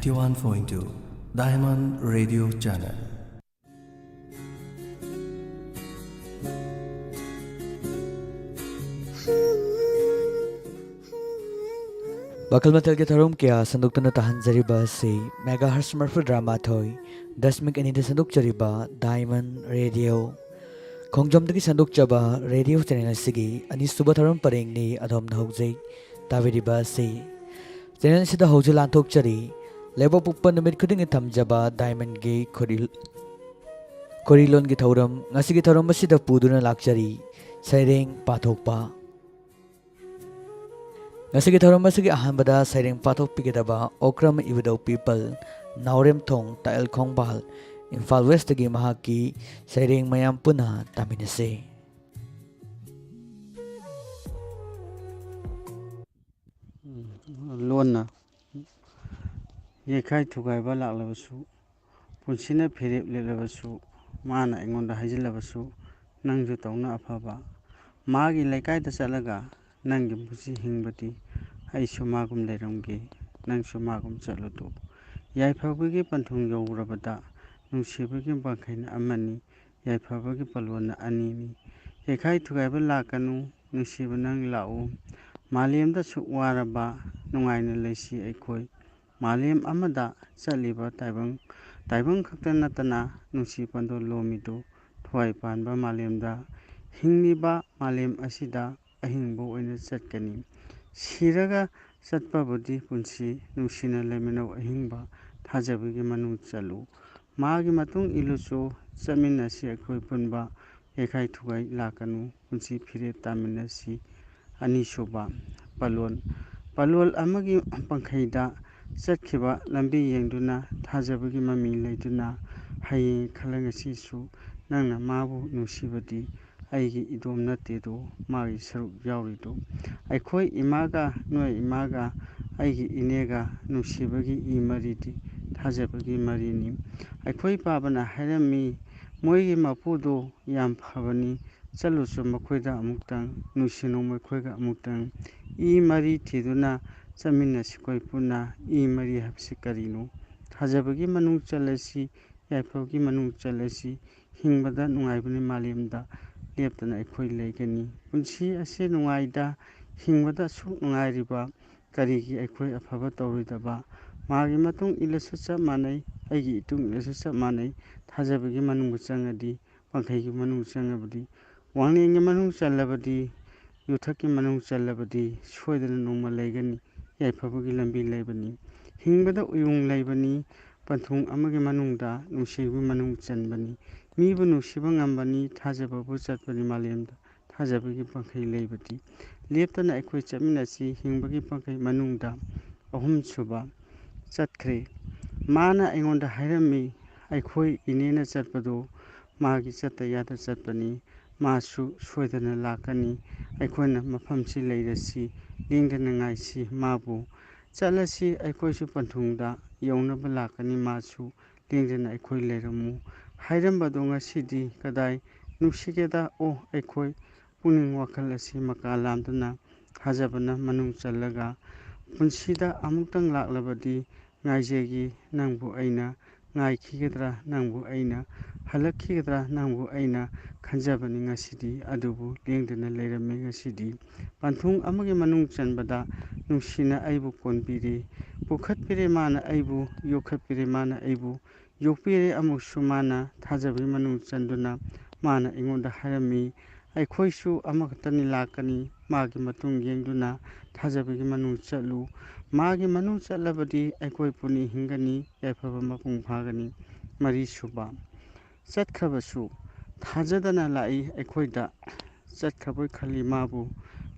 91.2 Diamond Radio Channel. Bakal Matal ke Tharum Kya Sanduk Tana Tahan Jariba Se Megahertz Murphy Drama Thoi Dasmik Ani Sanduk Jariba Diamond Radio Khongjom Taki Sanduk Jaba Radio Channel Sigi Ani Suba Tharum Pareng Ni Adhom Nahojai Taviriba Se Channel Sida Hojil Antok Chari Lebo Pupan Namit Kuding Thamjaba Diamond Ge Khoirilol Gi Thauram Ngasi Gi Thauram Masida Puduna Lakchari Saireng Pathokpa Ngasigi Tharum Masigi Ahanbada Saireng Pathok Pigedaba Okram Ibadau People Naurem Thong Tael Khongbal Imphal West Gi Mahaki Saireng Mayam Puna Taminase Lona Yekai Tugaiba Lalabasu Punsina Philip Lilabasu Mana Engonda Hajilabasu Nangju Tona Afaba Magi Lekai the Salaga Nangim Pusi Hingbati Aishumagum Leramgi Nangshumagum Salutu Yaipabagi Pantung Yorabada Nushibagi Bakain Amani Yaipabagi Palwana Anini Yekai Tugaiba Lakanu Nushibanang Lao Maliam da Sukwaraba Nungaina Lesi Ekoi Maliam Amada Saliba Taibang Katanatana Nusi Pando Lomido Twai Panba Maliam da Hingiba Maliam Asida Ahingbo in the Satkani Siraga Satpabudi Punsi Nusina Lemino Ahingba Tajabigi Manu Chalu Magi Matung Iluso Saminasi Ekoi Punba Ekai Tugai Lakanu Punsi Pire Taminasi Anishoba Palol Amagi Pankhaida Satkiba Lambi Yengduna Tajabagi Mami Laiduna Hayi Kalangasisu Nana Mabu Nusibadi Aigi Idom Natedo Magi Saruk Yaurido Aikoi Imaga Noi Imaga Aigi Inega Nusibagi Imaridi Tajabagi Marini Aikoi Babana Harami Moigi Mapudo Yam Pavani Chalusu Makoida Amuktang Nusino Makoiga Amuktang Mari Tiduna Samina Sikoi Puna Mari Hapsikarino Tajabagi Manu Chalasi Yaipagi Manu Chalasi Hingbada Nungaibani Malimda Leptana Ekoi Legani Punsi Ase Nungaida Hingbada Suk Nungairiba Karigi Ekoi Afaba Tauridaba Magi Matung Ilasusa Manai Aigi Itung Ilasusa Manai Tajabagi Manu Changadi Pankhaigi Manu Changabadi Wanging Manu Chalabadi Yuthaki Manu Chalabadi Shoydana Noma Legani Yaipabagi Lambi Lebani Hingbada Uyung Lebani Pantung Amagi Manungda Nusibi Manu Chanbani Mibu Nusibang Ambani Tajababu Chatbani Malemda Tajabagi Pankai Lebati Leptana Ekoi Chaminasi Hingbagi Pankai Manungda Ahum Suba Chatkre Mana Engonda Hirami Aikoi Inena Chatpado Magi Chatayata Chatbani Masu Shoydana Lakani Aikona Mafamsi Leidasi Lingdana Ngaisi Mabu Chalasi Aikoisu Pantungda Yaunaba Lakani Masu Lingdana Aikoi Leramu Hairambadonga Sidi Kadai Nusikeda O Aikoi Puning Wakalasi Makalamdana Hazabana Manung Chalaga Punsida Amuktang Laklabadi Ngaijegi Nangbu Aina Ngai Kigedra Nangbu Aina Halakigedra Nangbu Aina Kanjabani Ngasidi Adubu Lingdana Lerame Ngasidi Pantung Amagi Manung Chanbada Nusina Aibu Konbiri Pukhatpire Mana Aibu Yokhatpire Mana Aibu Yokpire Amusumana Tajabi Manung Chanduna Mana Ingonda Harami Aikhoisu Amakatani Lakani Magi Matung Yengduna Tajabi Manung Chalu Magi Manung Chalabadi Aikoi Puni Hingani Yaipaba Mapung Phagani Mari Suba Chatkabasu Tajadana Lai Aikoida Chatkaboi Khali Mabu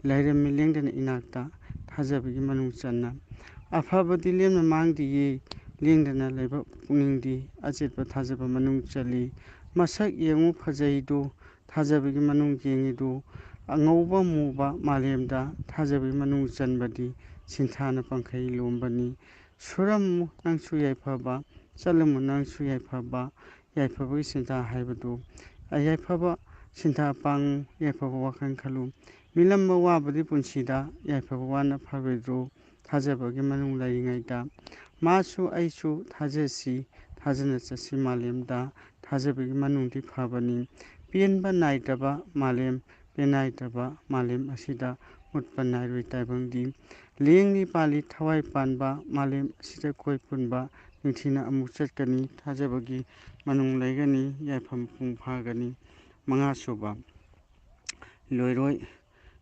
Lairami Lengdana Inakta Tajabi Manung Channa Afabadi Lemna Mangdi Ye Lengdana Leba Puningdi Achetba Tajaba Manung Chali Masak Yengu Phajaidu Tajabi Manung Yengidu Angauba Muba Malemda Tajabi Manung Chanbadi Sinthana Pankai Lombani Suramu Nangsu Yaipaba Salamu Nangsu Yaipaba Yaipaba Sintha Haibadu Ayaipaba Sintha Pang Yaipaba Wakan Kalu Milamba Wabadi Punsida Yaipaba Wana Pabedro Tajabagi Manung Laingaita ꯃꯥꯁꯨ ꯑꯩꯁꯨ ꯊꯥꯖꯁꯤ, ꯊꯥꯖꯅ ꯆꯠꯁꯤ ꯃꯥꯂꯦꯝꯗ, ꯊꯥꯖꯕꯒꯤ ꯃꯅꯨꯡꯗꯤ ꯐꯕꯅꯤ꯫ ꯄꯦꯟꯕ ꯅꯥꯏꯗ꯭ꯔꯕ ꯃꯥꯂꯦꯝ, ꯄꯦꯟꯅꯥꯏꯗ꯭ꯔꯕ ꯃꯥꯂꯦꯝ ꯑꯁꯤꯗ ꯎꯠꯄ ꯅꯥꯏꯔꯣꯏ ꯇꯥꯏꯕꯪꯗꯤ, ꯂꯦꯡꯂꯤ ꯄꯥꯜꯂꯤ ꯊꯋꯥꯏ ꯄꯥꯟꯕ ꯃꯥꯂꯦꯝ ꯑꯁꯤꯗ ꯀꯣꯏ ꯄꯨꯟꯕ, ꯅꯤꯡꯊꯤꯅ ꯑꯃꯨꯛ ꯆꯠꯀꯅꯤ, ꯊꯥꯖꯕꯒꯤ ꯃꯅꯨꯡ ꯂꯩꯒꯅꯤ, ꯌꯥꯏꯐ ꯃꯄꯨꯡ ꯐꯥꯒꯅꯤ꯫ ꯃꯉꯥꯁꯨꯕ, ꯂꯣꯏꯔꯣꯏ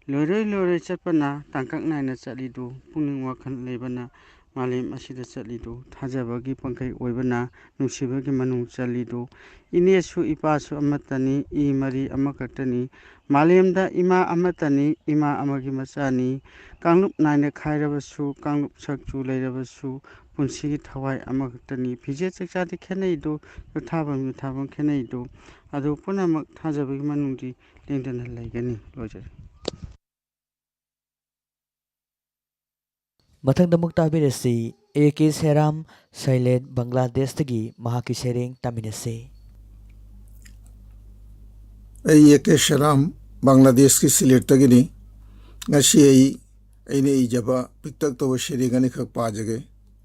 ꯂꯣꯏꯔꯣꯏ ꯆꯠꯄꯅ ꯇꯥꯡꯀꯛ ꯅꯥꯏꯅ ꯆꯠꯂꯤꯗꯨ, ꯄꯨꯛꯅꯤꯡ ꯋꯥꯈꯜ ꯂꯩꯕꯅ ꯃꯥꯂꯦꯝ ꯑꯁꯤꯗ ꯆꯠꯂꯤꯗꯨ, ꯊꯥꯖꯕꯒꯤ ꯄꯪꯈꯩ ꯑꯣꯏꯕꯅ ꯅꯨꯡꯁꯤꯕꯒꯤ ꯃꯅꯨꯡ ꯆꯜꯂꯤꯗꯨ, ꯏꯅꯦꯁꯨ ꯏꯄꯥꯁꯨ ꯑꯃꯠꯇꯅꯤ, ꯏ ꯃꯔꯤ ꯑꯃꯈꯛꯇꯅꯤ, ꯃꯥꯂꯦꯝꯗ ꯏꯃꯥ ꯑꯃꯠꯇꯅꯤ, ꯏꯃꯥ ꯑꯃꯒꯤ ꯃꯆꯥꯅꯤ, ꯀꯥꯡꯂꯨꯞ ꯅꯥꯏꯅ ꯈꯥꯏꯔꯕꯁꯨ, ꯀꯥꯡꯂꯨꯞ ꯁꯛꯆꯨ ꯂꯩꯔꯕꯁꯨ, ꯄꯨꯟꯁꯤꯒꯤ ꯊꯋꯥꯏ ꯑꯃꯈꯛꯇꯅꯤ꯫ ꯐꯤꯖꯦꯠ ꯆꯥꯛꯆꯥꯗꯤ ꯈꯦꯠꯅꯩꯗꯨ, ꯌꯨꯊꯥꯐꯝ ꯌꯨꯊꯥꯐꯝ ꯈꯦꯠꯅꯩꯗꯨ, ꯑꯗꯨ ꯄꯨꯝꯅꯃꯛ ꯊꯥꯖꯕꯒꯤ ꯃꯅꯨꯡꯗꯤ ꯂꯦꯡꯗꯅ ꯂꯩꯒꯅꯤ꯫ ꯂꯣꯏꯖꯔꯦ꯫ ꯃꯊꯪꯗ ꯑꯃꯨꯛ ꯇꯥꯕꯤꯔꯁꯤ ꯑꯦ ꯀꯦ ꯁꯦꯔꯥꯝ ꯁꯩꯂꯦꯟ ꯕꯪꯒ꯭ꯂꯥꯗꯦꯁꯇꯒꯤ ꯃꯍꯥꯛꯀꯤ ꯁꯩꯔꯦꯡ ꯇꯥꯃꯤꯟꯅꯁꯤ꯫ ꯑꯩ ꯑꯦ ꯀꯦ ꯁꯦꯔꯥꯝ ꯕꯪꯒ꯭ꯂꯥꯗꯦꯁꯀꯤ ꯁꯤꯂꯦꯠꯇꯒꯤꯅꯤ꯫ ꯉꯁꯤ ꯑꯩꯅ ꯏꯖꯕ ꯄꯤꯛꯇꯛ ꯇꯧꯕ ꯁꯩꯔꯦꯡ ꯑꯅꯤꯈꯛ ꯄꯥꯖꯒꯦ,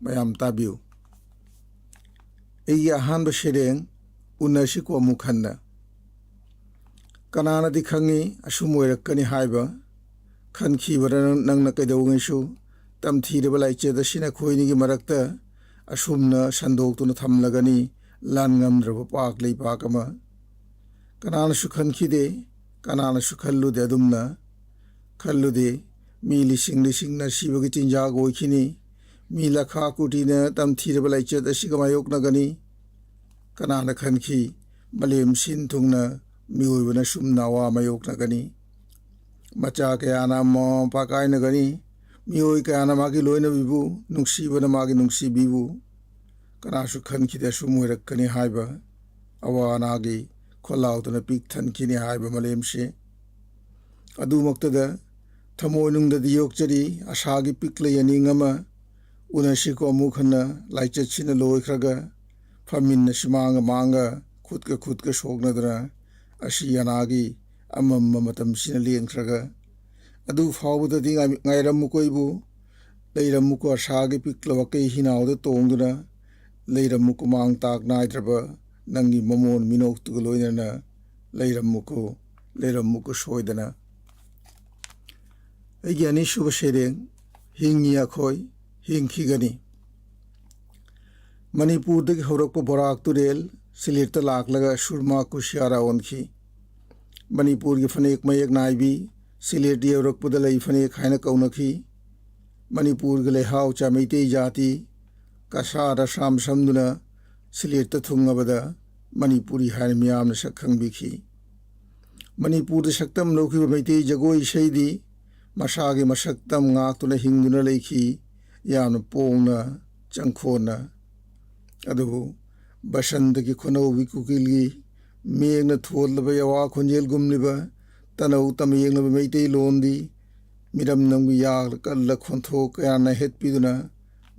ꯃꯌꯥꯝ ꯇꯥꯕꯤꯌꯨ꯫ ꯑꯩꯒꯤ ꯑꯍꯥꯟꯕ ꯁꯩꯔꯦꯡ ꯎꯅꯁꯤꯀꯣ ꯑꯃꯨꯛ ꯍꯟꯅ꯫ ꯀꯅꯥꯅꯗꯤ ꯈꯪꯉꯤ ꯑꯁꯨꯝ ꯑꯣꯏꯔꯛꯀꯅꯤ ꯍꯥꯏꯕ, ꯈꯟꯈꯤꯕꯔ ꯅꯪꯅ ꯀꯩꯗꯧꯉꯩꯁꯨ, ꯇꯝꯊꯤꯔꯕ ꯂꯥꯏꯆꯠ ꯑꯁꯤꯅ ꯈꯣꯏꯅꯤꯒꯤ ꯃꯔꯛꯇ ꯑꯁꯨꯝꯅ ꯁꯟꯗꯣꯛꯇꯨꯅ ꯊꯝꯂꯒꯅꯤ ꯂꯥꯟ ꯉꯝꯗ꯭ꯔꯕ ꯄꯥꯛ ꯂꯩꯄꯥꯛ ꯑꯃ꯫ ꯀꯅꯥꯅꯁꯨ ꯈꯟꯈꯤꯗꯦ, ꯀꯅꯥꯅꯁꯨ ꯈꯜꯂꯨꯗꯦ ꯑꯗꯨꯝꯅ, ꯈꯜꯂꯨꯗꯦ ꯃꯤ ꯂꯤꯁꯤꯡ ꯂꯤꯁꯤꯡꯅ ꯁꯤꯕꯒꯤ ꯆꯤꯟꯖꯥꯛ ꯑꯣꯏꯈꯤꯅꯤ, ꯃꯤ ꯂꯥꯈꯥ ꯀꯣꯇꯤꯅ ꯇꯝꯊꯤꯔꯕ ꯂꯥꯏꯆꯠ ꯑꯁꯤꯒ ꯃꯥꯌꯣꯛꯅꯒꯅꯤ꯫ ꯀꯅꯥꯅ ꯈꯟꯈꯤ ꯃꯥꯂꯦꯝ ꯁꯤꯟ ꯊꯨꯡꯅ ꯃꯤꯑꯣꯏꯕꯅ ꯁꯨꯝꯅ ꯑꯋꯥ ꯃꯥꯌꯣꯛꯅꯒꯅꯤ꯫ ꯃꯆꯥ ꯀꯌꯥꯅ ꯃꯃꯥ ꯃꯄꯥ ꯀꯥꯏꯅꯒꯅꯤ, ꯃꯤꯑꯣꯏ ꯀꯌꯥꯅ ꯃꯥꯒꯤ ꯂꯣꯏꯅꯕꯤꯕꯨ, ꯅꯨꯡꯁꯤꯕꯅ ꯃꯥꯒꯤ ꯅꯨꯡꯁꯤꯕꯤꯕꯨ꯫ ꯀꯅꯥꯁꯨ ꯈꯟꯈꯤꯗꯦ ꯑꯁꯨꯝ ꯑꯣꯏꯔꯛꯀꯅꯤ ꯍꯥꯏꯕ, ꯑꯋꯥ ꯑꯅꯥꯒꯤ ꯈꯣꯜꯂꯥꯎꯗꯨꯅ ꯄꯤꯛ ꯊꯟꯈꯤꯅꯤ ꯍꯥꯏꯕ ꯃꯥꯂꯦꯝꯁꯦ꯫ ꯑꯗꯨꯃꯛꯇꯗ ꯊꯃꯣꯏꯅꯨꯡꯗꯗꯤ ꯌꯣꯛꯆꯔꯤ ꯑꯁꯥꯒꯤ ꯄꯤꯛꯂ ꯌꯦꯅꯤꯡ ꯑꯃ, ꯎꯅꯁꯤꯀꯣ ꯑꯃꯨꯛ ꯍꯟꯅ ꯂꯥꯏꯆꯠꯁꯤꯅ ꯂꯣꯏꯈ꯭ꯔꯒ, ꯐꯝꯃꯤꯟꯅꯁꯤ ꯃꯥꯡꯒ ꯃꯥꯡꯒ ꯈꯨꯠꯀ ꯁꯣꯛꯅꯗꯨꯅ, ꯑꯁꯤ ꯑꯅꯥꯒꯤ ꯑꯃꯝꯕ ꯃꯇꯝꯁꯤꯅ ꯂꯦꯟꯈ꯭ꯔꯒ꯫ ꯑꯗꯨ ꯐꯥꯎꯕꯗꯗꯤ ꯉꯥꯏꯔꯝꯃꯨꯀꯣ ꯑꯩꯕꯨ, ꯂꯩꯔꯝꯃꯨꯀꯣ ꯑꯁꯥꯒꯤ ꯄꯤꯛꯂꯕ ꯀꯩ ꯍꯤꯅꯥꯎꯗ ꯇꯣꯡꯗꯨꯅ, ꯂꯩꯔꯝꯃꯨꯀꯣ ꯃꯥꯡ ꯇꯥꯛ ꯅꯥꯏꯗ꯭ꯔꯕ ꯅꯪꯒꯤ ꯃꯃꯣꯟ ꯃꯤꯅꯣꯛꯇꯨꯒ ꯂꯣꯏꯅꯅ, ꯂꯩꯔꯝꯃꯨꯀꯣ ꯁꯣꯏꯗꯅ꯫ ꯑꯩꯒꯤ ꯑꯅꯤꯁꯨꯕ ꯁꯩꯔꯦꯡ ꯍꯤꯡꯉꯤ ꯑꯩꯈꯣꯏ ꯍꯤꯡꯈꯤꯒꯅꯤ꯫ ꯃꯅꯤꯄꯨꯔꯗꯒꯤ ꯍꯧꯔꯛꯄ ꯕꯣꯔꯥꯛ ꯇꯨꯔꯦꯜ ꯁꯤꯂꯦꯠꯇ ꯂꯥꯛꯂꯒ ꯁꯨꯔꯃꯥ ꯀꯨꯁꯤꯌꯥꯔꯥ ꯑꯣꯟꯈꯤ꯫ ꯃꯅꯤꯄꯨꯔꯒꯤ ꯐꯅꯦꯛ ꯃꯌꯦꯛ ꯅꯥꯏꯕꯤ ꯁꯤꯂꯦꯠ ꯌꯧꯔꯛꯄꯗ ꯂꯩ ꯐꯅꯦꯛ ꯍꯥꯏꯅ ꯀꯧꯅꯈꯤ꯫ ꯃꯅꯤꯄꯨꯔꯒꯤ ꯂꯩꯍꯥꯎꯆꯥ ꯃꯩꯇꯩ ꯖꯥꯇꯤ ꯀꯁꯥꯔꯗ ꯁꯥꯝ ꯁꯝꯗꯨꯅ ꯁꯤꯂꯦꯠꯇ ꯊꯨꯡꯉꯕꯗ ꯃꯅꯤꯄꯨꯔꯤ ꯍꯥꯏꯅ ꯃꯤꯌꯥꯝꯅ ꯁꯛ ꯈꯪꯕꯤꯈꯤ꯫ ꯃꯅꯤꯄꯨꯔꯗ ꯁꯛꯇꯝ ꯂꯧꯈꯤꯕ ꯃꯩꯇꯩ ꯖꯒꯣꯏ ꯏꯁꯩꯗꯤ ꯃꯁꯥꯒꯤ ꯃꯁꯛꯇꯝ ꯉꯥꯛꯇꯨꯅ ꯍꯤꯡꯗꯨꯅ ꯂꯩꯈꯤ, ꯌꯥꯝꯅ ꯄꯣꯡꯅ ꯆꯪꯈꯣꯟꯅ꯫ ꯑꯗꯨꯕꯨ ꯕꯁꯟꯇꯒꯤ ꯈꯨꯅꯧꯕꯤ ꯀꯨꯀꯤꯜꯒꯤ ꯃꯦꯘꯅ ꯊꯣꯜꯂꯕ ꯌꯥꯋꯥ ꯈꯣꯟꯖꯦꯜꯒꯨꯝꯂꯤꯕ ꯇꯅꯧ ꯇꯝꯌꯦꯡꯂꯕ ꯃꯩꯇꯩꯂꯣꯟꯗꯤ ꯃꯤꯔꯝꯗꯝꯒꯤ ꯌꯥꯛꯂ ꯀꯜꯂ ꯈꯣꯟꯊꯣꯛ ꯀꯌꯥꯅ ꯍꯦꯠꯄꯤꯗꯨꯅ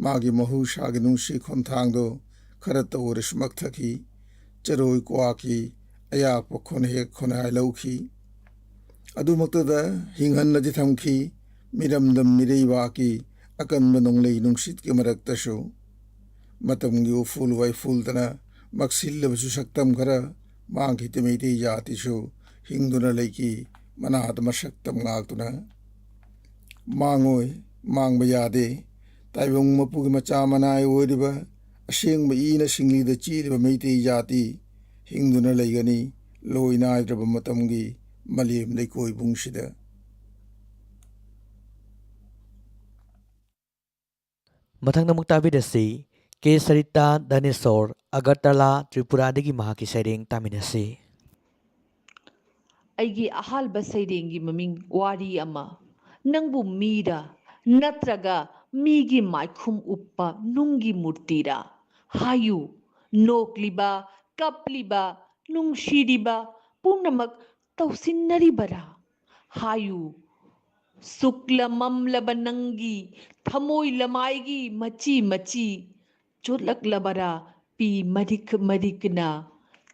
ꯃꯥꯒꯤ ꯃꯍꯧꯁꯥꯒꯤ ꯅꯨꯡꯁꯤ ꯈꯣꯟꯊꯥꯡꯗꯣ ꯈꯔꯇ ꯑꯣꯏꯔꯁꯨ ꯃꯛꯊꯈꯤ, ꯆꯔꯣꯏ ꯀ꯭ꯋꯥꯛꯀꯤ ꯑꯌꯥꯛꯄ ꯈꯣꯟꯍꯦꯛ ꯈꯣꯟꯍꯥꯏ ꯂꯧꯈꯤ꯫ ꯑꯗꯨꯃꯛꯇꯗ ꯍꯤꯡꯍꯟꯅꯗꯤ ꯊꯝꯈꯤ ꯃꯤꯔꯝꯗꯝ ꯃꯤꯔꯩꯕꯥꯛꯀꯤ ꯑꯀꯟꯕ ꯅꯣꯡꯂꯩ ꯅꯨꯡꯁꯤꯠꯀꯤ ꯃꯔꯛꯇꯁꯨ꯫ ꯃꯇꯝꯒꯤ ꯎꯐꯨꯜ ꯋꯥꯏꯐꯨꯜꯗꯅ ꯃꯛꯁꯤꯜꯂꯕꯁꯨ ꯁꯛꯇꯝ ꯈꯔ ꯃꯥꯡꯈꯤꯗꯦ ꯃꯩꯇꯩ ꯖꯥꯇꯤꯁꯨ ꯍꯤꯡꯗꯨꯅ ꯂꯩꯈꯤ ꯃꯅꯥꯗ ꯃꯁꯛꯇꯝ ꯉꯥꯛꯇꯨꯅ꯫ ꯃꯥꯡꯉꯣꯏ, ꯃꯥꯡꯕ ꯌꯥꯗꯦ, ꯇꯥꯏꯕꯪ ꯃꯄꯨꯒꯤ ꯃꯆꯥ ꯃꯅꯥꯏ ꯑꯣꯏꯔꯤꯕ ꯑꯁꯦꯡꯕ ꯏꯅ ꯁꯤꯡꯂꯤꯗ ꯆꯦꯜꯂꯤꯕ ꯃꯩꯇꯩ ꯖꯥꯇꯤ ꯍꯤꯡꯗꯨꯅ ꯂꯩꯒꯅꯤ ꯂꯣꯏ ꯅꯥꯏꯗ꯭ꯔꯕ ꯃꯇꯝꯒꯤ ꯃꯥꯂꯦꯝ ꯂꯩꯀꯣꯏꯕꯨꯡꯁꯤꯗ꯫ ꯃꯊꯪꯗ ꯑꯃꯨꯛ ꯇꯥꯕꯤꯔꯁꯤ ꯀꯦ ꯁꯔꯤꯇꯥ ꯙꯅꯦꯁꯣꯔ ꯑꯒꯔꯇꯂꯥ ꯇ꯭ꯔꯤꯄꯨꯔꯥꯗꯒꯤ ꯃꯍꯥꯛꯀꯤ ꯁꯩꯔꯦꯡ ꯇꯥꯃꯤꯟꯅꯁꯤ꯫ ꯑꯩꯒꯤ ꯑꯍꯥꯟꯕ ꯁꯩꯔꯦꯡꯒꯤ ꯃꯃꯤꯡ ꯋꯥꯔꯤ ꯑꯃ꯫ ꯅꯪꯕꯨ ꯃꯤꯔ ꯅꯠꯇ꯭ꯔꯒ ꯃꯤꯒꯤ ꯃꯥꯏꯈꯨꯝ ꯎꯞꯄ ꯅꯨꯡꯒꯤ ꯃꯨꯔꯇꯤꯔꯥ? ꯍꯥꯏꯌꯨ, ꯅꯣꯛꯂꯤꯕ, ꯀꯞꯂꯤꯕ, ꯅꯨꯡꯁꯤꯔꯤꯕ ꯄꯨꯝꯅꯃꯛ ꯇꯧꯁꯤꯟꯅꯔꯤꯕꯔꯥ? ꯍꯥꯏꯌꯨ, ꯁꯨꯛꯂ ꯃꯝꯂꯕ ꯅꯪꯒꯤ ꯊꯃꯣꯏ ꯂꯃꯥꯏꯒꯤ ꯃꯆꯤ ꯃꯆꯤ ꯆꯣꯠꯂꯛꯂꯕꯔꯥ ꯄꯤ ꯃꯔꯤꯛ ꯃꯔꯤꯛꯅ?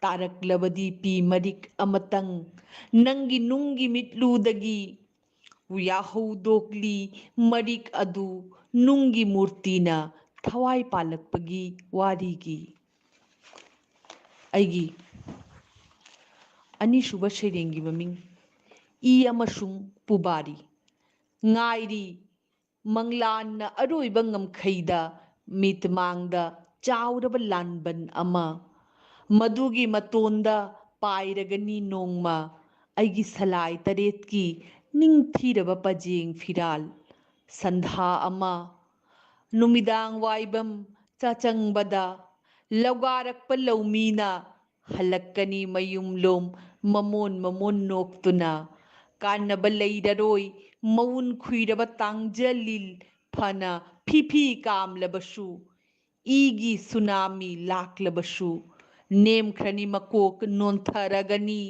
ꯇꯥꯔꯛꯂꯕꯗꯤ ꯄꯤ ꯃꯔꯤꯛ ꯑꯃꯇꯪ ꯅꯪꯒꯤ ꯅꯨꯡꯒꯤ ꯃꯤꯠꯂꯨꯗꯒꯤ ꯌꯥꯍꯧꯗꯣꯛꯂꯤ ꯃꯔꯤꯛ ꯑꯗꯨ ꯅꯨꯡꯒꯤ ꯃꯨꯔꯇꯤꯅ ꯊꯋꯥꯏ ꯄꯥꯜꯂꯛꯄꯒꯤ ꯋꯥꯔꯤꯒꯤ ꯑꯩꯒꯤ ꯑꯅꯤꯁꯨꯕ ꯁꯩꯔꯦꯡꯒꯤ ꯃꯃꯤꯡ ꯏ ꯑꯃꯁꯨꯡ ꯄꯨꯕꯥꯔꯤ ꯉꯥꯏꯔꯤ ꯃꯪꯂꯥꯟꯅ ꯑꯔꯣꯏꯕ ꯉꯝꯈꯩꯗ ꯃꯤꯠꯃꯥꯡꯗ ꯆꯥꯎꯔꯕ ꯂꯥꯟꯕꯟ ꯑꯃ ꯃꯗꯨꯒꯤ ꯃꯇꯣꯟꯗ ꯄꯥꯏꯔꯒꯅꯤ ꯅꯣꯡꯃ ꯑꯩꯒꯤ ꯁꯂꯥꯏ ꯇꯔꯦꯠꯀꯤ ꯅꯤꯡꯊꯤꯔꯕ ꯄꯖꯦꯡ ꯐꯤꯔꯥꯜ ꯁꯟꯙꯥ ꯑꯃ ꯅꯨꯃꯤꯗꯥꯡ ꯋꯥꯏꯕꯝ ꯆꯥꯆꯪꯕꯗ ꯂꯧꯒꯥꯔꯛꯄ ꯂꯧꯃꯤꯅ ꯍꯜꯂꯛꯀꯅꯤ ꯃꯌꯨꯝꯂꯣꯝ ꯃꯃꯣꯟ ꯃꯃꯣꯟ ꯅꯣꯛꯇꯨꯅ ꯀꯥꯟꯅꯕ ꯂꯩꯔꯔꯣꯏ ꯃꯋꯨꯟ ꯈꯨꯏꯔꯕ ꯇꯥꯡꯖꯂꯤꯜ ꯐꯅ ꯐꯤꯐꯤ ꯀꯥꯝꯂꯕꯁꯨ ꯏꯒꯤ ꯁꯨꯅꯥꯃꯤ ꯂꯥꯛꯂꯕꯁꯨ ꯅꯦꯝꯈ꯭ꯔꯅꯤ ꯃꯀꯣꯛ ꯅꯣꯟꯊꯔꯒꯅꯤ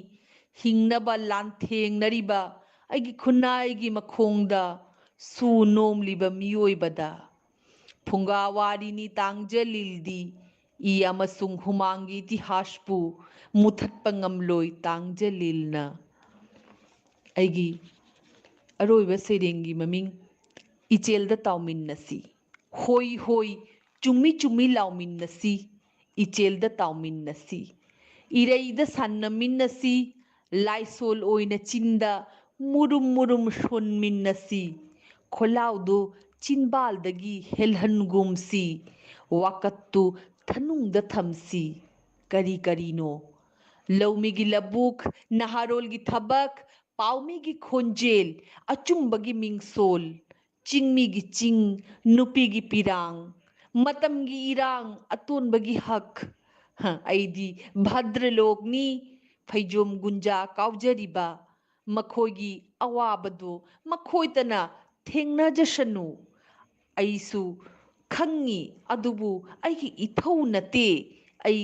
ꯍꯤꯡꯅꯕ ꯂꯥꯟꯊꯦꯡꯅꯔꯤꯕ ꯑꯩꯒꯤ ꯈꯨꯟꯅꯥꯏꯒꯤ ꯃꯈꯣꯡꯗ ꯁꯨ ꯅꯣꯝꯂꯤꯕ ꯃꯤꯑꯣꯏꯕꯗ ꯐꯨꯡꯒꯥꯋꯥꯔꯤꯅꯤ ꯇꯥꯡꯖꯂꯤꯜꯗꯤ ꯏ ꯑꯃꯁꯨꯡ ꯍꯨꯃꯥꯡꯒꯤ ꯏꯇꯤꯍꯥꯁꯄꯨ ꯃꯨꯊꯠꯄ ꯉꯝꯂꯣꯏ ꯇꯥꯡꯖꯂꯤꯜꯅ ꯑꯩꯒꯤ ꯑꯔꯣꯏꯕ ꯁꯩꯔꯦꯡꯒꯤ ꯃꯃꯤꯡ ꯏꯆꯦꯜꯗ ꯇꯥꯎꯃꯤꯟꯅꯁꯤ ꯍꯣꯏ ꯍꯣꯏ ꯆꯨꯝꯃꯤ ꯆꯨꯝꯃꯤ ꯂꯥꯎꯃꯤꯟꯅꯁꯤ ꯏꯆꯦꯜꯗ ꯇꯥꯎꯃꯤꯟꯅꯁꯤ ꯏꯔꯩꯗ ꯁꯥꯟꯅꯃꯤꯟꯅꯁꯤ ꯂꯥꯏꯁꯣꯜ ꯑꯣꯏꯅ ꯆꯤꯟꯗ ꯃꯨꯔꯨꯝ ꯃꯨꯔꯨꯝ ꯁꯣꯟꯃꯤꯟꯅꯁꯤ ꯈꯣꯜꯂꯥꯎꯗꯨ ꯆꯤꯟꯕꯥꯜꯗꯒꯤ ꯍꯦꯜꯍꯟꯒꯨꯝꯁꯤ ꯋꯥꯀꯠꯇꯨ ꯊꯅꯨꯡꯗ ꯊꯝꯁꯤ ꯀꯔꯤ ꯀꯔꯤꯅꯣ ꯂꯧꯃꯤꯒꯤ ꯂꯕꯨꯛ ꯅꯍꯥꯔꯣꯜꯒꯤ ꯊꯕꯛ ꯄꯥꯎꯃꯤꯒꯤ ꯈꯣꯟꯖꯦꯜ ꯑꯆꯨꯝꯕꯒꯤ ꯃꯤꯡꯁꯣꯜ ꯆꯤꯡꯃꯤꯒꯤ ꯆꯤꯡ ꯅꯨꯄꯤꯒꯤ ꯄꯤꯔꯥꯡ ꯃꯇꯝꯒꯤ ꯏꯔꯥꯡ ꯑꯇꯣꯟꯕꯒꯤ ꯍꯛ ꯑꯩꯗꯤ ꯚꯗ꯭ꯔꯂꯣꯛꯅꯤ ꯐꯩꯖꯣꯝ ꯒꯨꯟꯖꯥ ꯀꯥꯎꯖꯔꯤꯕ ꯃꯈꯣꯏꯒꯤ ꯑꯋꯥꯕꯗꯨ ꯃꯈꯣꯏꯇꯅ ꯊꯦꯡꯅꯖꯁꯅꯨ ꯑꯩꯁꯨ ꯈꯪꯉꯤ ꯑꯗꯨꯕꯨ ꯑꯩꯒꯤ ꯏꯊꯧ ꯅꯠꯇꯦ ꯑꯩ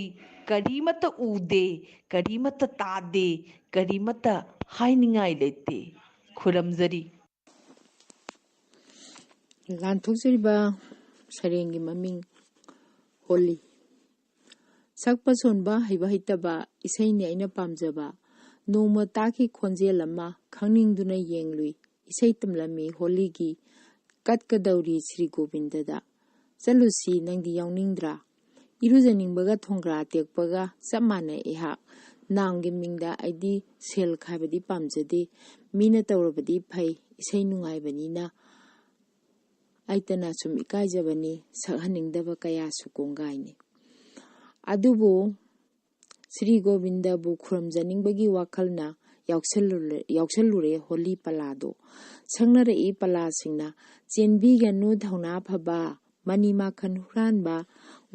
ꯀꯔꯤꯃꯠꯇ ꯎꯗꯦ ꯀꯔꯤꯃꯠꯇ ꯇꯥꯗꯦ ꯀꯔꯤꯃꯠꯇ ꯍꯥꯏꯅꯤꯡꯉꯥꯏ ꯂꯩꯇꯦ ꯈꯨꯔꯝꯖꯔꯤ ꯂꯥꯟꯊꯣꯛꯆꯔꯤꯕ ꯁꯩꯔꯦꯡꯒꯤ ꯃꯃꯤꯡ ꯍꯣꯂꯤ ꯁꯛꯄ ꯁꯣꯟꯕ ꯍꯩꯕ ꯍꯩꯇꯕ ꯏꯁꯩꯅꯤ ꯑꯩꯅ ꯄꯥꯝꯖꯕ ꯅꯣꯡꯃ ꯇꯥꯈꯤ ꯈꯣꯟꯖꯦꯜ ꯑꯃ ꯈꯪꯅꯤꯡꯗꯨꯅ ꯌꯦꯡꯂꯨꯏ ꯏꯁꯩ ꯇꯝꯂꯝꯃꯤ ꯍꯣꯂꯤꯒꯤ ꯀꯠꯀꯗꯧꯔꯤ ꯁ꯭ꯔꯤ ꯒꯣꯕꯤꯟꯗꯗ ꯆꯠꯂꯨꯁꯤ ꯅꯪꯗꯤ ꯌꯥꯎꯅꯤꯡꯗ꯭ꯔꯥ ꯏꯔꯨꯖꯅꯤꯡꯕꯒ ꯊꯣꯡꯒ꯭ꯔꯥ ꯇꯦꯛꯄꯒ ꯆꯞ ꯃꯥꯟꯅꯩ ꯑꯩꯍꯥꯛ ꯅꯥꯝꯒꯤ ꯃꯤꯡꯗ ꯑꯩꯗꯤ ꯁꯦꯜ ꯈꯥꯏꯕꯗꯤ ꯄꯥꯝꯖꯗꯦ ꯃꯤꯅ ꯇꯧꯔꯕꯗꯤ ꯐꯩ ꯏꯁꯩ ꯅꯨꯡꯉꯥꯏꯕꯅꯤꯅ ꯑꯩꯇꯅ ꯁꯨꯝ ꯏꯀꯥꯏꯖꯕꯅꯤ ꯁꯛꯍꯟꯅꯤꯡꯗꯕ ꯀꯌꯥꯁꯨ ꯀꯣꯡꯒꯥꯏꯅꯤ ꯑꯗꯨꯕꯨ ꯁ꯭ꯔꯤ ꯒꯣꯕꯤꯟꯗꯕꯨ ꯈꯨꯔꯨꯝꯖꯅꯤꯡꯕꯒꯤ ꯋꯥꯈꯜꯅ ꯌꯥꯎꯁꯜꯂꯨꯔꯦ ꯍꯣꯂꯤ ꯄꯂꯥꯗꯣ ꯁꯛꯅꯔꯛꯏ ꯄꯂꯥꯁꯤꯡꯅ ꯆꯦꯟꯕꯤꯒꯅꯨ ꯊꯧꯅꯥ ꯐꯕ ꯃꯅꯤ ꯃꯥꯈꯟ ꯍꯨꯔꯥꯟꯕ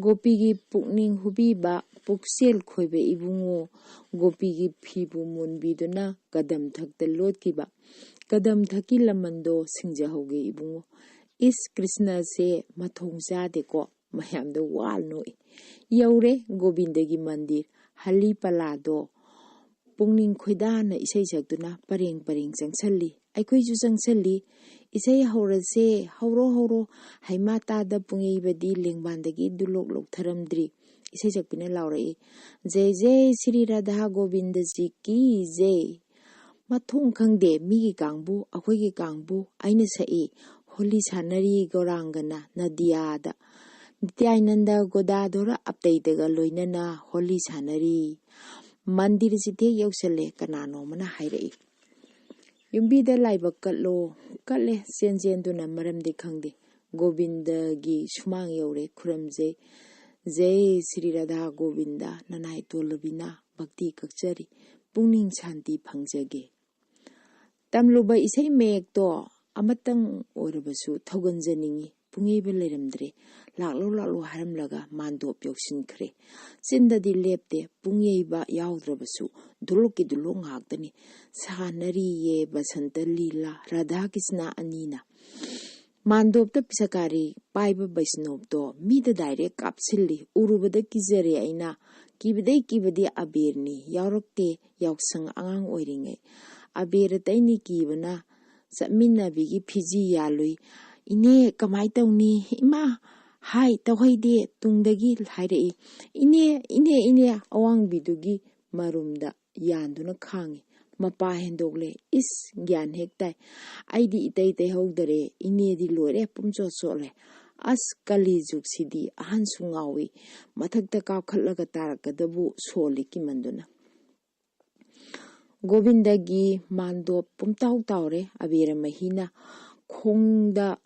ꯒꯣꯄꯤꯒꯤ ꯄꯨꯛꯅꯤꯡ ꯍꯨꯕꯤꯕ ꯄꯨꯛꯆꯦꯜ ꯈꯣꯏꯕ ꯏꯕꯨꯡꯉꯣ ꯒꯣꯄꯤꯒꯤ ꯐꯤꯕꯨ ꯃꯨꯟꯕꯤꯗꯨꯅ ꯀꯗꯝꯊꯛꯇ ꯂꯣꯠꯈꯤꯕ ꯀꯗꯝꯊꯛꯀꯤ ꯂꯃꯟꯗꯣ ꯁꯤꯡꯖꯍꯧꯒꯦ ꯏꯕꯨꯡꯉꯣ ꯏꯁ ꯀ꯭ꯔꯤꯁꯅꯁꯦ ꯃꯊꯣꯡ ꯆꯥꯗꯦꯀꯣ ꯃꯌꯥꯝꯗ ꯋꯥ ꯅꯣꯛꯏ ꯌꯧꯔꯦ ꯒꯣꯕꯤꯟꯗꯒꯤ ꯃꯟꯗꯤꯔ ꯍꯜꯂꯤ ꯄꯂꯥꯗꯣ ꯄꯨꯛꯅꯤꯡ ꯈꯣꯏꯗꯥꯅ ꯏꯁꯩ ꯁꯛꯇꯨꯅ ꯄꯔꯦꯡ ꯄꯔꯦꯡ ꯆꯪꯁꯜꯂꯤ ꯑꯩꯈꯣꯏꯁꯨ ꯆꯪꯁꯜꯂꯤ ꯏꯁꯩ ꯍꯧꯔꯁꯦ ꯍꯧꯔꯣ ꯍꯧꯔꯣ ꯍꯩꯃꯥꯇꯥꯗ ꯄꯨꯡꯌꯩꯕꯗꯤ ꯂꯦꯡꯕꯥꯟꯗꯒꯤ ꯗꯨꯂꯣꯛ ꯂꯧꯊꯔꯝꯗ꯭ꯔꯤ ꯏꯁꯩ ꯁꯛꯄꯤꯅ ꯂꯥꯎꯔꯛꯏ ꯖꯩ ꯖꯩ ꯁ꯭ꯔꯤ ꯔꯥꯙꯥ ꯒꯣꯕꯤꯟꯗꯖꯤ ꯀꯤ ꯖꯩ ꯃꯊꯣꯡ ꯈꯪꯗꯦ ꯃꯤꯒꯤ ꯀꯥꯡꯕꯨ ꯑꯩꯈꯣꯏꯒꯤ ꯀꯥꯡꯕꯨ ꯑꯩꯅ ꯁꯛꯏ ꯍꯣꯂꯤ ꯁꯥꯟꯅꯔꯤ ꯒꯧꯔꯥꯡꯒꯅ ꯅꯗꯤꯌꯥꯗ ꯅꯤꯇ꯭ꯌꯥꯅꯟꯗ ꯒꯣꯗꯥꯙꯣꯔ ꯑꯞꯇꯩꯗꯒ ꯂꯣꯏꯅꯅ ꯍꯣꯂꯤ ꯁꯥꯟꯅꯔꯤ ꯃꯟꯗꯤꯔꯁꯤ ꯊꯦꯛ ꯌꯧꯁꯜꯂꯦ ꯀꯅꯥꯅꯣꯃꯅ ꯍꯥꯏꯔꯛꯏ ꯌꯨꯝꯕꯤꯗ ꯂꯥꯏꯕꯛ ꯀꯠꯂꯣ ꯀꯠꯂꯦ ꯆꯦꯟꯗꯨꯅ ꯃꯔꯝꯗꯤ ꯈꯪꯗꯦ ꯒꯣꯕꯤꯟꯗꯒꯤ ꯁꯨꯃꯥꯡ ꯌꯧꯔꯦ ꯈꯨꯔꯝꯖꯩ ꯖꯩ ꯁ꯭ꯔꯤ ꯔꯥꯙꯥ ꯒꯣꯕꯤꯟꯗ ꯅꯅꯥꯏ ꯇꯣꯜꯂꯕꯤꯅ ꯚꯛꯇꯤ ꯀꯛꯆꯔꯤ ꯄꯨꯛꯅꯤꯡ ꯁꯥꯟꯇꯤ ꯐꯪꯖꯒꯦ ꯇꯝꯂꯨꯕ ꯏꯁꯩ ꯃꯌꯦꯛꯇꯣ ꯑꯃꯇꯪ ꯑꯣꯏꯔꯕꯁꯨ ꯊꯧꯒꯟꯖꯅꯤꯡꯉꯤ ꯄꯨꯡꯌꯩꯕ ꯂꯩꯔꯝꯗ꯭ꯔꯦ ꯂꯥꯛꯂꯣ ꯍꯥꯏꯔꯝꯂꯒ ꯃꯥꯟꯗꯣꯞ ꯌꯧꯁꯤꯟꯈ꯭ꯔꯦ ꯆꯤꯟꯗꯗꯤ ꯂꯦꯞꯇꯦ ꯄꯨꯡꯌꯩꯕ ꯌꯥꯎꯗ꯭ꯔꯕꯁꯨ ꯙꯨꯂꯣꯛꯀꯤ ꯙꯨꯂꯣꯛ ꯉꯥꯛꯇꯅꯤ ꯁꯥꯟꯅꯔꯤꯌꯦ ꯕꯁꯟꯇ ꯂꯤꯂꯥ ꯔꯥꯙꯥ ꯀ꯭ꯔꯤꯁꯅ ꯑꯅꯤꯅ ꯃꯥꯟꯗꯣꯞꯇ ꯄꯤꯁꯀꯥꯔꯤ ꯄꯥꯏꯕ ꯕꯩꯁꯅꯣꯞꯇꯣ ꯃꯤꯗ ꯗꯥꯏꯔꯦꯛ ꯀꯥꯞꯁꯤꯜꯂꯤ ꯎꯔꯨꯕꯗ ꯀꯤꯖꯔꯦ ꯑꯩꯅ ꯀꯤꯕꯗꯤ ꯑꯕꯦꯔꯅꯤ ꯌꯥꯎꯔꯛꯇꯦ ꯌꯥꯎꯁꯪ ꯑꯉꯥꯡ ꯑꯣꯏꯔꯤꯉꯩ ꯑꯕꯦꯔ ꯇꯩꯅꯤ ꯀꯤꯕꯅ ꯆꯠꯃꯤꯟꯅꯕꯤꯒꯤ ꯐꯤꯖꯤ ꯌꯥꯜꯂꯨꯏ ꯏꯅꯦ ꯀꯃꯥꯏ ꯇꯧꯅꯤ ꯏꯃꯥ ꯍꯥꯏ ꯇꯧꯍꯩꯗꯦ ꯇꯨꯡꯗꯒꯤ ꯍꯥꯏꯔꯛꯏ ꯏꯅꯦ ꯑꯋꯥꯡꯕꯤꯗꯨꯒꯤ ꯃꯔꯨꯝꯗ ꯌꯥꯟꯗꯨꯅ ꯈꯥꯡꯉꯤ ꯃꯄꯥ ꯍꯦꯟꯗꯣꯛꯂꯦ ꯏꯁ ꯒ꯭ꯌꯥꯟ ꯍꯦꯛ ꯇꯥꯏ ꯑꯩꯗꯤ ꯏꯇꯩ ꯇꯩꯍꯧꯗꯔꯦ ꯏꯅꯦꯗꯤ ꯂꯣꯏꯔꯦ ꯄꯨꯝꯆꯣꯠ ꯆꯣꯠꯂꯦ ꯑꯁ ꯀꯂꯤꯖꯨꯛꯁꯤꯗꯤ ꯑꯍꯟꯁꯨ ꯉꯥꯎꯏ, ꯃꯊꯛꯇ ꯀꯥꯞꯈꯠꯂꯒ ꯇꯥꯔꯛꯀꯗꯕꯨ ꯁꯣꯜꯂꯤ ꯀꯤꯃꯟꯗꯨꯅ꯫ ꯒꯣꯕꯤꯟꯗꯒꯤ ꯃꯥꯟꯗꯣꯞ ꯄꯨꯝꯇꯥꯎ ꯇꯥꯎꯔꯦ ꯑꯕꯦꯔ ꯃꯍꯤꯅ, ꯈꯣꯡꯗ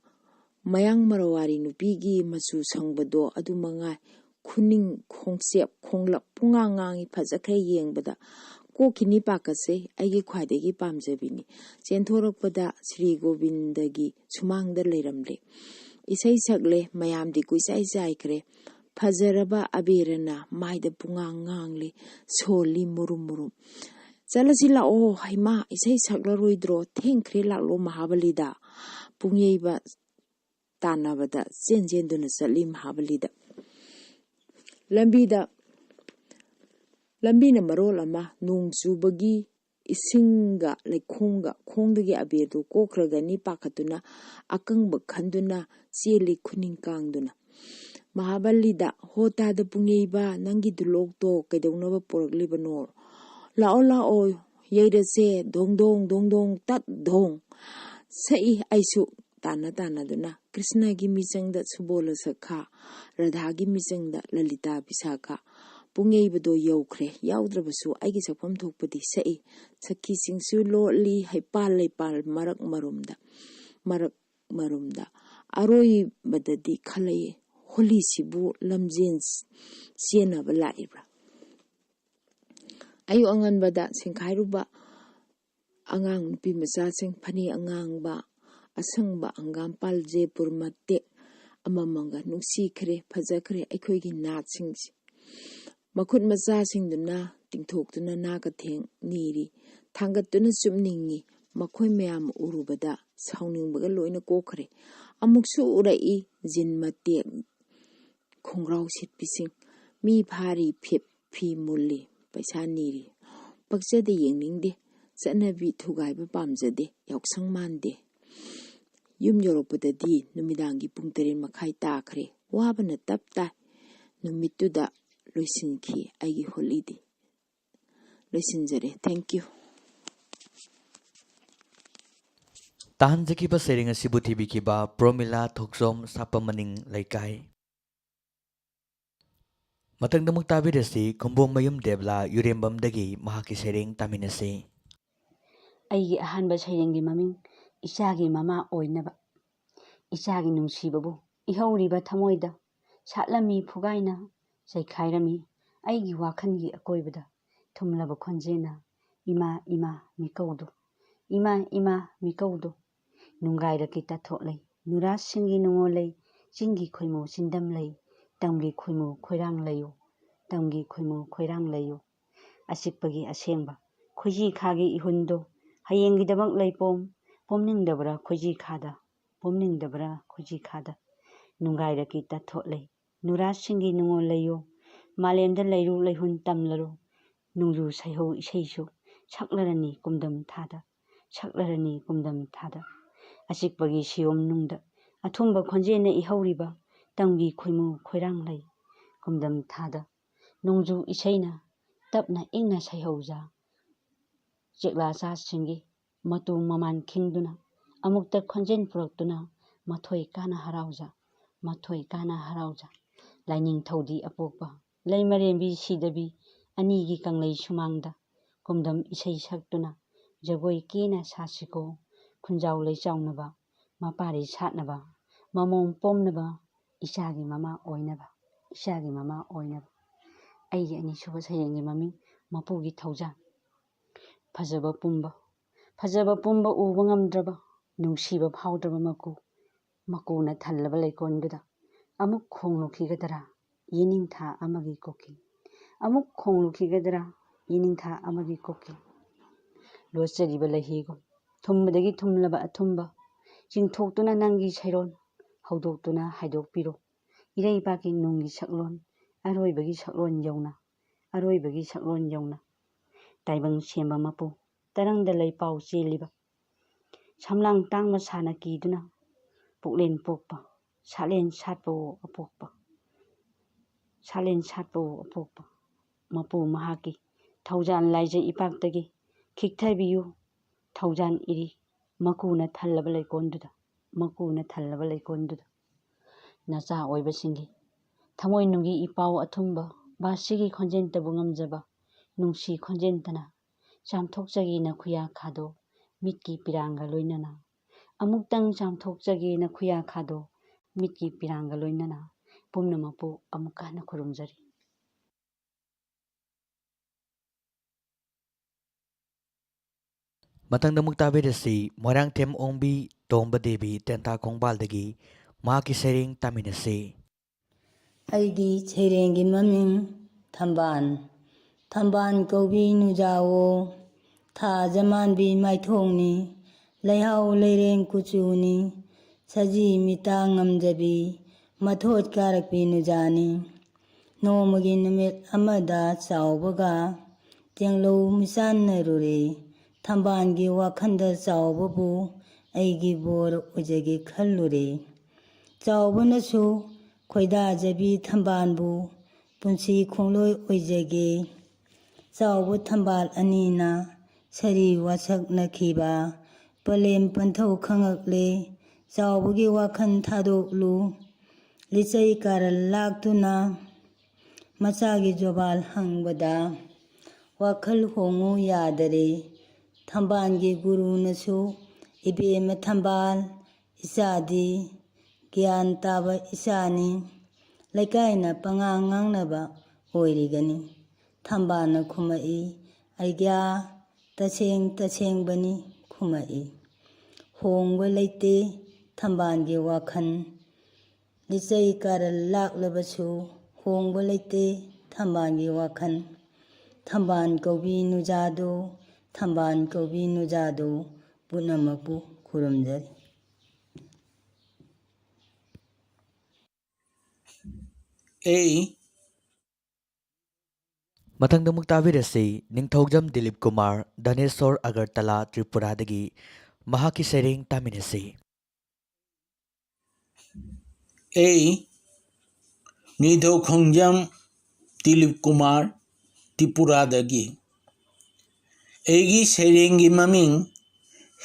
ꯃꯌꯥꯡ ꯃꯔꯋꯥꯔꯤ ꯅꯨꯄꯤꯒꯤ ꯃꯆꯨ ꯁꯪꯕꯗꯣ ꯑꯗꯨ ꯃꯉꯥꯏ, ꯈꯨꯅꯤꯡ, ꯈꯣꯡꯆꯦꯞ, ꯈꯣꯡꯂꯞ ꯄꯨꯡꯉꯥꯡ ꯉꯥꯡꯉꯤ, ꯐꯖꯈ꯭ꯔꯦ ꯌꯦꯡꯕꯗ꯫ ꯀꯣꯛꯈꯤꯅꯤ ꯄꯥꯛꯀꯠꯁꯦ, ꯑꯩꯒꯤ ꯈ꯭ꯋꯥꯏꯗꯒꯤ ꯄꯥꯝꯖꯕꯤꯅꯤ꯫ ꯆꯦꯟꯊꯣꯔꯛꯄꯗ ꯁ꯭ꯔꯤ ꯒꯣꯕꯤꯟꯗꯒꯤ ꯁꯨꯃꯥꯡꯗ ꯂꯩꯔꯝꯂꯦ, ꯏꯁꯩ ꯁꯛꯂꯦ, ꯃꯌꯥꯝꯗꯤ ꯀꯨꯏꯆꯥꯏ ꯆꯥꯏꯈ꯭ꯔꯦ꯫ ꯐꯖꯔꯕ ꯑꯕꯦꯔꯅ ꯃꯥꯏꯗ ꯄꯨꯡꯉꯥꯡ ꯉꯥꯡꯂꯤ, ꯁꯣꯜꯂꯤ ꯃꯨꯔꯨꯝ ꯃꯨꯔꯨꯝ꯫ ꯆꯠꯂꯁꯤ ꯂꯥꯛꯑꯣ, ꯍꯩꯃꯥ ꯏꯁꯩ ꯁꯛꯂꯔꯣꯏꯗ꯭ꯔꯣ, ꯊꯦꯡꯈ꯭ꯔꯦ ꯂꯥꯛꯂꯣ ꯃꯍꯥꯕꯂꯤꯗ꯫ ꯄꯨꯡꯌꯩꯕ ꯇꯥꯟꯅꯕꯗ ꯆꯦꯟ ꯆꯦꯟꯗꯨꯅ ꯆꯠꯂꯤ ꯃꯍꯥꯕꯂꯤꯗ꯫ ꯂꯝꯕꯤꯅ ꯃꯔꯣꯜ ꯑꯃ, ꯅꯣꯡ ꯆꯨꯕꯒꯤ ꯏꯁꯤꯡꯒ ꯂꯩꯈꯣꯝꯒ ꯈꯣꯡꯗꯒꯤ ꯑꯕꯦꯔꯗꯨ ꯀꯣꯛꯈ꯭ꯔꯒꯅꯤ ꯄꯥꯈꯠꯇꯨꯅ ꯑꯀꯪꯕ ꯈꯟꯗꯨꯅ ꯆꯦꯜꯂꯤ ꯈꯨꯅꯤꯡ ꯀꯥꯡꯗꯨꯅ꯫ ꯃꯍꯥꯕꯂꯤꯗ, ꯍꯣ ꯇꯥꯗ ꯄꯨꯡꯌꯩꯕ, ꯅꯪꯒꯤ ꯗꯨꯂꯣꯛꯇꯣ ꯀꯩꯗꯧꯅꯕ ꯄꯣꯔꯛꯂꯤꯕꯅꯣ? ꯂꯥꯛꯑꯣ ꯂꯥꯛꯑꯣ ꯌꯩꯔꯁꯦ, ꯗꯣꯡ ꯗꯣꯡ ꯗꯣꯡ ꯗꯣꯡ ꯇꯠ ꯙꯣꯡ꯫ ꯁꯛꯏ ꯑꯩꯁꯨ ꯇꯥꯟꯅ ꯇꯥꯟꯅꯗꯨꯅ, ꯀ꯭ꯔꯤꯁꯅꯒꯤ ꯃꯤꯆꯪꯗ ꯁꯨꯕꯣꯂ ꯁꯈꯥ, ꯔꯥꯙꯥꯒꯤ ꯃꯤꯆꯪꯗ ꯂꯂꯤꯇꯥ ꯕꯤꯁꯥꯈꯥ꯫ ꯄꯨꯡꯌꯩꯕꯗꯣ ꯌꯧꯈ꯭ꯔꯦ, ꯌꯥꯎꯗ꯭ꯔꯕꯁꯨ ꯑꯩꯒꯤ ꯁꯛꯐꯝ ꯊꯣꯛꯄꯗꯤ ꯁꯛꯏ꯫ ꯁꯈꯤꯁꯤꯡꯁꯨ ꯂꯣꯠꯂꯤ ꯍꯩꯄꯥꯜ ꯂꯩꯄꯥꯜ ꯃꯔꯛ ꯃꯔꯨꯝꯗ꯫ ꯑꯔꯣꯏꯕꯗꯗꯤ ꯈꯜꯂꯛꯏ, ꯍꯣꯂꯤꯁꯤꯕꯨ ꯂꯝꯖꯦꯟ ꯆꯦꯟꯅꯕ ꯂꯥꯛꯏꯕ꯭ꯔꯥ? ꯑꯌꯨꯛ ꯑꯉꯟꯕꯗ ꯁꯤꯡꯈꯥꯏꯔꯨꯕ ꯑꯉꯥꯡ ꯅꯨꯄꯤ ꯃꯆꯥꯁꯤꯡ, ꯐꯅꯦꯛ ꯑꯉꯥꯡꯕ ꯑꯁꯪꯕ ꯍꯪꯒꯥꯝꯄꯥꯜ ꯖꯦꯄꯨꯔ ꯃꯇꯦꯛ ꯑꯃꯃꯝꯒ ꯅꯨꯡꯁꯤꯈ꯭ꯔꯦ, ꯐꯖꯈ꯭ꯔꯦ ꯑꯩꯈꯣꯏꯒꯤ ꯅꯥꯠꯁꯤꯡꯁꯤ꯫ ꯃꯈꯨꯠ ꯃꯆꯥꯁꯤꯡꯗꯨꯅ ꯇꯤꯡꯊꯣꯛꯇꯨꯅ ꯅꯥꯀꯊꯦꯡ ꯅꯤꯔꯤ, ꯊꯥꯡꯒꯠꯇꯨꯅ ꯆꯨꯞꯅꯤꯡꯉꯤ꯫ ꯃꯈꯣꯏ ꯃꯌꯥꯝ ꯎꯔꯨꯕꯗ ꯁꯥꯎꯅꯤꯡꯕꯒ ꯂꯣꯏꯅ ꯀꯣꯛꯈ꯭ꯔꯦ꯫ ꯑꯃꯨꯛꯁꯨ ꯎꯔꯛꯏ ꯖꯤꯟ ꯃꯇꯦꯛ ꯈꯣꯡꯒ꯭ꯔꯥꯎ ꯁꯦꯠꯄꯤꯁꯤꯡ, ꯃꯤ ꯐꯥꯔꯤ, ꯐꯤ ꯃꯨꯜꯂꯤ, ꯄꯩꯁꯥ ꯅꯤꯔꯤ꯫ ꯄꯛꯆꯗꯦ, ꯌꯦꯡꯅꯤꯡꯗꯦ, ꯆꯠꯅꯕꯤ ꯊꯨꯒꯥꯏꯕ ꯄꯥꯝꯖꯗꯦ, ꯌꯥꯎꯁꯪ ꯃꯥꯟꯗꯦ꯫ ꯌꯨꯝ ꯌꯧꯔꯛꯄꯗꯗꯤ ꯅꯨꯃꯤꯗꯥꯡꯒꯤ ꯄꯨꯡ 7:30 ꯇꯥꯈ꯭ꯔꯦ꯫ ꯋꯥꯕꯅ ꯇꯞ ꯇꯥꯏ꯫ ꯅꯨꯃꯤꯠꯇꯨꯗ ꯂꯣꯏꯁꯤꯟꯈꯤ ꯑꯩꯒꯤ ꯍꯣꯂꯤꯗꯤ꯫ ꯂꯣꯏꯁꯤꯟꯖꯔꯦ, ꯊꯦꯡꯛ ꯌꯨ꯫ ꯇꯥꯍꯟꯖꯈꯤꯕ ꯁꯩꯔꯦꯡ ꯑꯁꯤꯕꯨ ꯊꯤꯕꯤꯈꯤꯕ ꯄ꯭ꯔꯣꯃꯤꯂꯥ ꯊꯣꯛꯆꯣꯝ ꯁꯥꯄꯃꯅꯤꯡ ꯂꯩꯀꯥꯏ꯫ ꯃꯊꯪꯗꯃꯨꯛ ꯇꯥꯕꯤꯔꯁꯤ ꯈꯨꯝꯕꯣꯡꯃꯌꯨꯝ ꯗꯦꯕꯂꯥ ꯌꯨꯔꯦꯝꯕꯝꯗꯒꯤ ꯃꯍꯥꯛꯀꯤ ꯁꯩꯔꯦꯡ ꯇꯥꯃꯤꯟꯅꯁꯤ꯫ ꯑꯩꯒꯤ ꯑꯍꯥꯟꯕ ꯁꯩꯔꯦꯡꯒꯤ ꯃꯃꯤꯡ ꯏꯆꯥꯒꯤ ꯃꯃꯥ ꯑꯣꯏꯅꯕ꯫ ꯏꯆꯥꯒꯤ ꯅꯨꯡꯁꯤꯕꯕꯨ ꯏꯍꯧꯔꯤꯕ ꯊꯃꯣꯏꯗ ꯁꯥꯠꯂꯝꯃꯤ ꯐꯨꯒꯥꯏꯅ, ꯆꯩꯈꯥꯏꯔꯝꯃꯤ ꯑꯩꯒꯤ ꯋꯥꯈꯜꯒꯤ ꯑꯀꯣꯏꯕꯗ꯫ ꯊꯨꯝꯂꯕ ꯈꯣꯟꯖꯦꯜꯅ ꯏꯃꯥ ꯏꯃꯥ ꯃꯤꯀꯧꯗꯣ, ꯏꯃꯥ ꯏꯃꯥ ꯃꯤꯀꯧꯗꯣ ꯅꯨꯡꯒꯥꯏꯔꯛꯀꯤ ꯇꯥꯊꯣꯛꯂꯩ꯫ ꯅꯨꯔꯥꯁꯤꯡꯒꯤ ꯅꯨꯡꯉꯣꯜ ꯂꯩ, ꯆꯤꯡꯒꯤ ꯈꯣꯏꯃꯨ ꯆꯤꯟꯗꯝ ꯂꯩ, ꯇꯝꯒꯤ ꯈꯣꯏꯃꯨ ꯈꯣꯏꯔꯥꯡ ꯂꯩꯌꯨ, ꯇꯝꯒꯤ ꯈꯣꯏꯃꯨ ꯈꯣꯏꯔꯥꯡ ꯂꯩꯌꯨ꯫ ꯑꯆꯤꯛꯄꯒꯤ ꯑꯁꯦꯡꯕ ꯈꯣꯏꯖꯤ ꯈꯥꯒꯤ ꯏꯍꯨꯟꯗꯣ, ꯍꯌꯦꯡꯒꯤꯗꯃꯛ ꯂꯩꯄꯣꯝ, ꯄꯣꯝꯅꯤꯡꯗꯕ꯭ꯔꯥ ꯈꯣꯏꯖꯤ ꯈꯥꯗ, ꯄꯣꯝꯅꯤꯡꯗꯕ꯭ꯔꯥ ꯈꯣꯏꯖꯤ ꯈꯥꯗ꯫ ꯅꯨꯡꯒꯥꯏꯔꯛꯀꯤ ꯇꯥꯊꯣꯛꯂꯩ, ꯅꯨꯔꯥꯁꯤꯡꯒꯤ ꯅꯨꯡꯉꯣꯜ ꯂꯩꯌꯨ, ꯃꯥꯂꯦꯝꯗ ꯂꯩꯔꯨ ꯂꯩꯍꯨꯟ ꯇꯝꯂꯔꯨ꯫ ꯅꯣꯡꯖꯨ ꯁꯩꯍꯧ ꯏꯁꯩꯁꯨ ꯁꯛꯂꯔꯅꯤ ꯀꯨꯝꯗꯝ ꯊꯥꯗ, ꯁꯛꯂꯔꯅꯤ ꯀꯨꯝꯗꯝ ꯊꯥꯗ꯫ ꯑꯆꯤꯛꯄꯒꯤ ꯁꯤꯌꯣꯝꯅꯨꯡꯗ ꯑꯊꯨꯝꯕ ꯈꯣꯟꯖꯦꯜꯅ ꯏꯍꯧꯔꯤꯕ ꯇꯝꯒꯤ ꯈꯣꯏꯃꯨ ꯈꯣꯏꯔꯥꯡ ꯂꯩ ꯀꯨꯝꯗꯝ ꯊꯥꯗ꯫ ꯅꯣꯡꯖꯨ ꯏꯁꯩꯅ ꯇꯞꯅ ꯏꯪꯅ ꯁꯩꯍꯧꯖ, ꯆꯦꯛꯂꯥꯆꯥꯁꯤꯡꯒꯤ ꯃꯇꯨ ꯃꯃꯥꯟ ꯈꯤꯡꯗꯨꯅ ꯑꯃꯨꯛꯇ ꯈꯣꯟꯖꯦꯜ ꯄꯨꯔꯛꯇꯨꯅ ꯃꯊꯣꯏ ꯀꯥꯅ ꯍꯔꯥꯎꯖ, ꯃꯊꯣꯏ ꯀꯥꯅ ꯍꯔꯥꯎꯖ꯫ ꯂꯥꯏꯅꯤꯡ ꯊꯧꯗꯤ ꯑꯄꯣꯛꯄ ꯂꯩꯃꯔꯦꯝꯕꯤ ꯁꯤꯗꯕꯤ ꯑꯅꯤꯒꯤ ꯀꯪꯂꯩ ꯁꯨꯃꯥꯡꯗ ꯀꯨꯝꯗꯝ ꯏꯁꯩ ꯁꯛꯇꯨꯅ ꯖꯒꯣꯏ ꯀꯦꯅ ꯁꯥꯁꯤꯀꯣ꯫ ꯈꯨꯟꯖꯥꯎ ꯂꯩꯆꯥꯎꯅꯕ, ꯃꯄꯥꯔꯤ ꯁꯥꯠꯅꯕ, ꯃꯃꯣꯝ ꯄꯣꯝꯅꯕ, ꯏꯆꯥꯒꯤ ꯃꯃꯥ ꯑꯣꯏꯅꯕ, ꯏꯆꯥꯒꯤ ꯃꯃꯥ ꯑꯣꯏꯅꯕ꯫ ꯑꯩꯒꯤ ꯑꯅꯤꯁꯨꯕ ꯁꯩꯔꯦꯡꯒꯤ ꯃꯃꯤꯡ ꯃꯄꯨꯒꯤ ꯊꯧꯖꯥꯜ꯫ ꯐꯖꯕ ꯄꯨꯝꯕ ꯎꯕ ꯉꯝꯗ꯭ꯔꯕ, ꯅꯨꯡꯁꯤꯕ ꯐꯥꯎꯗ꯭ꯔꯕ ꯃꯀꯨꯅ ꯊꯜꯂꯕ ꯂꯩꯀꯣꯜꯗꯨꯗ ꯑꯃꯨꯛ ꯈꯣꯡꯂꯨꯈꯤꯒꯗꯔꯥ ꯌꯦꯅꯤꯡꯊꯥ ꯑꯃꯒꯤ ꯀꯣꯀꯤꯜ, ꯑꯃꯨꯛ ꯈꯣꯡꯂꯨꯈꯤꯒꯗꯔꯥ ꯌꯦꯅꯤꯡꯊꯥ ꯑꯃꯒꯤ ꯀꯣꯀꯤꯜ꯫ ꯂꯣꯠꯆꯔꯤꯕ ꯂꯩꯍꯤꯒꯨꯝ ꯊꯨꯝꯕꯗꯒꯤ ꯊꯨꯝꯂꯕ ꯑꯊꯨꯝꯕ, ꯆꯤꯡꯊꯣꯛꯇꯨꯅ ꯅꯪꯒꯤ ꯁꯩꯔꯣꯟ ꯍꯧꯗꯣꯛꯇꯨꯅ ꯍꯥꯏꯗꯣꯛꯄꯤꯔꯣ꯫ ꯏꯔꯩꯕꯥꯛꯀꯤ ꯅꯨꯡꯒꯤ ꯁꯛꯂꯣꯟ ꯑꯔꯣꯏꯕꯒꯤ ꯁꯛꯂꯣꯟ ꯌꯧꯅ, ꯑꯔꯣꯏꯕꯒꯤ ꯁꯛꯂꯣꯟ ꯌꯧꯅ꯫ ꯇꯥꯏꯕꯪ ꯁꯦꯝꯕ ꯃꯄꯨ ꯇꯔꯪꯗ ꯂꯩꯄꯥꯎ ꯆꯦꯜꯂꯤꯕ, ꯁꯝꯂꯥꯡ ꯇꯥꯡꯕ ꯁꯥꯅ ꯀꯤꯗꯨꯅ ꯄꯨꯛꯂꯦꯟ ꯄꯣꯛꯄ, ꯁꯥꯠꯂꯦꯟ ꯁꯥꯠꯄꯋꯣ ꯑꯄꯣꯛꯄ, ꯁꯥꯠꯂꯦꯟ ꯁꯥꯠꯄꯋꯣ ꯑꯄꯣꯛꯄ꯫ ꯃꯄꯨ ꯃꯍꯥꯛꯀꯤ ꯊꯧꯖꯥꯜ ꯂꯥꯏꯖ ꯏꯄꯥꯛꯇꯒꯤ ꯈꯤꯛꯊꯕꯤꯌꯨ ꯊꯧꯖꯥꯜ ꯏꯔꯤ ꯃꯀꯨꯅ ꯊꯜꯂꯕ ꯂꯩꯀꯣꯜꯗꯨꯗ, ꯃꯀꯨꯅ ꯊꯜꯂꯕ ꯂꯩꯀꯣꯜꯗꯨꯗ꯫ ꯅꯆꯥ ꯑꯣꯏꯕꯁꯤꯡꯒꯤ ꯊꯃꯣꯏꯅꯨꯡꯒꯤ ꯏꯄꯥꯎ ꯑꯊꯨꯝꯕ ꯕꯥꯁꯤꯒꯤ ꯈꯣꯟꯖꯦꯜꯇꯕꯨ ꯉꯝꯖꯕ ꯅꯨꯡꯁꯤ ꯈꯣꯟꯖꯦꯜꯇꯅ ꯆꯥꯝꯊꯣꯛꯆꯒꯦꯅ ꯈꯨꯌꯥ ꯈꯥꯗꯣ ꯃꯤꯠꯀꯤ ꯄꯤꯔꯥꯡꯒ ꯂꯣꯏꯅꯅ ꯑꯃꯨꯛꯇꯪ ꯆꯥꯝꯊꯣꯛꯆꯒꯦꯅ ꯈꯨꯌꯥ ꯈꯥꯗꯣ ꯃꯤꯠꯀꯤ ꯄꯤꯔꯥꯡꯒ ꯂꯣꯏꯅꯅ ꯄꯨꯝꯅꯃꯛꯄꯨ ꯑꯃꯨꯛꯀ ꯍꯟꯅ ꯈꯨꯔꯨꯝꯖꯔꯤ꯫ ꯃꯊꯪꯗ ꯑꯃꯨꯛ ꯇꯥꯕꯤꯔꯁꯤ ꯃꯣꯏꯔꯥꯡꯊꯦꯝ ꯑꯣꯡꯕꯤ ꯇꯣꯝꯕ ꯗꯦꯕꯤ ꯇꯦꯟꯊꯥ ꯈꯣꯡꯕꯥꯜꯗꯒꯤ ꯃꯍꯥꯛꯀꯤ ꯁꯩꯔꯦꯡ ꯇꯥꯃꯤꯟꯅꯁꯤ꯫ ꯑꯩꯒꯤ ꯁꯩꯔꯦꯡꯒꯤ ꯃꯃꯤꯡ ꯊꯝꯕꯥꯜ꯫ ꯊꯝꯕꯥꯜ ꯀꯧꯕꯤ ꯅꯨꯖꯥꯋꯣ ꯊꯥꯖ ꯃꯥꯟꯕꯤ ꯃꯥꯏꯊꯣꯡꯅꯤ ꯂꯩꯍꯥꯎ ꯂꯩꯔꯦꯡ ꯀꯨꯆꯨꯅꯤ ꯁꯖꯤ ꯃꯤꯇꯥ ꯉꯝꯖꯕꯤ ꯃꯊꯣꯠ ꯀꯥꯔꯛꯄꯤ ꯅꯨꯖꯥꯅꯤ꯫ ꯅꯣꯡꯃꯒꯤ ꯅꯨꯃꯤꯠ ꯑꯃꯗ ꯆꯥꯎꯕꯒ ꯇꯦꯡꯂꯧ ꯃꯤꯆꯥꯟꯅꯔꯨꯔꯦ ꯊꯝꯕꯥꯜꯒꯤ ꯋꯥꯈꯜꯗ ꯆꯥꯎꯕꯕꯨ ꯑꯩꯒꯤ ꯕꯣꯔ ꯑꯣꯏꯖꯒꯦ ꯈꯜꯂꯨꯔꯦ꯫ ꯆꯥꯎꯕꯅꯁꯨ ꯈꯣꯏꯗꯥꯖꯕꯤ ꯊꯝꯕꯥꯜꯕꯨ ꯄꯨꯟꯁꯤ ꯈꯣꯡꯂꯣꯏ ꯑꯣꯏꯖꯒꯦ꯫ ꯆꯥꯎꯕ ꯊꯝꯕꯥꯜ ꯑꯅꯤꯅ ꯁꯔꯤ ꯋꯥꯁꯛꯅꯈꯤꯕ ꯄꯂꯦꯝ ꯄꯟꯊꯧ ꯈꯪꯉꯛꯂꯦ ꯆꯥꯎꯕꯒꯤ ꯋꯥꯈꯜ ꯊꯥꯗꯣꯛꯂꯨ ꯂꯤꯆꯩ ꯀꯥꯔꯟ ꯂꯥꯛꯇꯨꯅ ꯃꯆꯥꯒꯤ ꯖꯣꯕꯥꯜ ꯍꯪꯕꯗ ꯋꯥꯈꯜ ꯍꯣꯡꯉꯨ ꯌꯥꯗꯔꯦ꯫ ꯊꯝꯕꯥꯜꯒꯤ ꯒꯨꯔꯨꯅꯁꯨ ꯏꯕꯦꯝꯃ ꯊꯝꯕꯥꯜ ꯏꯆꯥꯗꯤ ꯒ꯭ꯌꯥꯟ ꯇꯥꯕ ꯏꯆꯥꯅꯤ ꯂꯩꯀꯥꯏꯅ ꯄꯉꯥꯡ ꯉꯥꯡꯅꯕ ꯑꯣꯏꯔꯤꯒꯅꯤ꯫ ꯊꯝꯕꯥꯜꯅ ꯈꯨꯝꯃꯛꯏ ꯑꯩꯒ꯭ꯌꯥ ꯇꯁꯦꯡ ꯇꯁꯦꯡꯕꯅꯤ ꯈꯨꯝꯃꯛꯏ꯫ ꯍꯣꯡꯕ ꯂꯩꯇꯦ ꯊꯝꯕꯥꯜꯒꯤ ꯋꯥꯈꯜ ꯂꯤꯆꯩ ꯀꯥꯔꯟ ꯂꯥꯛꯂꯕꯁꯨ ꯍꯣꯡꯕ ꯂꯩꯇꯦ ꯊꯝꯕꯥꯜꯒꯤ ꯋꯥꯈꯜ꯫ ꯊꯝꯕꯥꯜ ꯀꯧꯕꯤ ꯅꯨꯖꯥꯗꯣ ꯊꯝꯕꯥꯜ ꯀꯧꯕꯤ ꯅꯨꯖꯥꯗꯣ ꯄꯨꯝꯅꯃꯛꯄꯨ ꯈꯨꯔꯨꯝꯖꯔꯤ꯫ ꯃꯊꯪꯗ ꯑꯃꯨꯛ ꯇꯥꯕꯤꯔꯁꯤ ꯅꯤꯡꯊꯧꯖꯝ ꯗꯤꯂꯤꯞ ꯀꯨꯃꯥꯔ ꯙꯅꯦꯁꯣꯔ ꯑꯒꯔꯇꯂꯥ ꯇ꯭ꯔꯤꯄꯨꯔꯥꯗꯒꯤ ꯃꯍꯥꯛꯀꯤ ꯁꯩꯔꯦꯡ ꯇꯥꯃꯤꯟꯅꯁꯤ꯫ ꯑꯩ ꯅꯤꯡꯊꯧꯈꯣꯡꯖꯝ ꯗꯤꯂꯤꯞ ꯀꯨꯃꯥꯔ ꯇ꯭ꯔꯤꯄꯨꯔꯥꯗꯒꯤ ꯑꯩꯒꯤ ꯁꯩꯔꯦꯡꯒꯤ ꯃꯃꯤꯡ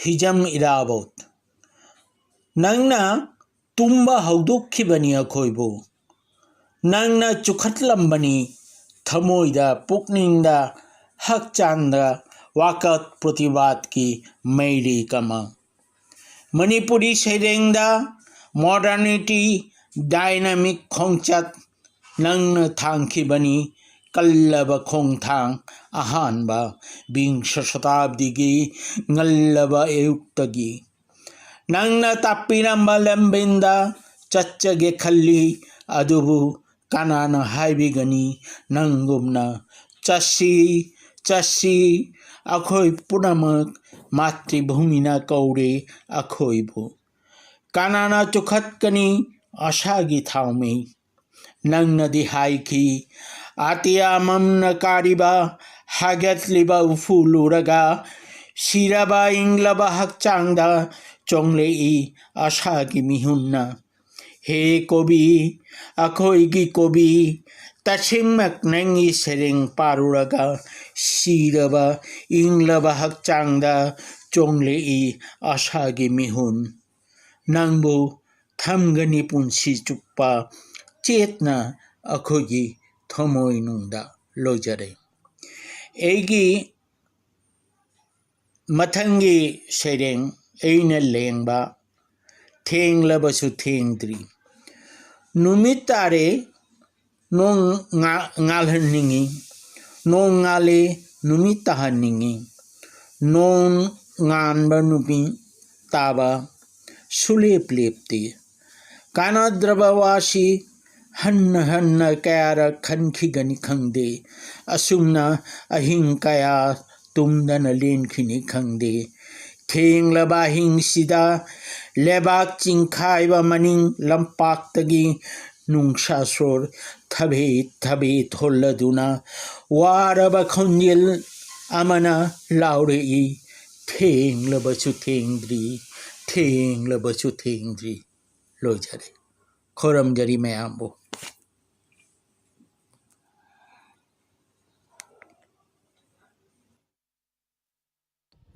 ꯍꯤꯖꯝ ꯏꯔꯥꯕꯣꯠ꯫ ꯅꯪꯅ ꯇꯨꯝꯕ ꯍꯧꯗꯣꯛꯈꯤꯕꯅꯤ ꯑꯩꯈꯣꯏꯕꯨ ꯅꯪꯅ ꯆꯨꯈꯠꯂꯝꯕꯅꯤ ꯊꯃꯣꯏꯗ ꯄꯨꯛꯅꯤꯡꯗ ꯍꯛꯆꯥꯡꯗ ꯋꯥꯀꯠ ꯄ꯭ꯔꯣꯇꯤꯕꯥꯗꯀꯤ ꯃꯩꯔꯤ ꯀꯃ꯫ ꯃꯅꯤꯄꯨꯔꯤ ꯁꯩꯔꯦꯡꯗ ꯃꯣꯗꯔꯅꯤꯇꯤ ꯗꯥꯏꯅꯥꯃꯤꯛ ꯈꯣꯡꯆꯠ ꯅꯪꯅ ꯊꯥꯡꯈꯤꯕꯅꯤ ꯀꯜꯂꯕ ꯈꯣꯡꯊꯥꯡ ꯑꯍꯥꯟꯕ ꯕꯤꯡꯁ ꯁꯇꯥꯕꯗꯤꯒꯤ ꯉꯜꯂꯕ ꯑꯌꯨꯛꯇꯒꯤ꯫ ꯅꯪꯅ ꯇꯥꯛꯄꯤꯔꯝꯕ ꯂꯝꯕꯦꯟꯗ ꯆꯠꯆꯒꯦ ꯈꯜꯂꯤ ꯑꯗꯨꯕꯨ ꯀꯅꯥꯅ ꯍꯥꯏꯕꯤꯒꯅꯤ ꯅꯪꯒꯨꯝꯅ ꯆꯠꯁꯤ ꯆꯠꯁꯤ ꯑꯩꯈꯣꯏ ꯄꯨꯝꯅꯃꯛ ꯃꯥꯇ꯭ꯔꯤꯚꯨꯃꯤꯅ ꯀꯧꯔꯦ ꯑꯩꯈꯣꯏꯕꯨ꯫ ꯀꯅꯥꯅ ꯆꯨꯈꯠꯀꯅꯤ ꯑꯁꯥꯒꯤ ꯊꯥꯎꯃꯩ ꯅꯪꯅꯗꯤ ꯍꯥꯏꯈꯤ ꯑꯇꯤꯌꯥ ꯃꯝꯅ ꯀꯥꯔꯤꯕ ꯍꯥꯏꯒꯠꯂꯤꯕ ꯎꯐꯨꯜꯂꯨꯔꯒ ꯁꯤꯔꯕ ꯏꯪꯂꯕ ꯍꯛꯆꯥꯡꯗ ꯆꯣꯡꯂꯛꯏ ꯑꯁꯥꯒꯤ ꯃꯤꯍꯨꯟꯅ꯫ ꯍꯦ ꯀꯣꯕꯤ ꯑꯩꯈꯣꯏꯒꯤ ꯀꯣꯕꯤ ꯇꯁꯦꯡꯃꯛ ꯅꯪꯒꯤ ꯁꯩꯔꯦꯡ ꯄꯥꯔꯨꯔꯒ ꯁꯤꯔꯕ ꯏꯪꯂꯕ ꯍꯛꯆꯥꯡꯗ ꯆꯣꯡꯂꯛꯏ ꯑꯁꯥꯒꯤ ꯃꯤꯍꯨꯟ꯫ ꯅꯪꯕꯨ ꯊꯝꯒꯅꯤ ꯄꯨꯟꯁꯤ ꯆꯨꯞꯄ ꯆꯦꯠꯅ ꯑꯩꯈꯣꯏꯒꯤ ꯊꯃꯣꯏꯅꯨꯡꯗ ꯂꯣꯏꯖꯔꯦ꯫ ꯑꯩꯒꯤ ꯃꯊꯪꯒꯤ ꯁꯩꯔꯦꯡ ꯑꯩꯅ ꯂꯦꯡꯕ ꯊꯦꯡꯂꯕꯁꯨ ꯊꯦꯡꯗ꯭ꯔꯤ꯫ ꯅꯨꯃꯤꯠ ꯇꯥꯔꯦ ꯅꯣꯡ ꯉꯥꯜꯍꯟꯅꯤꯡꯉꯤ ꯅꯣꯡ ꯉꯥꯜꯂꯦ ꯅꯨꯃꯤꯠ ꯇꯥꯍꯟꯅꯤꯡꯉꯤ ꯅꯣꯡ ꯉꯥꯟꯕ ꯅꯨꯃꯤꯠ ꯇꯥꯕ ꯁꯨꯂꯦꯞ ꯂꯦꯞꯇꯦ꯫ ꯀꯥꯟꯅꯗ꯭ꯔꯕ ꯋꯥꯁꯤ ꯍꯟꯅ ꯍꯟꯅ ꯀꯌꯥꯔꯛ ꯈꯟꯈꯤꯒꯅꯤ ꯈꯪꯗꯦ ꯑꯁꯨꯝꯅ ꯑꯍꯤꯡ ꯀꯌꯥ ꯇꯨꯝꯗꯅ ꯂꯦꯟꯈꯤꯅꯤ ꯈꯪꯗꯦ꯫ ꯊꯦꯡꯂꯕ ꯑꯍꯤꯡꯁꯤꯗ ꯂꯩꯕꯥꯛ ꯆꯤꯡꯈꯥꯏꯕ ꯃꯅꯤꯡ ꯂꯝꯄꯥꯛꯇꯒꯤ ꯅꯨꯡꯁꯥꯁꯣꯔ ꯊꯕꯦꯠ ꯊꯕꯦꯠ ꯍꯣꯜꯂꯗꯨꯅ ꯋꯥꯔꯕ ꯈꯣꯟꯖꯦꯜ ꯑꯃꯅ ꯂꯥꯎꯔꯛꯏ ꯊꯦꯡꯂꯕꯁꯨ ꯊꯦꯡꯗ꯭ꯔꯤ ꯊꯦꯡꯂꯕꯁꯨ ꯊꯦꯡꯗ꯭ꯔꯤ꯫ ꯂꯣꯏꯖꯔꯦ꯫ ꯈꯣꯏꯔꯝꯖꯔꯤ ꯃꯌꯥꯝꯕꯨ꯫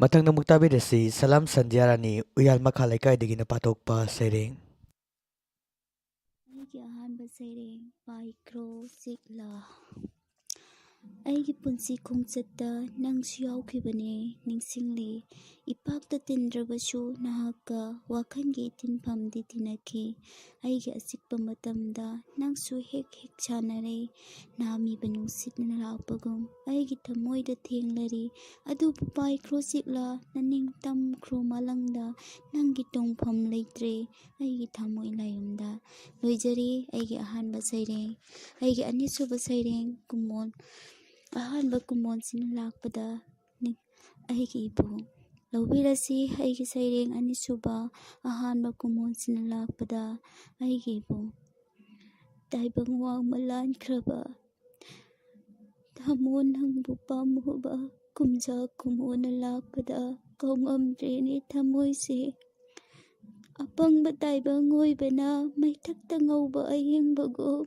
ꯃꯊꯪꯗ ꯑꯃꯨꯛ ꯇꯥꯕꯤꯔꯁꯤ ꯁꯂꯥꯝ ꯁꯟꯙ꯭ꯌꯥꯔꯥꯅꯤ ꯎꯌꯥꯜ ꯃꯈꯥ ꯂꯩꯀꯥꯏꯗꯒꯤꯅ ꯄꯥꯊꯣꯛꯄ ꯁꯩꯔꯦꯡ꯫ ꯑꯩꯒꯤ ꯑꯍꯥꯟꯕ ꯁꯩꯔꯦꯡ ꯄꯥꯏꯈ꯭ꯔꯣ ꯆꯤꯛꯂꯥ ꯑꯩꯒꯤ ꯄꯨꯟꯁꯤ ꯈꯣꯡꯆꯠꯇ ꯅꯪꯁꯨ ꯌꯥꯎꯈꯤꯕꯅꯦ ꯅꯤꯡꯁꯤꯡꯂꯤ ꯏꯄꯥꯛꯇ ꯇꯤꯟꯗ꯭ꯔꯕꯁꯨ ꯅꯍꯥꯛꯀ ꯋꯥꯈꯜꯒꯤ ꯇꯤꯟꯐꯝꯗꯤ ꯇꯤꯟꯅꯈꯤ ꯑꯩꯒꯤ ꯑꯆꯤꯛꯄ ꯃꯇꯝꯗ ꯅꯪꯁꯨ ꯍꯦꯛ ꯍꯦꯛ ꯁꯥꯟꯅꯔꯦ ꯅꯥꯃꯤꯕ ꯅꯨꯡꯁꯤꯠꯅ ꯂꯥꯛꯄꯒꯨꯝ ꯑꯩꯒꯤ ꯊꯃꯣꯏꯗ ꯊꯦꯡꯂꯔꯤ ꯑꯗꯨꯕꯨ ꯄꯥꯏꯈ꯭ꯔꯣ ꯆꯤꯛꯂꯥ ꯅꯅꯤꯡ ꯇꯝꯈ꯭ꯔꯣ ꯃꯥꯂꯪꯗ ꯅꯪꯒꯤ ꯇꯣꯡꯐꯝ ꯂꯩꯇ꯭ꯔꯦ ꯑꯩꯒꯤ ꯊꯃꯣꯏ ꯂꯥꯏꯌꯨꯝꯗ ꯂꯣꯏꯖꯔꯤ ꯑꯩꯒꯤ ꯑꯍꯥꯟꯕ ꯁꯩꯔꯦꯡ ꯑꯩꯒꯤ ꯑꯅꯤꯁꯨꯕ ꯁꯩꯔꯦꯡ ꯀꯨꯝꯃꯣꯟ ꯑꯍꯥꯟꯕ ꯀꯨꯝꯃꯣꯟꯁꯤꯅ ꯂꯥꯛꯄꯗ ꯑꯩꯒꯤ ꯏꯕꯨꯡ ꯂꯧꯕꯤꯔꯁꯤ ꯑꯩꯒꯤ ꯁꯩꯔꯦꯡ ꯑꯅꯤꯁꯨꯕ ꯑꯍꯥꯟꯕ ꯀꯨꯝꯃꯣꯟꯁꯤꯅ ꯂꯥꯛꯄꯗ ꯑꯩꯒꯤ ꯏꯕꯨꯡ ꯇꯥꯏꯕꯪ ꯋꯥꯡꯃ ꯂꯥꯟꯈ꯭ꯔꯕ ꯊꯃꯣ ꯅꯪꯕꯨ ꯄꯥꯝꯃꯨꯕ ꯀꯨꯝꯖꯥ ꯀꯨꯝꯃꯣꯅ ꯂꯥꯛꯄꯗ ꯀꯧꯉꯝꯗ꯭ꯔꯦꯅꯦ ꯊꯃꯣꯏꯁꯦ ꯑꯄꯪꯕ ꯇꯥꯏꯕꯪ ꯑꯣꯏꯕꯅ ꯃꯩꯊꯛꯇ ꯉꯧꯕ ꯑꯌꯦꯡꯕꯒꯨꯝ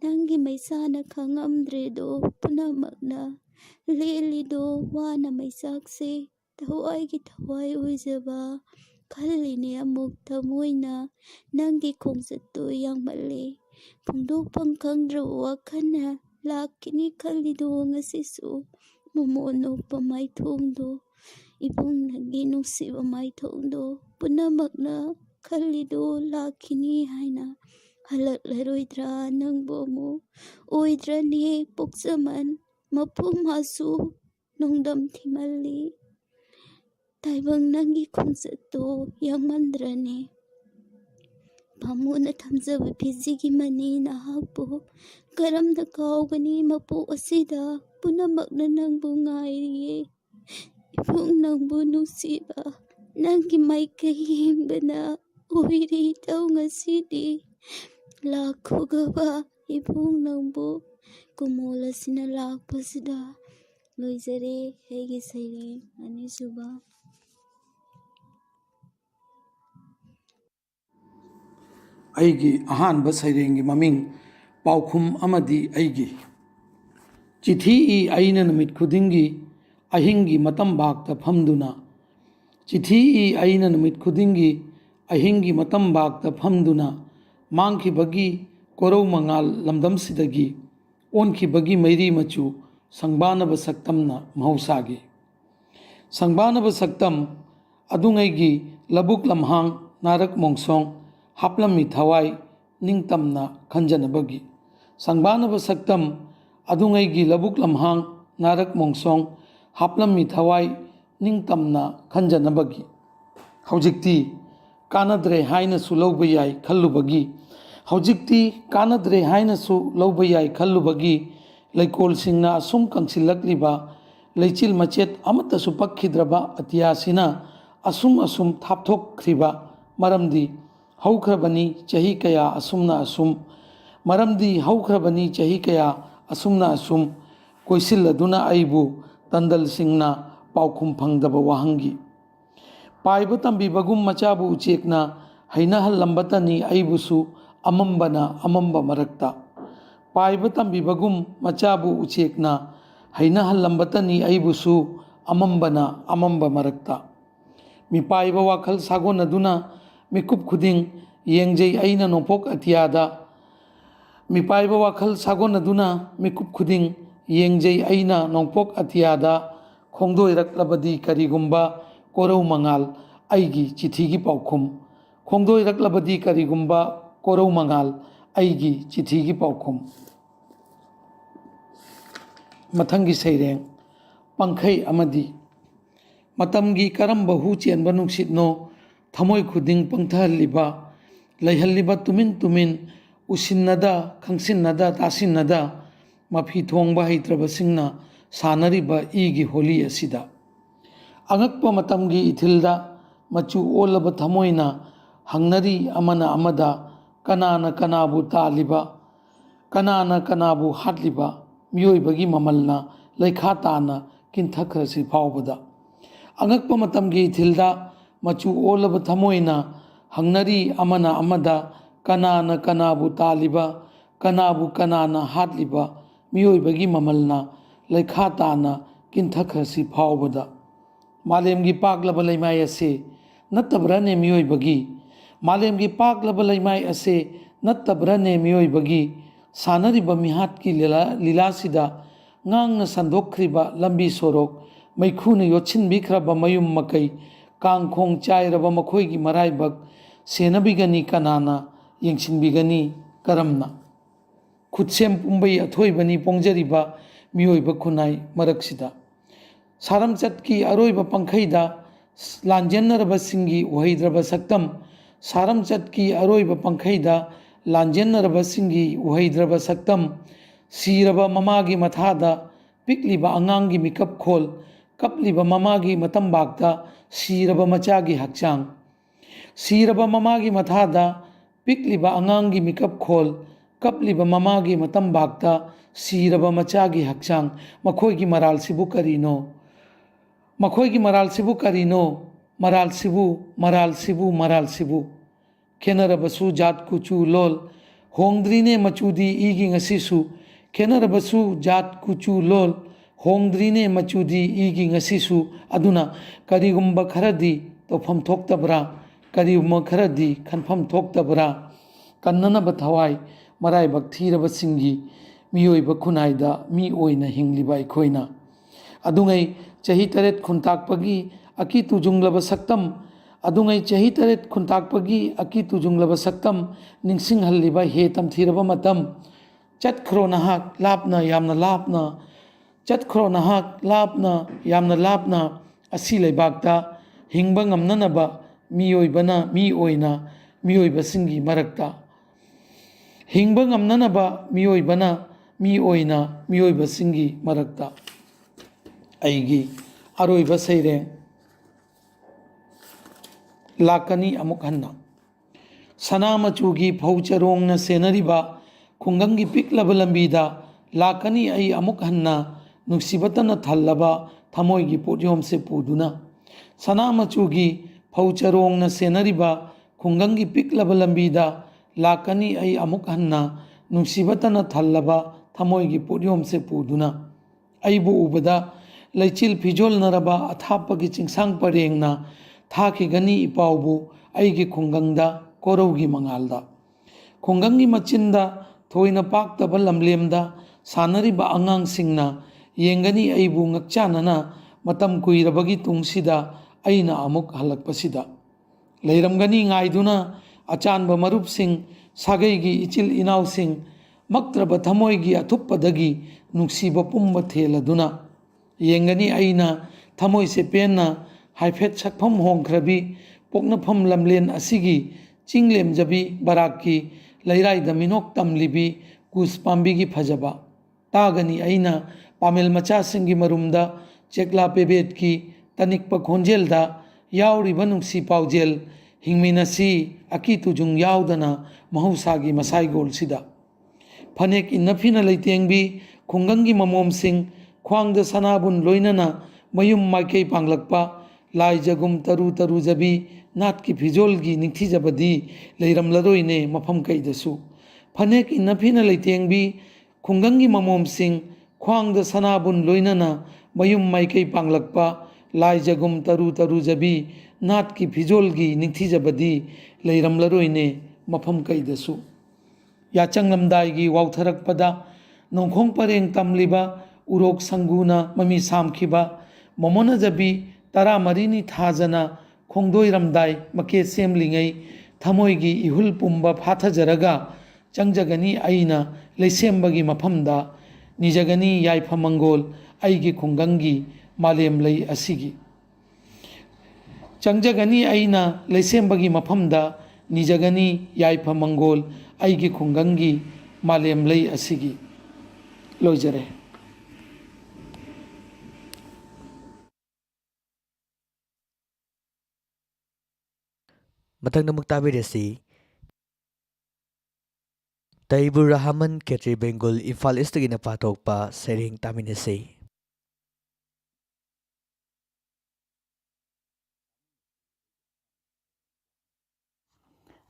ꯅꯪꯒꯤ ꯃꯩꯁꯥꯅ ꯈꯪꯉꯝꯗ꯭ꯔꯦꯗꯣ ꯄꯨꯝꯅꯃꯛꯅ ꯂꯦꯜꯂꯤꯗꯣ ꯋꯥꯅ ꯃꯩꯆꯥꯛꯁꯦ ꯊꯋꯥꯏꯒꯤ ꯊꯋꯥꯏ ꯑꯣꯏꯖꯕ ꯈꯜꯂꯤꯅꯦ ꯑꯃꯨꯛ ꯊꯃꯣꯏꯅ ꯅꯪꯒꯤ ꯈꯣꯡꯆꯠꯇꯣ ꯌꯥꯡꯃꯜꯂꯦ ꯐꯣꯡꯗꯣꯛꯐꯝ ꯈꯪꯗ꯭ꯔꯕ ꯋꯥꯈꯜꯅ ꯂꯥꯛꯈꯤꯅꯤ ꯈꯜꯂꯤꯗꯣ ꯉꯁꯤꯁꯨ ꯃꯃꯣꯟ ꯅꯣꯛꯄ ꯃꯥꯏꯊꯣꯡꯗꯣ ꯏꯕꯨꯡ ꯅꯪꯒꯤ ꯅꯨꯡꯁꯤꯕ ꯃꯥꯏꯊꯣꯡꯗꯣ ꯄꯨꯝꯅꯃꯛꯅ ꯈꯜꯂꯤꯗꯣ ꯂꯥꯛꯈꯤꯅꯤ ꯍꯥꯏꯅ ꯍꯜꯂꯛꯂꯔꯣꯏꯗ꯭ꯔꯥ ꯅꯪꯕꯨ ꯑꯃꯨꯛ ꯑꯣꯏꯗ꯭ꯔꯅꯤ ꯄꯣꯛꯆꯃꯟ ꯃꯄꯨꯝ ꯍꯥꯁꯨ ꯅꯣꯡꯗꯝ ꯊꯤꯃꯜꯂꯤ ꯇꯥꯏꯕꯪ ꯅꯪꯒꯤ ꯈꯣꯡꯆꯠꯇꯣ ꯌꯥꯡꯃꯟꯗ꯭ꯔꯅꯤ ꯐꯃꯨꯅ ꯊꯝꯖꯕ ꯐꯤꯖꯤꯒꯤ ꯃꯅꯤ ꯅꯍꯥꯛꯄꯨ ꯀꯔꯝꯅ ꯀꯥꯎꯒꯅꯤ ꯃꯄꯣꯛ ꯑꯁꯤꯗ ꯄꯨꯝꯅꯃꯛꯅ ꯅꯪꯕꯨ ꯉꯥꯏꯔꯤꯌꯦ ꯏꯕꯨꯡ ꯅꯪꯕꯨ ꯅꯨꯡꯁꯤꯕ ꯅꯪꯒꯤ ꯃꯥꯏꯀꯩ ꯌꯦꯡꯕꯅ ꯑꯣꯏꯔꯤ ꯇꯧ ꯉꯁꯤꯗꯤ ꯂꯥꯛꯈꯣꯒꯕ ꯏꯕꯨꯡ ꯅꯪꯕꯨ ꯀꯨꯝꯃꯣꯜ ꯑꯁꯤꯅ ꯂꯥꯛꯄꯁꯤꯗ ꯂꯣꯏꯖꯔꯦ ꯑꯩꯒꯤ ꯁꯩꯔꯦꯡ ꯑꯅꯤꯁꯨꯕ ꯑꯩꯒꯤ ꯑꯍꯥꯟꯕ ꯁꯩꯔꯦꯡꯒꯤ ꯃꯃꯤꯡ ꯄꯥꯎꯈꯨꯝ ꯑꯃꯗꯤ ꯑꯩꯒꯤ ꯆꯤꯊꯤ ꯏ ꯑꯩꯅ ꯅꯨꯃꯤꯠ ꯈꯨꯗꯤꯡꯒꯤ ꯑꯍꯤꯡꯒꯤ ꯃꯇꯝꯕꯥꯛꯇ ꯐꯝꯗꯨꯅ ꯆꯤꯊꯤ ꯏ ꯑꯩꯅ ꯅꯨꯃꯤꯠ ꯈꯨꯗꯤꯡꯒꯤ ꯑꯍꯤꯡꯒꯤ ꯃꯇꯝꯕꯥꯛꯇ ꯐꯝꯗꯨꯅ ꯃꯥꯡꯈꯤꯕꯒꯤ ꯀꯣꯔꯧ ꯃꯉꯥꯜ ꯂꯝꯗꯝꯁꯤꯗꯒꯤ ꯑꯣꯟꯈꯤꯕꯒꯤ ꯃꯩꯔꯤ ꯃꯆꯨ ꯁꯪꯕꯥꯅꯕ ꯁꯛꯇꯝꯅ ꯃꯍꯧꯁꯥꯒꯤ ꯁꯪꯕꯥꯅꯕ ꯁꯛꯇꯝ ꯑꯗꯨꯉꯩꯒꯤ ꯂꯧꯕꯨꯛ ꯂꯝꯍꯥꯡ ꯅꯥꯔꯛ ꯃꯣꯡꯁꯣꯡ ꯍꯥꯞꯂꯝꯃꯤ ꯊꯋꯥꯏ ꯅꯤꯡꯇꯝꯅ ꯈꯟꯖꯅꯕꯒꯤ ꯁꯪꯕꯥꯅꯕ ꯁꯛꯇꯝ ꯑꯗꯨꯉꯩꯒꯤ ꯂꯧꯕꯨꯛ ꯂꯝꯍꯥꯡ ꯅꯥꯔꯛ ꯃꯣꯡꯁꯣꯡ ꯍꯥꯞꯂꯝꯃꯤ ꯊꯋꯥꯏ ꯅꯤꯡꯇꯝꯅ ꯈꯟꯖꯅꯕꯒꯤ ꯍꯧꯖꯤꯛꯇꯤ ꯀꯥꯟꯅꯗ꯭ꯔꯦ ꯍꯥꯏꯅꯁꯨ ꯂꯧꯕ ꯌꯥꯏ ꯈꯜꯂꯨꯕꯒꯤ ꯍꯧꯖꯤꯛꯇꯤ ꯀꯥꯟꯅꯗ꯭ꯔꯦ ꯍꯥꯏꯅꯁꯨ ꯂꯧꯕ ꯌꯥꯏ ꯈꯜꯂꯨꯕꯒꯤ ꯂꯩꯀꯣꯜꯁꯤꯡꯅ ꯑꯁꯨꯝ ꯀꯪꯁꯤꯜꯂꯛꯂꯤꯕ ꯂꯩꯆꯤꯜ ꯃꯆꯦꯠ ꯑꯃꯠꯇꯁꯨ ꯄꯛꯈꯤꯗ꯭ꯔꯕ ꯑꯇꯤꯌꯥꯁꯤꯅ ꯑꯁꯨꯝ ꯊꯥꯞꯊꯣꯛꯈ꯭ꯔꯤꯕ ꯃꯔꯝꯗꯤ ꯍꯧꯈ꯭ꯔꯕꯅꯤ ꯆꯍꯤ ꯀꯌా ꯑꯁꯨꯝꯅ ꯑꯁꯨꯝ ꯀꯣꯏꯁꯤꯜꯂꯗꯨꯅ ꯑꯩꯕꯨ ꯇꯟꯗꯜꯁꯤꯡꯅ ꯄꯥꯎꯈꯨꯝ ꯐꯪꯗꯕ ꯋꯥꯍꯪꯒꯤ ꯄꯥꯏꯕ ꯇꯝꯕꯤꯕꯒꯨꯝ ꯃꯆꯥꯕꯨ ꯎꯆꯦꯛꯅ ꯍꯩꯅꯍꯜꯂꯝꯕꯇꯅꯤ ꯑꯩꯕꯨꯁꯨ ꯑꯃꯝꯕꯅ ꯑꯃꯝꯕ ꯃꯔꯛꯇ ꯄꯥꯏꯕ ꯇꯝꯕꯤꯕꯒꯨꯝ ꯃꯆꯥꯕꯨ ꯎꯆꯦꯛꯅ ꯍꯩꯅꯍꯜꯂꯝꯕꯇꯅꯤ ꯑꯩꯕꯨꯁꯨ ꯑꯃꯝꯕꯅ ꯑꯃꯝꯕ ꯃꯔꯛꯇ ꯃꯤꯄꯥꯏꯕ ꯋꯥꯈꯜ ꯁꯥꯒꯣꯟꯅꯗꯨꯅ ꯃꯤꯀꯨꯞ ꯈꯨꯗꯤꯡ ꯌꯦꯡꯖꯩ ꯑꯩꯅ ꯅꯣꯡꯄꯣꯛ ꯑꯇꯤꯌꯥꯗ ꯃꯤꯄꯥꯏꯕ ꯋꯥꯈꯜ ꯁꯥꯒꯣꯟꯅꯗꯨꯅ ꯃꯤꯀꯨꯞ ꯈꯨꯗꯤꯡ ꯌꯦꯡꯖꯩ ꯑꯩꯅ ꯅꯣꯡꯄꯣꯛ ꯑꯇꯤꯌꯥꯗ ꯈꯣꯡꯗꯣꯏꯔꯛꯂꯕꯗꯤ ꯀꯔꯤꯒꯨꯝꯕ ꯀꯣꯔꯧ ꯃꯉꯥꯜ ꯑꯩꯒꯤ ꯆꯤꯊꯤꯒꯤ ꯄꯥꯎꯈꯨꯝ ꯈꯣꯡꯗꯣꯏꯔꯛꯂꯕꯗꯤ ꯀꯔꯤꯒꯨꯝꯕ ꯀꯣꯔꯧ ꯃꯉꯥꯜ ꯑꯩꯒꯤ ꯆꯤꯊꯤꯒꯤ ꯄꯥꯎꯈꯨꯝ ꯃꯊꯪꯒꯤ ꯁꯩꯔꯦꯡ ꯄꯪꯈꯩ ꯑꯃꯗꯤ ꯃꯇꯝꯒꯤ ꯀꯔꯝꯕ ꯍꯨ ꯆꯦꯟꯕ ꯅꯨꯡꯁꯤꯠꯅꯣ ꯊꯃꯣꯏ ꯈꯨꯗꯤꯡ ꯄꯪꯊꯍꯜꯂꯤꯕ ꯂꯩꯍꯜꯂꯤꯕ ꯇꯨꯃꯤꯟ ꯇꯨꯃꯤꯟ ꯎꯁꯤꯟꯅꯗ ꯈꯪꯁꯤꯟꯅꯗ ꯇꯥꯁꯤꯟꯅꯗ ꯃꯐꯤ ꯊꯣꯡꯕ ꯍꯩꯇ꯭ꯔꯕꯁꯤꯡꯅ ꯁꯥꯟꯅꯔꯤꯕ ꯏꯒꯤ ꯍꯣꯂꯤ ꯑꯁꯤꯗ ꯑꯉꯛꯄ ꯃꯇꯝꯒꯤ ꯏꯊꯤꯜꯗ ꯃꯆꯨ ꯑꯣꯜꯂꯕ ꯊꯃꯣꯏꯅ ꯍꯪꯅꯔꯤ ꯑꯃꯅ ꯑꯃꯗ ꯀꯅꯥꯅ ꯀꯅꯥꯕꯨ ꯇꯥꯜꯂꯤꯕ ꯀꯅꯥꯅ ꯀꯅꯥꯕꯨ ꯍꯥꯠꯂꯤꯕ ꯃꯤꯑꯣꯏꯕꯒꯤ ꯃꯃꯜꯅ ꯂꯩꯈꯥ ꯇꯥꯅ ꯀꯤꯟꯊꯈ꯭ꯔꯁꯤ ꯐꯥꯎꯕꯗ ꯑꯉꯛꯄ ꯃꯇꯝꯒꯤ ꯏꯊꯤꯜꯗ ꯃꯆꯨ ꯑꯣꯜꯂꯕ ꯊꯃꯣꯏꯅ ꯍꯪꯅꯔꯤ ꯑꯃꯅ ꯑꯃꯗ ꯀꯅꯥꯅ ꯀꯅꯥꯕు ꯇꯥꯜꯂꯤꯕ ꯀꯅꯥꯕꯨ ꯀꯅꯥꯅ ꯍꯥꯠꯂꯤꯕ ꯃꯤꯑꯣꯏꯕꯒꯤ ꯃꯃꯜꯅ ꯂꯩꯈꯥ ꯇꯥꯅ ꯀꯤꯟꯊꯈ꯭ꯔꯁꯤ ꯐꯥꯎꯕꯗ ꯃꯥꯂꯦꯝꯒꯤ ꯄꯥꯛꯂꯕ ꯂꯩꯃꯥꯏ ꯑꯁꯦ ꯅꯠꯇꯕ꯭ꯔꯅꯦ ꯃꯤꯑꯣꯏꯕꯒꯤ ꯃꯥꯂꯦꯝꯒꯤ ꯄꯥꯛꯂꯕ ꯂꯩꯃꯥꯏ ꯑꯁꯦ नत्तब्रने मियोइबगी सानरिबा मिहाटकी लीलासिदा ngang na sandokriba lambi sorok maikhu na yochin bikraba mayum makai kangkhong chairaba makhoi gi maraibak senabigani kanana yengshinbigani karamna khutsem pumbai athoibani pongjariba miyoiba khunai maraksida saramchat ki aroiba pangkhaida lanjennaraba singi uhaidraba saktam saramchat ki aroiba pangkhaida lanjennaraba singi uhaidraba saktam Siraba mamagi mathada pikliba angangi mikap khol kapliba mamagi matambakta siraba machagi hakchang siraba mamagi mathada pikliba angangi mikap khol kapliba mamagi matambakta siraba machagi hakchang makhoi gi maral sibu karino maral sibu khenarabasu jat kuchu lol hongdrine machudi igi ngasisu Kenarabasu jat kuchu lol hongdrine machudi igi ngasisu aduna karigumba kharadi tofam thoktabra karigumba kharadi khanfam thoktabra kannana bathawai marai bakthiraba singi miyoiba khunaida mi oina hingliba ikhoina adungai chahi taret khuntakpagi aki tujunglaba saktam adungai chahi taret khuntakpagi aki tujunglaba saktam ningsing halliba he tamthiraba matam Chatkhro nahak lapna yamna lapna Chatkhro nahak lapna yamna lapna asi leibakta hingba ngamnanaba miyoibana mi oina miyoiba singi marakta hingba ngamnanaba miyoibana mi oina miyoiba singi marakta aigi aroiba seireng lakani amuk hanna sana machugi phaucharongna senariba khungangi piklaba lambida lakani ai amuk hanna nuksibatana thallaba thamoigi podyomse puduna sana machugi phaucharongna senariba khungangi piklaba lambida lakani ai amuk hanna nuksibatana thallaba thamoigi podyomse puduna aibu ubada leichil phijol naraba athapagi chingsang parengna thakigani ipaubu aigi khungangda koraugi mangalda khungangi machinda thoina paktaba lamlemda sanariba angangsingna yengani aibu ngakchanana matam kuirabagi tungsida aina amuk halakpasida leiramgani ngaiduna achanba marupsing sagaigi ichil inausing maktraba thamoigi athuppadagi nuksiba pumba theladuna yengani aina thamoise penna haifet sakpham hongkhrabi poknafam lamlen asigi chinglemjabi baraki leirai minok tamlibi kuspambigi phajaba tagani aina pamel macha singi marumda chekla pebetki tanikpa khonjelda yauriba nungsi paujel hingminasi aki tujung yaudana mahusagi masai golsida phanek innafina leitengbi khungangi mamomsing khwangda sanabun loinana mayum maikei panglakpa lai jagum taru taru jabi natki phijolgi ningthijabadi leiramlaroine mafam kaidasu phanek innafina leitengbi khungangi mamomsing khwangda sanabun loinana mayum maikei panglakpa lai jagum taru taru jabi natki phijolgi ningthijabadi leiramlaroine mafam kaidasu yachanglamdaigi wautharakpada nongkhong pareng tamliba urok sanguna mami samkhiba momona jabi tara marini thajana khongdoiramdai make semlingai thamoigi ihul pumba phathajaraga changjagani aina leisembagi mafamda nijagani yaifamangol aigi khungangi malem lei asigi changjagani aina leisembagi mafamda nijagani yaifamangol aigi khungangi malem lei asigi loijare Matang namuk tabirasi Taibur Rahman Ketri Bengal Ifal Istagi na patok pa sering taminasi.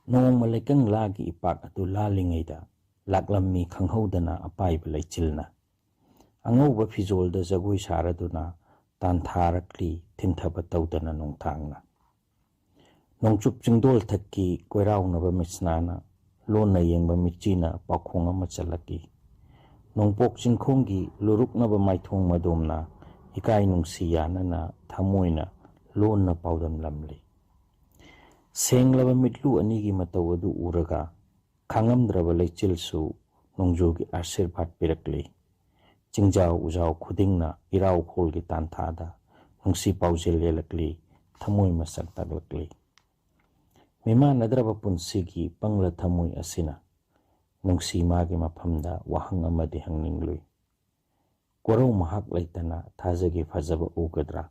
Nong malakang lagi ipak atu lalingayda laklammi khanghaudana apaiba leichilna angauba fizolda jagoi saraduna tantharakli thimthaba tawdana nongthangna nongchup jingdol thakki koiraunaba misnana ꯂꯣꯟꯅ ꯌꯦꯡꯕ ꯃꯤꯠꯆꯤꯅ ꯄꯥꯎꯈꯣꯡ ꯑꯃ ꯆꯠꯂꯛꯏ꯫ ꯅꯣꯡꯄꯣꯛ ꯆꯤꯡꯈꯣꯡꯒꯤ ꯂꯨꯔꯨꯛꯅꯕ ꯃꯥꯏꯊꯣꯡ ꯃꯗꯣꯝꯅ ꯏꯀꯥꯏ ꯅꯨꯡꯁꯤ ꯌꯥꯅꯅ ꯊꯃꯣꯏꯅ ꯂꯣꯟꯅ ꯄꯥꯎꯗꯝꯂꯝꯂꯤ꯫ ꯁꯦꯡꯂꯕ ꯃꯤꯠꯂꯨ ꯑꯅꯤꯒꯤ ꯃꯇꯧ ꯑꯗꯨ ꯎꯔꯒ ꯈꯥꯡꯉꯝꯗ꯭ꯔꯕ ꯂꯩꯆꯤꯜꯁꯨ ꯅꯣꯡꯖꯨꯒꯤ ꯑꯥꯁꯤꯔꯕꯥꯗ ꯄꯤꯔꯛꯂꯤ꯫ ꯆꯤꯡꯖꯥꯎ ꯎꯖꯥꯎ ꯈꯨꯗꯤꯡꯅ ꯏꯔꯥꯎꯈꯣꯜꯒꯤ ꯇꯥꯟꯊꯥꯗ ꯅꯨꯡꯁꯤ ꯄꯥꯎꯖꯦꯜ ꯌꯦꯜꯂꯛꯂꯤ, ꯊꯃꯣꯏ ꯃꯁꯛ ꯇꯥꯛꯂꯛꯂꯤ꯫ ꯃꯤꯃꯥꯟꯅꯗ꯭ꯔꯕ ꯄꯨꯟꯁꯤꯒꯤ ꯄꯪꯂ ꯊꯃꯣꯏ ꯑꯁꯤꯅ ꯅꯨꯡꯁꯤ ꯃꯥꯒꯤ ꯃꯐꯝꯗ ꯋꯥꯍꯪ ꯑꯃꯗꯤ ꯍꯪꯅꯤꯡꯂꯨꯏ꯫ ꯀꯣꯔꯧ ꯃꯍꯥꯛ ꯂꯩꯇꯅ ꯊꯥꯖꯒꯤ ꯐꯖꯕ ꯎꯒꯗ꯭ꯔꯥ?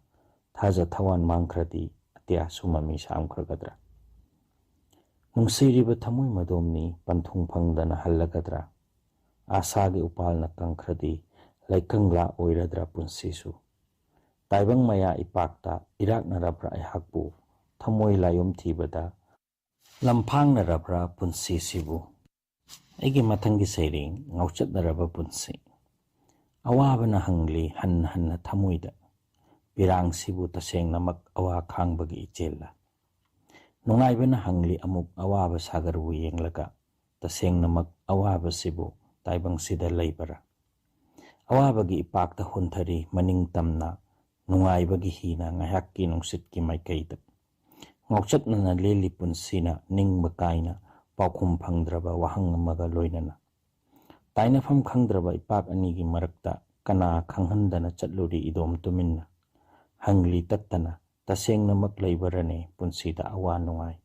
ꯊꯥꯖ ꯊꯋꯥꯟ ꯃꯥꯡꯈ꯭ꯔꯗꯤ ꯑꯇꯤꯌꯥꯁꯨ ꯃꯃꯤ ꯁꯥꯝꯈ꯭ꯔꯒꯗ꯭ꯔꯥ? ꯅꯨꯡꯁꯤꯔꯤꯕ ꯊꯃꯣꯏ ꯃꯗꯣꯝꯅꯤ ꯄꯟꯊꯨꯡ ꯐꯪꯗꯅ ꯍꯜꯂꯒꯗ꯭ꯔꯥ? ꯑꯥꯁꯥꯒꯤ ꯎꯄꯥꯜꯅ ꯀꯪꯈ꯭ꯔꯗꯤ ꯂꯩꯀꯪꯂꯥ ꯑꯣꯏꯔꯗ꯭ꯔꯥ ꯄꯨꯟꯁꯤꯁꯨ? ꯇꯥꯏꯕꯪ ꯃꯌꯥ ꯏꯄꯥꯛꯇ ꯏꯔꯥꯛꯅꯔꯕ꯭ꯔꯥ ꯑꯩꯍꯥꯛꯄꯨ? ꯊꯃꯣꯏ ꯂꯥꯌꯣꯝ ꯊꯤꯕꯗ ꯂꯝꯐꯥꯡꯅꯔꯕ꯭ꯔꯥ ꯄꯨꯟꯁꯤꯁꯤꯕꯨ? ꯑꯩꯒꯤ ꯃꯊꯪꯒꯤ ꯁꯩꯔꯦꯡ ꯉꯥꯎꯆꯠꯅꯔꯕ ꯄꯨꯟꯁꯤ꯫ ꯑꯋꯥꯕꯅ ꯍꯪꯂꯤ ꯍꯟꯅ ꯍꯟꯅ ꯊꯃꯣꯏꯗ, ꯄꯤꯔꯥꯡꯁꯤꯕꯨ ꯇꯁꯦꯡꯅꯃꯛ ꯑꯋꯥ ꯈꯥꯡꯕꯒꯤ ꯏꯆꯦꯜꯂ? ꯅꯨꯡꯉꯥꯏꯕꯅ ꯍꯪꯂꯤ ꯑꯃꯨꯛ ꯑꯋꯥꯕ ꯁꯥꯒꯔꯕꯨ ꯌꯦꯡꯂꯒ, ꯇꯁꯦꯡꯅꯃꯛ ꯑꯋꯥꯕꯁꯤꯕꯨ ꯇꯥꯏꯕꯪꯁꯤꯗ ꯂꯩꯕꯔꯥ? ꯑꯋꯥꯕꯒꯤ ꯏꯄꯥꯛꯇ ꯍꯣꯟꯊꯔꯤ ꯃꯅꯤꯡ ꯇꯝꯅ, ꯅꯨꯡꯉꯥꯏꯕꯒꯤ ꯍꯤꯅ ꯉꯥꯏꯍꯥꯛꯀꯤ ꯅꯨꯡꯁꯤꯠꯀꯤ ꯃꯥꯏꯀꯩꯗ꯫ ꯉꯥꯎꯆꯠꯅꯅ ꯂꯦꯜꯂꯤ ꯄꯨꯟꯁꯤꯅ ꯅꯤꯡꯕ ꯀꯥꯏꯅ ꯄꯥꯎꯈꯨꯝ ꯐꯪꯗ꯭ꯔꯕ ꯋꯥꯍꯪ ꯑꯃꯒ ꯂꯣꯏꯅꯅ꯫ ꯇꯥꯏꯅꯐꯝ ꯈꯪꯗ꯭ꯔꯕ ꯏꯄꯥꯛ ꯑꯅꯤꯒꯤ ꯃꯔꯛꯇ ꯀꯅꯥ ꯈꯪꯍꯟꯗꯅ ꯆꯠꯂꯨꯔꯤ ꯏꯗꯣꯝ ꯇꯨꯃꯤꯟꯅ? ꯍꯪꯂꯤ ꯇꯠꯇꯅ ꯇꯁꯦꯡꯅꯃꯛ ꯂꯩꯕꯔꯅꯦ ꯄꯨꯟꯁꯤꯗ ꯑꯋꯥ ꯅꯨꯡꯉꯥꯏ?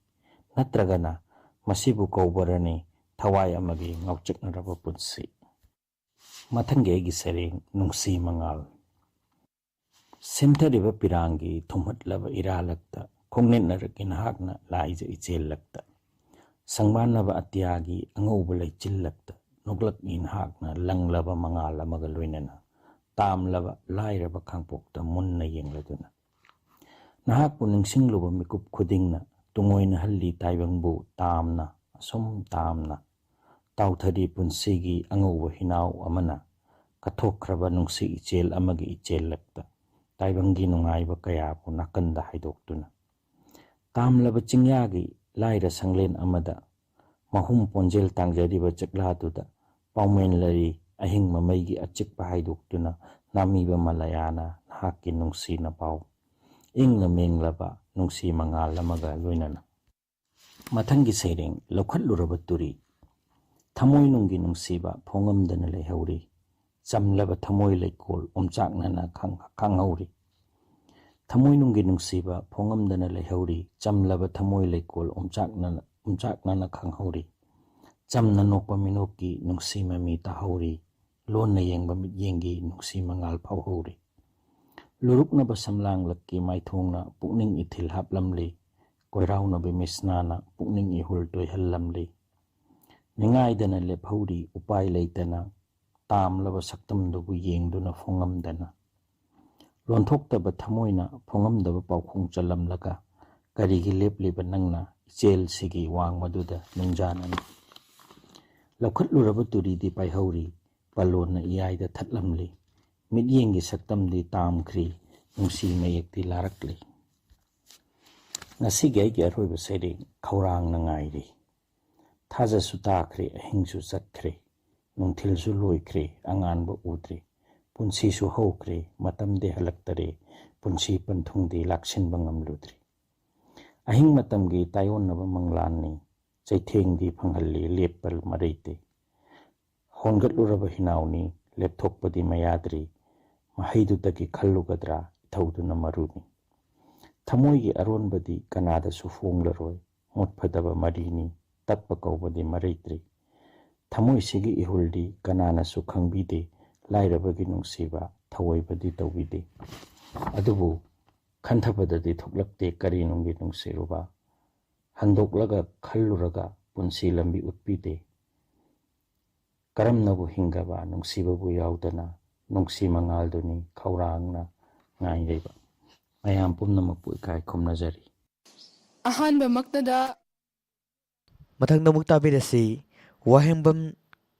ꯅꯠꯇ꯭ꯔꯒꯅ ꯃꯁꯤꯕꯨ ꯀꯧꯕꯔꯅꯦ ꯊꯋꯥꯏ ꯑꯃꯒꯤ ꯉꯥꯎꯆꯠꯅꯔꯕ ꯄꯨꯟꯁꯤ? ꯃꯊꯪꯒꯤ ꯑꯩꯒꯤ ꯁꯩꯔꯦꯡ ꯅꯨꯡꯁꯤ ꯃꯉꯥꯜ꯫ ꯁꯦꯝꯊꯔꯤꯕ ꯄꯤꯔꯥꯡꯒꯤ ꯊꯨꯝꯍꯠꯂꯕ ꯏꯔꯥꯜꯂꯛꯇ, ꯈꯣꯡꯅꯦꯠꯅꯔꯛꯏ ꯅꯍꯥꯛꯅ ꯂꯥꯏꯖ ꯏꯆꯦꯜꯂꯛꯇ꯫ ꯁꯪꯕꯥꯟꯅꯕ ꯑꯇꯤꯌꯥꯒꯤ ꯑꯉꯧꯕ ꯂꯩꯆꯤꯜꯂꯛꯇ ꯅꯣꯛꯂꯛꯏ ꯅꯍꯥꯛꯅ ꯂꯪꯂꯕ ꯃꯉꯥꯜ ꯑꯃꯒ ꯂꯣꯏꯅꯅ, ꯇꯥꯝꯂꯕ ꯂꯥꯏꯔꯕ ꯈꯥꯡꯄꯣꯛꯇ ꯃꯨꯟꯅ ꯌꯦꯡꯂꯗꯨꯅ꯫ ꯅꯍꯥꯛꯄꯨ ꯅꯤꯡꯁꯤꯡꯂꯨꯕ ꯃꯤꯀꯨꯞ ꯈꯨꯗꯤꯡꯅ ꯇꯨꯡꯑꯣꯏꯅꯍꯜꯂꯤ ꯇꯥꯏꯕꯪꯕꯨ ꯇꯥꯝꯅ, ꯑꯁꯨꯝ ꯇꯥꯝꯅ꯫ ꯇꯥꯎꯊꯔꯤ ꯄꯨꯟꯁꯤꯒꯤ ꯑꯉꯧꯕ ꯍꯤꯅꯥꯎ ꯑꯃꯅ, ꯀꯠꯊꯣꯛꯈ꯭ꯔꯕ ꯅꯨꯡꯁꯤ ꯏꯆꯦꯜ ꯑꯃꯒꯤ ꯏꯆꯦꯜꯂꯛꯇ, ꯇꯥꯏꯕꯪꯒꯤ ꯅꯨꯡꯉꯥꯏꯕ ꯀꯌꯥꯕꯨ ꯅꯥꯀꯟꯗ ꯍꯥꯏꯗꯣꯛꯇꯨꯅ꯫ ꯇꯥꯝꯂꯕ ꯆꯤꯡꯌꯥꯒꯤ ꯂꯥꯏꯔ ꯁꯪꯂꯦꯟ ꯑꯃꯗ, ꯃꯍꯨꯝ ꯄꯣꯟꯖꯦꯜ ꯇꯥꯡꯖꯔꯤꯕ ꯆꯦꯛꯂꯥꯗꯨꯗ ꯄꯥꯎꯃꯦꯟꯂꯔꯤ ꯑꯍꯤꯡ ꯃꯃꯩꯒꯤ ꯑꯆꯤꯛꯄ ꯍꯥꯏꯗꯣꯛꯇꯨꯅ ꯅꯥꯝꯃꯤꯕ ꯃꯂꯌꯥꯅ ꯅꯍꯥꯛꯀꯤ ꯅꯨꯡꯁꯤꯅ ꯄꯥꯎ, ꯏꯪꯅ ꯃꯦꯡꯂꯕ ꯅꯨꯡꯁꯤ ꯃꯉꯥꯜ ꯑꯃꯒ ꯂꯣꯏꯅꯅ꯫ ꯃꯊꯪꯒꯤ ꯁꯩꯔꯦꯡ ꯂꯧꯈꯠꯂꯨꯔꯕ ꯇꯨꯔꯤ꯫ ꯊꯃꯣꯏꯅꯨꯡꯒꯤ ꯅꯨꯡꯁꯤꯕ ꯐꯣꯡꯉꯝꯗꯅ ꯂꯩꯍꯧꯔꯤ, ꯆꯝꯂꯕ ꯊꯃꯣꯏ ꯂꯩꯀꯣꯜ ꯑꯣꯝꯆꯥꯛꯅꯅ ꯈꯥꯡꯍꯧꯔꯤ꯫ ꯊꯃꯣꯏꯅꯨꯡꯒꯤ ꯅꯨꯡꯁꯤꯕ ꯐꯣꯡꯉꯝꯗꯅ ꯂꯩꯍꯧꯔꯤ, ꯆꯝꯂꯕ ꯊꯃꯣꯏ ꯂꯩꯀꯣꯜ ꯑꯣꯝꯆꯥꯛꯅꯅ ꯈꯥꯡꯍꯧꯔꯤ꯫ ꯆꯝꯅ ꯅꯣꯛꯄ ꯃꯤꯅꯣꯛꯀꯤ ꯅꯨꯡꯁꯤ ꯃꯃꯤ ꯇꯥꯍꯧꯔꯤ, ꯂꯣꯟꯅ ꯌꯦꯡꯕ ꯃꯤꯠꯌꯦꯡꯒꯤ ꯅꯨꯡꯁꯤ ꯃꯉꯥꯜ ꯐꯥꯎꯍꯧꯔꯤ꯫ ꯂꯨꯔꯨꯛꯅꯕ ꯁꯝꯂꯥꯡꯂꯛꯀꯤ ꯃꯥꯏꯊꯣꯡꯅ ꯄꯨꯛꯅꯤꯡ ꯏꯊꯤꯜ ꯍꯥꯞꯂꯝꯂꯤ, ꯀꯣꯏꯔꯥꯎꯅꯕ ꯃꯤꯁꯅꯥꯅ ꯄꯨꯛꯅꯤꯡ ꯏꯍꯨꯜ ꯇꯣꯏꯍꯜꯂꯝꯂꯤ꯫ ꯅꯤꯡꯉꯥꯏꯗꯅ ꯂꯦꯞꯍꯧꯔꯤ ꯎꯄꯥꯏ ꯂꯩꯇꯅ, ꯇꯥꯝꯂꯕ ꯁꯛꯇꯝꯗꯨꯕꯨ ꯌꯦꯡꯗꯨꯅ ꯐꯣꯡꯉꯝꯗꯅ꯫ ꯂꯣꯟꯊꯣꯛꯇꯕ ꯊꯃꯣꯏꯅ ꯐꯣꯡꯉꯝꯗꯕ ꯄꯥꯎꯈꯣꯡ ꯆꯜꯂꯝꯂꯒ, ꯀꯔꯤꯒꯤ ꯂꯦꯞꯂꯤꯕ ꯅꯪꯅ ꯏꯆꯦꯜꯁꯤꯒꯤ ꯋꯥꯡꯃꯗꯨꯗ ꯅꯤꯡꯖꯥꯅꯅ? ꯂꯧꯈꯠꯂꯨꯔꯕ ꯇꯨꯔꯤꯗꯤ ꯄꯥꯏꯍꯧꯔꯤ, ꯄꯂꯣꯟꯅ ꯏꯌꯥꯏꯗ ꯊꯠꯂꯝꯂꯤ꯫ ꯃꯤꯠꯌꯦꯡꯒꯤ ꯁꯛꯇꯝꯗꯤ ꯇꯥꯝꯈ꯭ꯔꯤ, ꯅꯨꯡꯁꯤ ꯃꯌꯦꯛꯇꯤ ꯂꯥꯔꯛꯂꯤ꯫ ꯉꯁꯤꯒꯤ ꯑꯩꯒꯤ ꯑꯔꯣꯏꯕ ꯁꯩꯔꯦꯡ ꯈꯧꯔꯥꯡꯅ ꯉꯥꯏꯔꯤ꯫ ꯊꯥꯖꯁꯨ ꯇꯥꯈ꯭ꯔꯦ ꯑꯍꯤꯡꯁꯨ ꯆꯠꯈ꯭ꯔꯦ, ꯅꯨꯡꯊꯤꯜꯁꯨ ꯂꯣꯏꯈ꯭ꯔꯦ ꯑꯉꯥꯟꯕ ꯎꯗ꯭ꯔꯦ꯫ ꯄꯨꯟꯁꯤꯁꯨ ꯍꯧꯈ꯭ꯔꯦ ꯃꯇꯝꯗꯤ ꯍꯜꯂꯛꯇꯔꯦ, ꯄꯨꯟꯁꯤ ꯄꯟꯊꯨꯡꯗꯤ ꯂꯥꯛꯁꯤꯟꯕ ꯉꯝꯂꯨꯗ꯭ꯔꯦ꯫ ꯑꯍꯤꯡ ꯃꯇꯝꯒꯤ ꯇꯥꯏꯑꯣꯟꯅꯕ ꯃꯪꯂꯥꯟꯅꯤ, ꯆꯩꯊꯦꯡꯗꯤ ꯐꯪꯍꯜꯂꯤ ꯂꯦꯞꯄ ꯃꯔꯩꯇꯦ꯫ ꯍꯣꯟꯒꯠꯂꯨꯔꯕ ꯍꯤꯅꯥꯎꯅꯤ, ꯂꯦꯞꯊꯣꯛꯄꯗꯤ ꯃꯌꯥꯗ꯭ꯔꯤ, ꯃꯍꯩꯗꯨꯗꯒꯤ ꯈꯜꯂꯨꯒꯗ꯭ꯔꯥ ꯏꯊꯧꯗꯨꯅ ꯃꯔꯨꯅꯤ꯫ ꯊꯃꯣꯏꯒꯤ ꯑꯔꯣꯟꯕꯗꯤ ꯀꯅꯥꯗꯁꯨ ꯐꯣꯡꯂꯔꯣꯏ, ꯃꯨꯠꯐꯗꯕ ꯃꯔꯤꯅꯤ, ꯇꯠꯄ ꯀꯧꯕꯗꯤ ꯃꯔꯩꯇ꯭ꯔꯤ꯫ ꯊꯃꯣꯏꯁꯤꯒꯤ ꯏꯍꯨꯜꯗꯤ ꯀꯅꯥꯅꯁꯨ ꯈꯪꯕꯤꯗꯦ, ꯂꯥꯏꯔꯕꯒꯤ ꯅꯨꯡꯁꯤꯕ ꯊꯑꯣꯏꯕꯗꯤ ꯇꯧꯕꯤꯗꯦ꯫ ꯑꯗꯨꯕꯨ ꯈꯟꯊꯕꯗꯗꯤ ꯊꯣꯛꯂꯛꯇꯦ ꯀꯔꯤꯅꯨꯡꯒꯤ ꯅꯨꯡꯁꯤꯔꯨꯕ, ꯍꯟꯗꯣꯛꯂꯒ ꯈꯜꯂꯨꯔꯒ ꯄꯨꯟꯁꯤ ꯂꯝꯕꯤ ꯎꯠꯄꯤꯗꯦ꯫ ꯀꯔꯝꯅꯕꯨ ꯍꯤꯡꯒꯕ ꯅꯨꯡꯁꯤꯕꯕꯨ ꯌꯥꯎꯗꯅ, ꯅꯨꯡꯁꯤ ꯃꯉꯥꯜꯗꯨꯅꯤ ꯈꯧꯔꯥꯡꯅ ꯉꯥꯏꯔꯤꯕ꯫ ꯃꯌꯥꯝ ꯄꯨꯝꯅꯃꯛꯄꯨ ꯏꯀꯥꯏ ꯈꯨꯝꯅꯖꯔꯤ꯫ ꯑꯍꯥꯟꯕꯃꯛꯇꯗ ꯃꯊꯪꯗ ꯑꯃꯨꯛ ꯇꯥꯕꯤꯔꯁꯤ ꯋꯥꯍꯦꯡꯕꯝ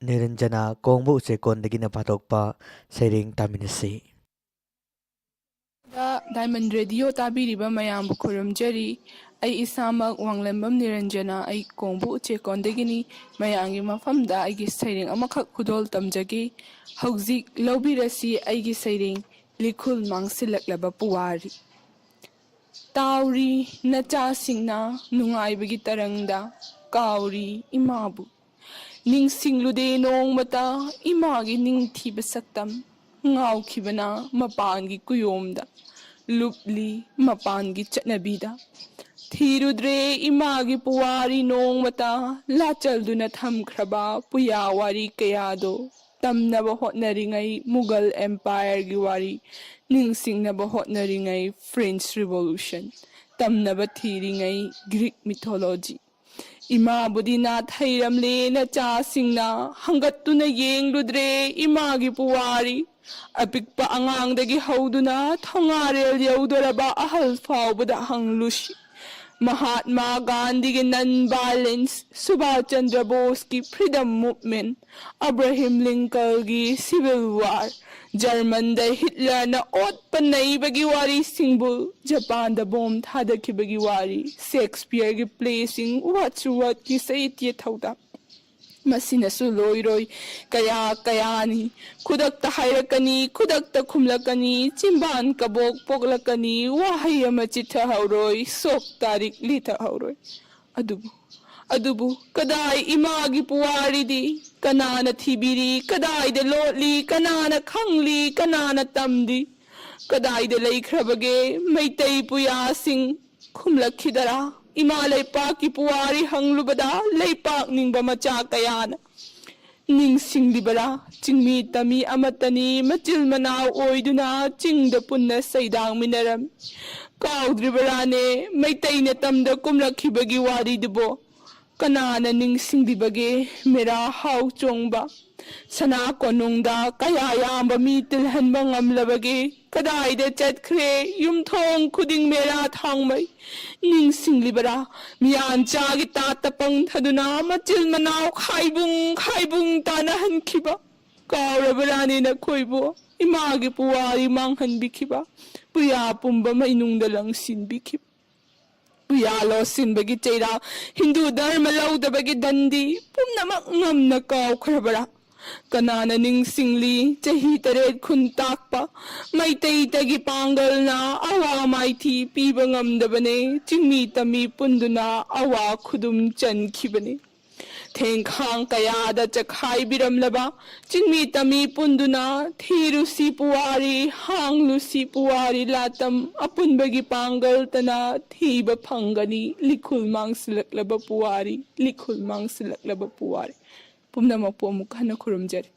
ꯅꯤꯔꯟꯖꯅꯥ ꯀꯣꯡꯕ ꯎꯆꯦꯛꯀꯣꯟꯗꯒꯤꯅ ꯄꯥꯊꯣꯛꯄ ꯁꯩꯔꯦꯡ ꯇꯥꯃꯤꯟꯅꯁꯤ꯫ ꯗꯥꯏꯃꯟ ꯔꯦꯗꯤꯑꯣ ꯇꯥꯕꯤꯔꯤꯕ ꯃꯌꯥꯝꯕꯨ ꯈꯨꯔꯨꯝꯖꯔꯤ꯫ ꯑꯩ ꯏꯁꯥꯃꯛ ꯋꯥꯡꯂꯦꯝꯕꯝ ꯅꯤꯔꯟꯖꯅ ꯑꯩ ꯀꯣꯡꯕꯨ ꯎꯆꯦꯛꯀꯣꯟꯗꯒꯤꯅꯤ ꯃꯌꯥꯝꯒꯤ ꯃꯐꯝꯗ ꯑꯩꯒꯤ ꯁꯩꯔꯦꯡ ꯑꯃꯈꯛ ꯈꯨꯗꯣꯜ ꯇꯝꯖꯒꯦ ꯍꯧꯖꯤꯛ ꯂꯧꯕꯤꯔꯁꯤ ꯑꯩꯒꯤ ꯁꯩꯔꯦꯡ ꯂꯤꯈꯨꯜ ꯃꯥꯡꯁꯤꯜꯂꯛꯂꯕ ꯄꯨꯋꯥꯔꯤ ꯇꯥꯎꯔꯤ ꯅꯆꯥꯁꯤꯡꯅ ꯅꯨꯡꯉꯥꯏꯕꯒꯤ ꯇꯔꯪꯗ ꯀꯥꯎꯔꯤ ꯏꯃꯥꯕꯨ ꯅꯤꯡꯁꯤꯡꯂꯨꯗꯦ ꯅꯣꯡꯃꯇ ꯏꯃꯥꯒꯤ ꯅꯤꯡꯊꯤꯕ ꯁꯛꯇꯝ ꯉꯥꯎꯈꯤꯕꯅ ꯃꯄꯥꯟꯒꯤ ꯀꯨꯌꯣꯝꯗ ꯂꯨꯞꯂꯤ ꯃꯄꯥꯟꯒꯤ ꯆꯠꯅꯕꯤꯗ ꯊꯤꯔꯨꯗ꯭ꯔꯦ ꯏꯃꯥꯒꯤ ꯄꯨꯋꯥꯔꯤ ꯅꯣꯡꯃꯇ ꯂꯥꯆꯜꯗꯨꯅ ꯊꯝꯈ꯭ꯔꯕ ꯄꯨꯌꯥ ꯋꯥꯔꯤ ꯀꯌꯥꯗꯣ ꯇꯝꯅꯕ ꯍꯣꯠꯅꯔꯤꯉꯩ ꯃꯨꯒꯜ ꯑꯦꯝꯄꯥꯌꯔꯒꯤ ꯋꯥꯔꯤ ꯅꯤꯡꯁꯤꯡꯅꯕ ꯍꯣꯠꯅꯔꯤꯉꯩ ꯐ꯭ꯔꯦꯟꯆ ꯔꯤꯚꯣꯂꯨꯁꯟ ꯇꯝꯅꯕ ꯊꯤꯔꯤꯉꯩ ꯒ꯭ꯔꯤꯛ ꯃꯤꯊꯣꯂꯣꯖꯤ ꯏꯃꯥꯕꯨꯗꯤ ꯅꯥꯊꯩꯔꯝꯂꯦ ꯅꯆꯥꯁꯤꯡꯅ ꯍꯪꯒꯠꯇꯨꯅ ꯌꯦꯡꯂꯨꯗ꯭ꯔꯦ ꯏꯃꯥꯒꯤ ꯄꯨꯋꯥꯔꯤ ꯑꯄꯤꯛꯄ ꯑꯉꯥꯡꯗꯒꯤ ꯍꯧꯗꯨꯅ ꯊꯣꯉꯥꯔꯦꯜ ꯌꯧꯗꯣꯔꯕ ꯑꯍꯜ ꯐꯥꯎꯕꯗ ꯍꯪꯂꯨꯁꯤ ꯃꯍꯥꯠꯃꯥ ꯒꯥꯟꯙꯤꯒꯤ ꯅꯟ ꯚꯥꯏꯂꯦꯟꯁ ꯁꯨꯚꯥꯁ ꯆꯟꯗ꯭ꯔ ꯕꯣꯁꯀꯤ ꯐ꯭रीडम ꯃꯨꯚꯃꯦꯟ ꯑꯕ꯭ꯔꯥꯍꯤꯝ ꯂꯤꯡꯀꯜꯒꯤ ꯁꯤꯚꯤꯜ ꯋꯥꯔ ꯖꯔꯃꯟꯗ ꯍꯤꯠꯂꯔꯅ ꯑꯣꯠꯄ ꯅꯩꯕꯒꯤ ꯋꯥꯔꯤꯁꯤꯡꯕꯨ ꯖꯄꯥꯟꯗ ꯕꯣꯝ ꯊꯥꯗꯈꯤꯕꯒꯤ ꯋꯥꯔꯤ ꯁꯦꯛꯁꯄꯤꯌꯔꯒꯤ ꯄ꯭ꯂꯦꯁꯤꯡ ꯋꯥꯠꯁꯨ ꯋꯥꯠꯀꯤ ꯁꯥꯍꯤꯇ꯭ꯌ ꯊꯧꯗꯥꯡ ꯃꯁꯤꯅꯁꯨ ꯂꯣꯏꯔꯣꯏ ꯀꯌꯥ ꯀꯌꯥꯅꯤ ꯈꯨꯗꯛꯇ ꯍꯥꯏꯔꯛꯀꯅꯤ ꯈꯨꯗꯛꯇ ꯈꯨꯝꯂꯛꯀꯅꯤ ꯆꯤꯝꯕꯥꯟ ꯀꯕꯣꯛ ꯄꯣꯛꯂꯛꯀꯅꯤ ꯋꯥꯍꯩ ꯑꯃ ꯆꯤꯊꯍꯧꯔꯣꯏ ꯁꯣꯛ ꯇꯥꯔꯤꯛ ꯂꯤꯊꯍꯧꯔꯣꯏ ꯑꯗꯨꯕꯨ ꯀꯗꯥꯏ ꯏꯃꯥꯒꯤ ꯄꯨꯋꯥꯔꯤꯗꯤ ꯀꯅꯥꯅ ꯊꯤꯕꯤꯔꯤ ꯀꯗꯥꯏꯗ ꯂꯣꯠꯂꯤ ꯀꯅꯥꯅ ꯈꯪꯂꯤ ꯀꯅꯥꯅ ꯇꯝꯂꯤ ꯀꯗꯥꯏꯗ ꯂꯩꯈ꯭ꯔꯕꯒꯦ ꯃꯩꯇꯩ ꯄꯨꯌꯥꯁꯤꯡ ꯈꯨꯝꯂꯛꯈꯤꯗꯔꯥ ꯏꯃꯥ ꯂꯩꯄꯥꯛꯀꯤ ꯄꯨꯋꯥꯔꯤ ꯍꯪꯂꯨꯕꯗ ꯂꯩꯄꯥꯛ ꯅꯤꯡꯕ ꯃꯆꯥ ꯀꯌꯥꯅ ꯅꯤꯡꯁꯤꯡꯂꯤꯕꯔꯥ ꯆꯤꯡꯃꯤ ꯇꯝꯃꯤ ꯑꯃꯠꯇꯅꯤ ꯃꯆꯤꯜ ꯃꯅꯥꯎ ꯑꯣꯏꯗꯨꯅ ꯆꯤꯡꯗ ꯄꯨꯟꯅ ꯁꯩꯗꯥꯡꯃꯤꯟꯅꯔꯝꯃꯤ ꯀꯥꯎꯗ꯭ꯔꯤꯕꯔꯥꯅꯦ ꯃꯩꯇꯩꯅ ꯇꯝꯗ ꯀꯨꯝꯂꯛꯈꯤꯕꯒꯤ ꯋꯥꯔꯤꯗꯨꯕꯣ ꯀꯅꯥꯅ ꯅꯤꯡꯁꯤꯡꯂꯤꯕꯒꯦ ꯃꯦꯔꯥ ꯍꯥꯎ ꯆꯣꯡꯕ ꯁꯅꯥ ꯀꯣꯅꯨꯡꯗ ꯀꯌꯥ ꯌꯥꯝꯕ ꯃꯤ ꯇꯤꯜꯍꯟꯕ ꯉꯝꯂꯕꯒꯦ ꯀꯗꯥꯏꯗ ꯆꯠꯈ꯭ꯔꯦ ꯌꯨꯝꯊꯣꯡ ꯈꯨꯗꯤꯡ ꯃꯦꯔꯥ ꯊꯥꯡꯃꯩ ꯅꯤꯡꯁꯤꯡꯂꯤꯕꯔꯥ ꯃꯤꯌꯥꯟꯆꯥꯒꯤ ꯇꯥꯠꯇ ꯄꯪꯊꯗꯨꯅ ꯃꯆꯤꯜ ꯃꯅꯥꯎ ꯈꯥꯏꯕꯨꯡ ꯇꯥꯅꯍꯟꯈꯤꯕ ꯀꯥꯎꯔꯕꯔꯥꯅꯦ ꯅꯈꯣꯏꯕꯨ ꯏꯃꯥꯒꯤ ꯄꯨꯋꯥꯔꯤ ꯃꯥꯡꯍꯟꯕꯤꯈꯤꯕ ꯄꯨꯌꯥ ꯄꯨꯝꯕ ꯃꯩꯅꯨꯡꯗ ꯂꯪꯁꯤꯟꯕꯤꯈꯤꯕ ꯄꯨꯌꯥ ꯂꯣꯠꯁꯤꯟꯕꯒꯤ ꯆꯩꯔꯥꯛ ꯍꯤꯟꯗꯨ ꯙꯔꯃ ꯂꯧꯗꯕꯒꯤ ꯗꯟꯗꯤ ꯄꯨꯝꯅꯃꯛ ꯉꯝꯅ ꯀꯥꯎꯈ꯭ꯔꯕꯔꯥ ꯀꯅꯥꯅ ꯅꯤꯡꯁꯤꯡꯂꯤ ꯆꯍꯤ 3 ꯈꯨꯟ ꯇꯥꯛꯄ ꯃꯩꯇꯩꯇꯒꯤ ꯄꯥꯡꯒꯜꯅ ꯑꯋꯥ ꯃꯥꯏꯊꯤ ꯄꯤꯕ ꯉꯝꯗꯕꯅꯦ ꯆꯤꯡꯃꯤ ꯇꯝꯃꯤ ꯄꯨꯟꯗꯨꯅ ꯑꯋꯥ ꯈꯨꯗꯨꯝ ꯆꯟꯈꯤꯕꯅꯤ ꯊꯦꯡꯈꯥꯡ ꯀꯌꯥꯗ ꯆꯈꯥꯏꯕꯤꯔꯝꯂꯕ ꯆꯤꯡꯃꯤ ꯇꯝꯃꯤ ꯄꯨꯟꯗꯨꯅ ꯊꯤꯔꯨꯁꯤ ꯄꯨꯋꯥꯔꯤ ꯍꯥꯡꯂꯨꯁꯤ ꯄꯨꯋꯥꯔꯤ ꯂꯥꯇꯝ ꯑꯄꯨꯟꯕꯒꯤ ꯄꯥꯡꯒꯜꯇꯅ ꯊꯤꯕ ꯐꯪꯒꯅꯤ ꯂꯤꯈꯨꯜ ꯃꯥꯡꯁꯤꯜꯂꯛꯂꯕ ꯄꯨꯋꯥꯔꯤ ꯂꯤꯈꯨꯜ ꯃꯥꯡꯁꯤꯜꯂꯛꯂꯕ ꯄꯨꯋꯥꯔꯤ ꯄꯨꯝꯅꯃꯛꯄꯨ ꯑꯃꯨꯛ ꯍꯟꯅ ꯈꯨꯔꯨꯝꯖꯔꯤ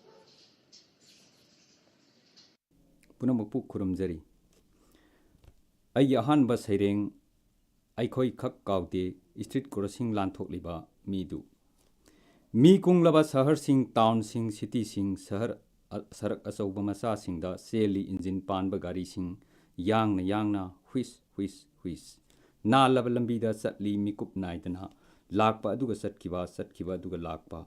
ꯄꯨꯝꯅꯃꯛꯄꯨ ꯈꯨꯔꯨꯝꯖꯔꯤ ꯑꯩꯒꯤ ꯑꯍꯥꯟꯕ ꯁꯩꯔꯦꯡ ꯑꯩꯈꯣꯏ ꯈꯛ ꯀꯥꯎꯗꯦ ꯁ꯭ꯇ꯭रीꯠ ꯀ꯭ꯔꯣꯁꯤꯡ ꯂꯥꯟꯊꯣꯛꯂꯤꯕ ꯃꯤꯗꯨ ꯃꯤ ꯀꯨꯡꯂꯕ ꯁꯍꯔꯁꯤꯡ ꯇꯥꯎꯟꯁꯤꯡ ꯁꯤꯇꯤꯁꯤꯡ ꯁꯔꯛ ꯑꯆꯧꯕ ꯃꯆꯥꯁꯤꯡꯗ ꯆꯦꯜꯂꯤ ꯏꯟꯖꯤꯟ ꯄꯥꯟꯕ ꯒꯥꯔꯤꯁꯤꯡ ꯌꯥꯡꯅ ꯌꯥꯡꯅ ꯍꯨꯏꯁ ꯍꯨꯏꯁ ꯍꯨꯏꯁ ꯅꯥꯜꯂꯕ ꯂꯝꯕꯤꯗ ꯆꯠꯂꯤ ꯃꯤꯀꯨꯞ ꯅꯥꯏꯗꯅ ꯂꯥꯛꯄ ꯑꯗꯨꯒ ꯆꯠꯈꯤꯕ ꯑꯗꯨꯒ ꯂꯥꯛꯄ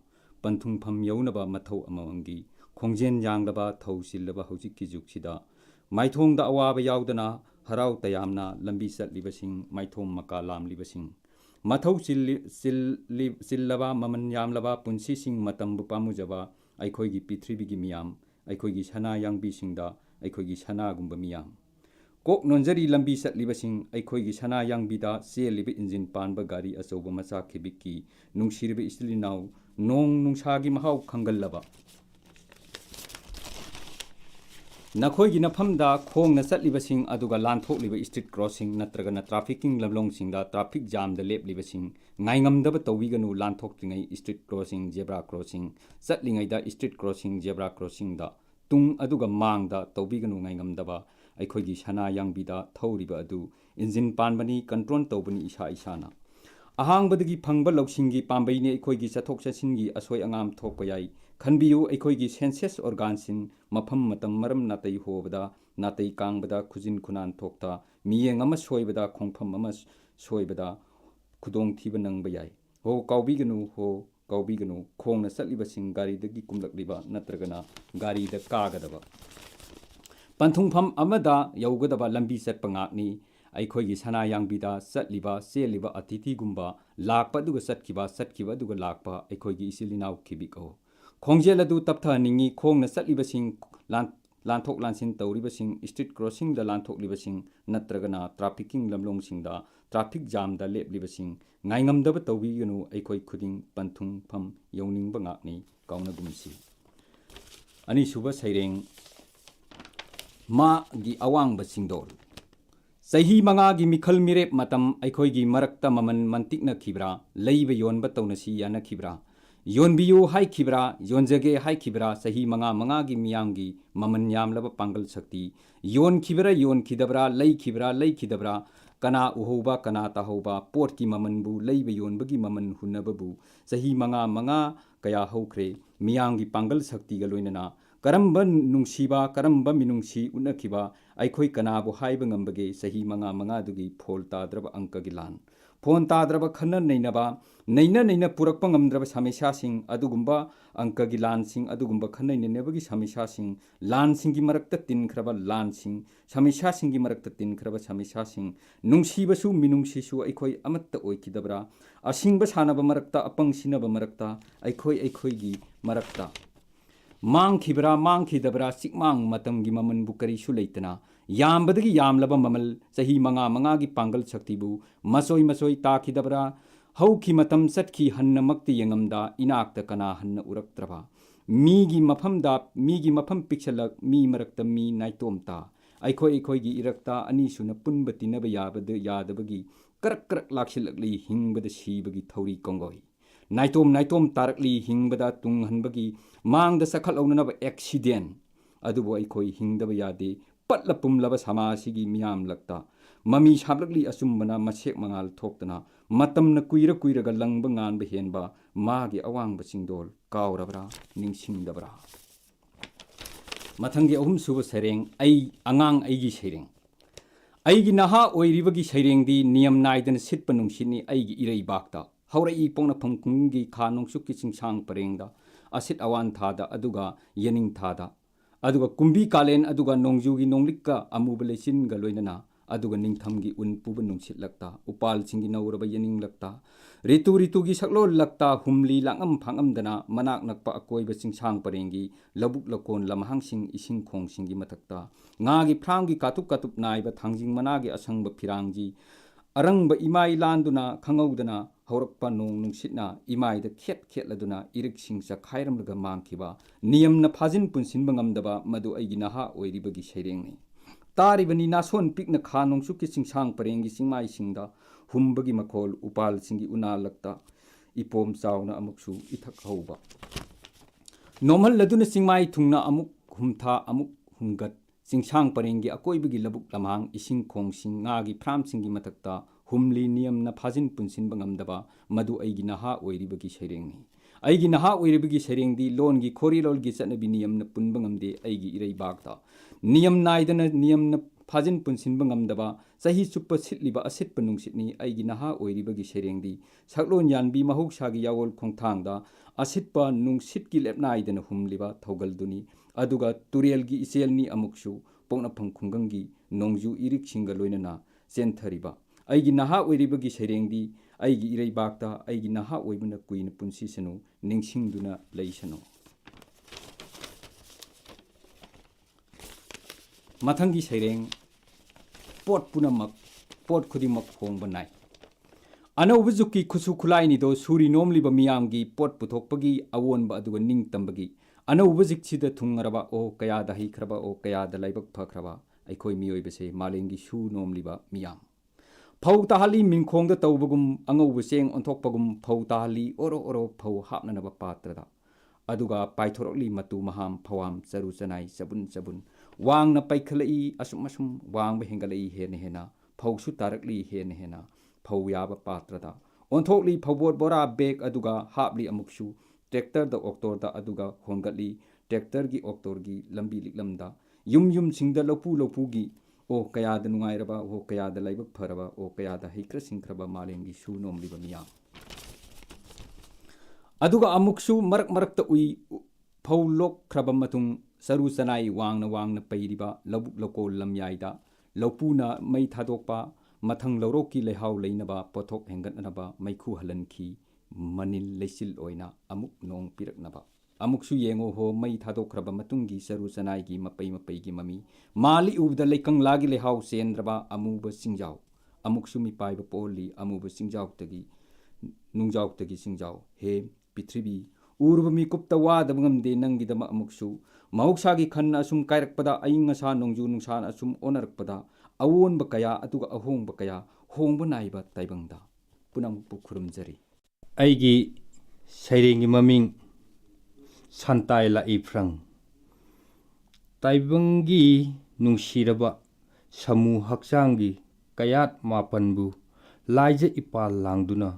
ꯄꯟꯊꯨꯡꯐꯝ ꯌꯧꯅꯕ ꯃꯊꯧ ꯑꯃꯃꯝꯒꯤ ꯈꯣꯡꯖꯦꯜ ꯌꯥꯡꯂꯕ ꯊꯧ ꯆꯤꯜꯂꯕ ꯍꯧꯖꯤꯛꯀꯤ ꯖꯨꯒꯁꯤꯗ ꯃꯥꯏꯊꯣꯡꯗ ꯑꯋꯥꯕ ꯌꯥꯎꯗꯅ ꯍꯔꯥꯎ ꯇꯌꯥꯝꯅ ꯂꯝꯕꯤ ꯆꯠꯂꯤꯕꯁꯤꯡ ꯃꯥꯏꯊꯣꯡ ꯃꯀꯥ ꯂꯥꯝꯂꯤꯕꯁꯤꯡ ꯃꯊꯧ ꯆꯤꯜꯂꯕ ꯃꯃꯜ ꯌꯥꯝꯂꯕ ꯄꯨꯟꯁꯤꯁꯤꯡ ꯃꯇꯝꯕꯨ ꯄꯥꯝꯃꯨꯖꯕ ꯑꯩꯈꯣꯏꯒꯤ ꯄ꯭ꯔꯤꯊꯤꯕꯤꯒꯤ ꯃꯤꯌꯥꯝ ꯑꯩꯈꯣꯏꯒꯤ ꯁꯅꯥ ꯌꯥꯡꯕꯤꯁꯤꯡꯗ ꯑꯩꯈꯣꯏꯒꯤ ꯁꯅꯥꯒꯨꯝꯕ ꯃꯤꯌꯥꯝ ꯀꯣꯛ ꯅꯣꯟꯖꯔꯤ ꯂꯝꯕꯤ ꯆꯠꯂꯤꯕꯁꯤꯡ ꯑꯩꯈꯣꯏꯒꯤ ꯁꯅꯥ ꯌꯥꯡꯕꯤꯗ ꯆꯦꯜꯂꯤꯕ ꯏꯟꯖꯤꯟ ꯄꯥꯟꯕ ꯒꯥꯔꯤ ꯑꯆꯧꯕ ꯃꯆꯥ ꯈꯤꯕꯤꯛꯀꯤ ꯅꯨꯡꯁꯤꯔꯤꯕ ꯏꯆꯤꯜ ꯏꯅꯥꯎ ꯅꯣꯡ ꯅꯨꯡꯁꯥꯒꯤ ꯃꯍꯥꯎ ꯈꯪꯒꯜꯂꯕ ꯅꯈꯣꯏꯒꯤ ꯅꯐꯝꯗ ꯈꯣꯡꯅ ꯆꯠꯂꯤꯕꯁꯤꯡ ꯑꯗꯨꯒ ꯂꯥꯟꯊꯣꯛꯂꯤꯕ ꯁ꯭ꯇ꯭रीꯠ ꯀ꯭ꯔꯣꯁꯤꯡ ꯅꯠꯇ꯭ꯔꯒꯅ ꯇ꯭ꯔꯥꯐꯤꯛꯀꯤꯡ ꯂꯝꯂꯣꯡꯁꯤꯡꯗ ꯇ꯭ꯔꯥꯐꯤꯛ ꯖꯥꯝꯗ ꯂꯦꯞꯂꯤꯕꯁꯤꯡ ꯉꯥꯏꯉꯝꯗꯕ ꯇꯧꯕꯤꯒꯅꯨ ꯂꯥꯟꯊꯣꯛꯇ꯭ꯔꯤꯉꯩ ꯁ꯭ꯇ꯭रीꯠ ꯀ꯭ꯔꯣꯁꯤꯡ ꯖꯦꯕ꯭ꯔꯥ ꯀ꯭ꯔꯣꯁꯤꯡ ꯆꯠꯂꯤꯉꯩꯗ ꯁ꯭ꯇ꯭रीꯠ ꯀ꯭ꯔꯣꯁꯤꯡ ꯖꯦꯕ꯭ꯔꯥ ꯀ꯭ꯔꯣꯁꯤꯡꯗ ꯇꯨꯡ ꯑꯗꯨꯒ ꯃꯥꯡꯗ ꯇꯧꯕꯤꯒꯅꯨ ꯉꯥꯏꯉꯝꯗꯕ ꯑꯩꯈꯣꯏꯒꯤ ꯁꯅꯥ ꯌꯥꯡꯕꯤꯗ ꯊꯧꯔꯤꯕ ꯑꯗꯨ ꯏꯟꯖꯤꯟ ꯄꯥꯟꯕꯅꯤ ꯀꯟꯇ꯭ꯔꯣꯜ ꯇꯧꯕꯅꯤ ꯏꯁꯥꯅ ꯑꯍꯥꯡꯕꯗꯒꯤ ꯐꯪꯕ ꯂꯧꯁꯤꯡꯒꯤ ꯄꯥꯝꯕꯩꯅꯤ ꯑꯩꯈꯣꯏꯒꯤ ꯆꯠꯊꯣꯛ ꯆꯠꯁꯤꯟꯒꯤ ꯑꯁꯣꯏ ꯑꯉꯥꯝ ꯊꯣꯛꯄ ꯌꯥꯏ ꯈꯟꯕꯤꯌꯨ ꯑꯩꯈꯣꯏꯒꯤ ꯁꯦꯟꯁꯦꯁ ꯑꯣꯔꯒꯥꯟꯁꯤꯡ ꯃꯐꯝ ꯃꯇꯝ ꯃꯔꯝ ꯅꯥꯇꯩ ꯍꯣꯕꯗ ꯅꯥꯇꯩ ꯀꯥꯡꯕꯗ ꯈꯨꯖꯤꯟ ꯈꯨꯅꯥꯟ ꯊꯣꯛꯇ ꯃꯤꯠꯌꯦꯡ ꯑꯃ ꯁꯣꯏꯕꯗ ꯈꯣꯡꯐꯝ ꯑꯃ ꯁꯣꯏꯕꯗ ꯈꯨꯗꯣꯡꯊꯤꯕ ꯅꯪꯕ ꯌꯥꯏ ꯀꯥꯎꯕꯤꯒꯅꯨ ꯈꯣꯡꯅ ꯆꯠꯂꯤꯕꯁꯤꯡ ꯒꯥꯔꯤꯗꯒꯤ ꯀꯨꯝꯂꯛꯂꯤꯕ ꯅꯠꯇ꯭ꯔꯒꯅ ꯒꯥꯔꯤꯗ ꯀꯥꯒꯗꯕ ꯄꯟꯊꯨꯡꯐꯝ ꯑꯃꯗ ꯌꯧꯒꯗꯕ ꯂꯝꯕꯤ ꯆꯠꯄ ꯉꯥꯛꯅꯤ ꯑꯩꯈꯣꯏꯒꯤ ꯁꯅꯥ ꯌꯥꯡꯕꯤꯗ ꯆꯠꯂꯤꯕ ꯆꯦꯜꯂꯤꯕ ꯑꯇꯤꯊꯤꯒꯨꯝꯕ ꯂꯥꯛꯄ ꯑꯗꯨꯒ ꯆꯠꯈꯤꯕ ꯑꯗꯨꯒ ꯂꯥꯛꯄ ꯑꯩꯈꯣꯏꯒꯤ ꯏꯆꯤꯜ ꯏꯅꯥꯎ ꯈꯤꯕꯤꯀꯣ ꯈꯣꯡꯖꯦꯜ ꯑꯗꯨ ꯇꯞꯊꯍꯟꯅꯤꯡꯉꯤ ꯈꯣꯡꯅ ꯆꯠꯂꯤꯕꯁꯤꯡ ꯂꯥꯟꯊꯣꯛ ꯂꯥꯟꯁꯤꯟ ꯇꯧꯔꯤꯕꯁꯤꯡ ꯁ꯭ꯇ꯭ꯔꯤꯠ ꯀ꯭ꯔꯣꯁꯤꯡꯗ ꯂꯥꯟꯊꯣꯛꯂꯤꯕꯁꯤꯡ ꯅꯠꯇ꯭ꯔꯒꯅ ꯇ꯭ꯔꯥꯐꯤꯛꯀꯤꯡ ꯂꯝꯂꯣꯡꯁꯤꯡꯗ ꯇ꯭ꯔꯥꯐꯤꯛ ꯖꯥꯝꯗ ꯂꯦꯞꯂꯤꯕꯁꯤꯡ ꯉꯥꯏꯉꯝꯗꯕ ꯇꯧꯕꯤꯒꯅꯨ ꯑꯩꯈꯣꯏ ꯈꯨꯗꯤꯡ ꯄꯟꯊꯨꯡꯐꯝ ꯌꯧꯅꯤꯡꯕ ꯉꯥꯛꯅꯤ ꯀꯥꯎꯅꯒꯨꯝꯁꯤ ꯑꯅꯤꯁꯨꯕ ꯁꯩꯔꯦꯡ ꯃꯥꯒꯤ ꯑꯋꯥꯡꯕ ꯆꯤꯡꯗꯣꯜ ꯆꯍꯤ 5ꯒꯤ ꯃꯤꯈꯜ ꯃꯤꯔꯦꯞ ꯃꯇꯝ ꯑꯩꯈꯣꯏꯒꯤ ꯃꯔꯛꯇ ꯃꯃꯟ ꯃꯟꯇꯤꯛꯅꯈꯤꯕ꯭ꯔꯥ ꯂꯩꯕ ꯌꯣꯟꯕ ꯇꯧꯅꯁꯤ ꯌꯥꯅꯈꯤꯕ꯭ꯔꯥ ꯌꯣꯟꯕꯤꯌꯨ ꯍꯥꯏꯈꯤꯕ꯭ꯔꯥ ꯌꯣꯟꯖꯒꯦ ꯍꯥꯏꯈꯤꯕ꯭ꯔꯥ ꯆꯍꯤ 5ꯒꯤ ꯃꯤꯌꯥꯝꯒꯤ ꯃꯃꯟ ꯌꯥꯝꯂꯕ ꯄꯥꯡꯒꯜ ꯁꯛꯇꯤ ꯌꯣꯟꯈꯤꯕ꯭ꯔꯥ ꯌꯣꯟꯈꯤꯗꯕ꯭ꯔꯥ ꯂꯩꯈꯤꯗꯕ꯭ꯔꯥ ꯀꯅꯥ ꯎꯍꯧꯕ ꯀꯅಾ ꯇꯥꯍꯧꯕ ꯄꯣꯠꯀꯤ ꯃꯃꯟꯕꯨ ꯂꯩꯕ ꯌꯣꯟꯕꯒꯤ ममन हुन्नबबु चही 5 कया हौख्रे मियांगी पांगल शक्तिगा लोइनना करम्बा नुंसीबा करम्बा मिनुंसी उन्नखिबा अइखोइ कनाबु हाइबा ngambage चही 5 दुगी फोल ताद्रबा अंकगी लान फोन ताद्रबा खन्ना नैना पुरक्पा ngamद्रबा समेसासिंग अदुगुम्बा अंकगी लानसिंग अदुगुम्बा खन्ना नैनाबगी समेसासिंग लानसिंगी मरक्ता तिनख्रबा लानसिंग समेसासिंगी मरक्ता तिनख्रबा समेसासिंग नुंसीबसु मिनुंसीसु अइखोइ अमत्ता ओइखिदबरा असिंगबा सानबा मरक्ता अपंग सिनबा मरक्ता अइखोइगी मरक्ता मांगखिबरा मांगखिदबरा चिकमांग मतमगी ममनबु करिसु लेतना यामबदगी यामलबा ममल चही 5 पांगल शक्तिबु मसोई ताखिदबरा हौखि मतम चटखि हन्नमक्ति यंगमदा इनाक्ता कना हन्न उरक्त्रबा मीगी मफम पिक्सलक मी मरक्ता मी नाइतोमता अइखोइगी इरक्ता अनीसुना पुनबा तिनबा यादबगी करक लाक्सिलकली हिंगबदा सीबगी थौरी कंगोई नाइतोम तारकली हिंगबदा तुंगहनबगी मांगदा सखलौननबा एक्सीडेंट अदुबो अइखोइ हिंगदबा यादे पटला पुमलबा समासिगी मियाम लगता ममी साबलकली असुम्बना मसेक मंगाल थोक्तना मतमना कुइरगा लंगबा nganba henba मागी अवांगबा चिंगदोल कावरबरा निंगसिंगदबरा मथंगी अहुम सुबा सैरेंग अंगांग अइगी सैरेंग अइगी नहा ओइरिबगी सैरेंगदी नियम नाइदन सिटपा नुंसिनी अइगी इरैबाक्ता हौरई पोंगनाफम खुंगी खा नोंसुकी चिंगसांग परेंगदा असित अवान थादा अदुगा यनिंग थादा अदुगा कुंबी कालेन अदुगा नोंजुगी नोंलिक्का अमुबा लेसिनगा लोइनना अदुगा निंगथमगी उन पुबा नुंसितलक्ता उपाल चिंगी नौरबा यनिंग लगता ऋतुगी सकलोल लगता हुमली लांगम फांगमदना मनाक नकपा अकोइबा चिंगसांग परेंगी लबुक लकोन लमहांगसिंग इसिंग खोंगसिंगी मथक्ता ngaगी फ्रांगी कातुप नाइबा थांजिंग मनागी असंगबा फिरांगजी अरंगबा इमाई लांदुना खंगौदना हौरक्पा नोंग नुंसितना इमाईदा खेतलदुना इरिक्सिंग चखाइरमलगा मांगखिबा नियमना फाजिन पुनसिनबा ngamdaba मदु अइगी नहा ओइरिबगी सैरेंगनी तारिबनी नासोन पिकना खा नोंसुकी चिंगसांग परेंगी चिंगमाइसिंगदा हुंबगी मखोल उपाल सिंगी उनालक्ता इपोम चावना अमुकसु इथक हौबा नोमल लदुना चिंगमाई थुंगना अमुक हुमथा अमुक हुंगत चिंगसांग परेंगी अकोइबगी लबुक लमहांग इसिंग खोंगसिंग ngaगी फ्राम सिंगी मथक्ता हुमली नियमना फाजिन पुनसिनबा ngamdaba मदु अइगी नहा ओइरिबगी सैरेंगनी अइगी नहा ओइरिबगी सैरेंगदी लोनगी खोरिलोलगी चटनबी नियमना पुनबा ngamde अइगी इरैबाक्ता नियम नाइदना नियमना फाजिन पुनसिनबा ngamdaba चही चुप्पा सिटलिबा असिटपा नुंसितनी अइगी नहा ओइरिबगी सैरेंगदी सकलोन यानबी महौसागी यावोल खोंथांगदा असिटपा नुंसितकी लेपनाइदना हुमलिबा थौगलदुनी अदुगा तुरेलगी इचेलनी अमुकसु पोंगनाफम खुंगंगी नोंजु इरिक्सिंगा लोइनना चेंथरिबा अइगी नहा ओइरिबगी सैरेंगदी अइगी इरैबाक्ता अइगी नहा ओइबना कुइना पुनसिसनु निंगसिंगदुना लैसनु मथंगी सैरेंग पोट पुनमक पोट खुदिमक होंबा नाय अनौबा जुक्की खुसु खुलाइनिदो सुरी नोमलिबा मियामगी पोट पुथोकपगी अवोनबा अदुगा निंगतंबगी अनौबा जिक्सिदा थुंगरबा ओ कयादा हिखरबा ओ कयादा लाइबक फखरबा अइखोइ मियोइबसे मालेंगी सु नोमलिबा मियाम फौ ताहली मिंखोंदा तौबगुम अंगौबा चेंग ओंथोकपगुम फौ ताहली ओरो फौ हापननबा पात्रदा अदुगा पाइथोरकली मतु महाम फवाम चरु चनाई चबुन वांगना पैखलई असुम वांगबा हेंगलई हेना फौसु तारकली हेना फौ याबा पात्रदा ओंथोकली फौबोट बोरा बेग अदुगा हापली अमुकसु ट्रैक्टर द ऑक्टोर दा अदुगा होंगली ट्रैक्टर की ऑक्टोर की लंबी लिकलमदा युम सिंगदा लपू ओ कयाद नुंगाइरबा ओ कयाद लाइबक फरबा ओ कयाद हिक्र सिंख्रबा मालेंगी सु नोमलिबा मिया अदुगा अमुकसु मरक उई फौ लोकख्रबा मतुंग सरु चनाई वांगना पैरिबा लबुक लको लमयाइदा लौपुना मई थादोकपा ꯃꯊꯪ ꯂꯧꯔꯣꯛꯀꯤ ꯂꯩꯍꯥꯎ ꯂꯩꯅꯕ ꯄꯣꯠꯊꯣꯛ ꯍꯦꯟꯒꯠꯅꯕ ꯃꯩꯈꯨ ꯍꯜꯍꯟꯈꯤ ꯃꯅꯤꯜ ꯂꯩꯆꯤꯜ ꯑꯣꯏꯅ ꯑꯃꯨꯛ ꯅꯣꯡ ꯄꯤꯔꯛꯅꯕ ꯑꯃꯨꯛꯁꯨ ꯌꯦꯡꯉꯣ ꯍꯣ ꯃꯩ ꯊꯥꯗꯣꯛꯈ꯭ꯔꯕ ꯃꯇꯨꯡꯒꯤ ꯆꯔꯨ ꯆꯅꯥꯏꯒꯤ ꯃꯄꯩ ꯃꯄꯩꯒꯤ ꯃꯃꯤ ꯃꯥꯂꯤ ꯎꯕꯗ ꯂꯩꯀꯪꯂꯥꯒꯤ ꯂꯩꯍꯥꯎ ꯆꯦꯟꯗ꯭ꯔꯕ ꯑꯃꯨꯕ ꯆꯤꯡꯖꯥꯎ ꯑꯃꯨꯛꯁꯨ ꯃꯤꯄꯥꯏꯕ ꯄꯣꯜꯂꯤ ꯑꯃꯨꯕ ꯆꯤꯡꯖꯥꯎꯇꯒꯤ ꯅꯨꯡꯖꯥꯎꯇꯒꯤ ꯆꯤꯡꯖꯥꯎ ꯍꯦ ꯄꯤꯊ꯭ꯔꯤꯕꯤ ꯎꯔꯨꯕ ꯃꯤꯀꯨꯞꯇ ꯋꯥꯗꯕ ꯉꯝꯗꯦ ꯅꯪꯒꯤꯗꯃꯛ ꯑꯃꯨꯛꯁꯨ ꯃꯍꯧꯁꯥꯒꯤ ꯈꯟꯅ ꯑꯁꯨꯝ ꯀꯥꯏꯔꯛꯄꯗ ꯑꯏꯪ ꯑꯁꯥ ꯅꯣꯡꯖꯨ ꯅꯨꯡꯁꯥꯅ ꯑꯁꯨꯝ ꯑꯣꯟꯅꯔꯛꯄꯗ ꯑꯑꯣꯟꯕ ꯀꯌꯥ ꯑꯗꯨꯒ ꯑꯍꯣꯡꯕ ꯀꯌꯥ ꯍꯣꯡꯕ ꯅꯥꯏꯕ ꯇꯥꯏꯕꯪꯗ ꯄꯨꯝꯅꯃꯛꯄꯨ ꯈꯨꯔꯨꯝꯖꯔꯤ ꯑꯩꯒꯤ ꯁꯩꯔꯦꯡꯒꯤ ꯃꯃꯤꯡ ꯁꯟꯇꯥꯏ ꯂꯥꯛꯏꯐ꯭ꯔꯪ ꯇꯥꯏꯕꯪꯒꯤ ꯅꯨꯡꯁꯤꯔꯕ ꯁꯃꯨ ꯍꯛꯆꯥꯡꯒꯤ ꯀꯌꯥꯠ ꯃꯥꯄꯟꯕꯨ ꯂꯥꯏꯖ ꯏꯄꯥꯜ ꯂꯥꯡꯗꯨꯅ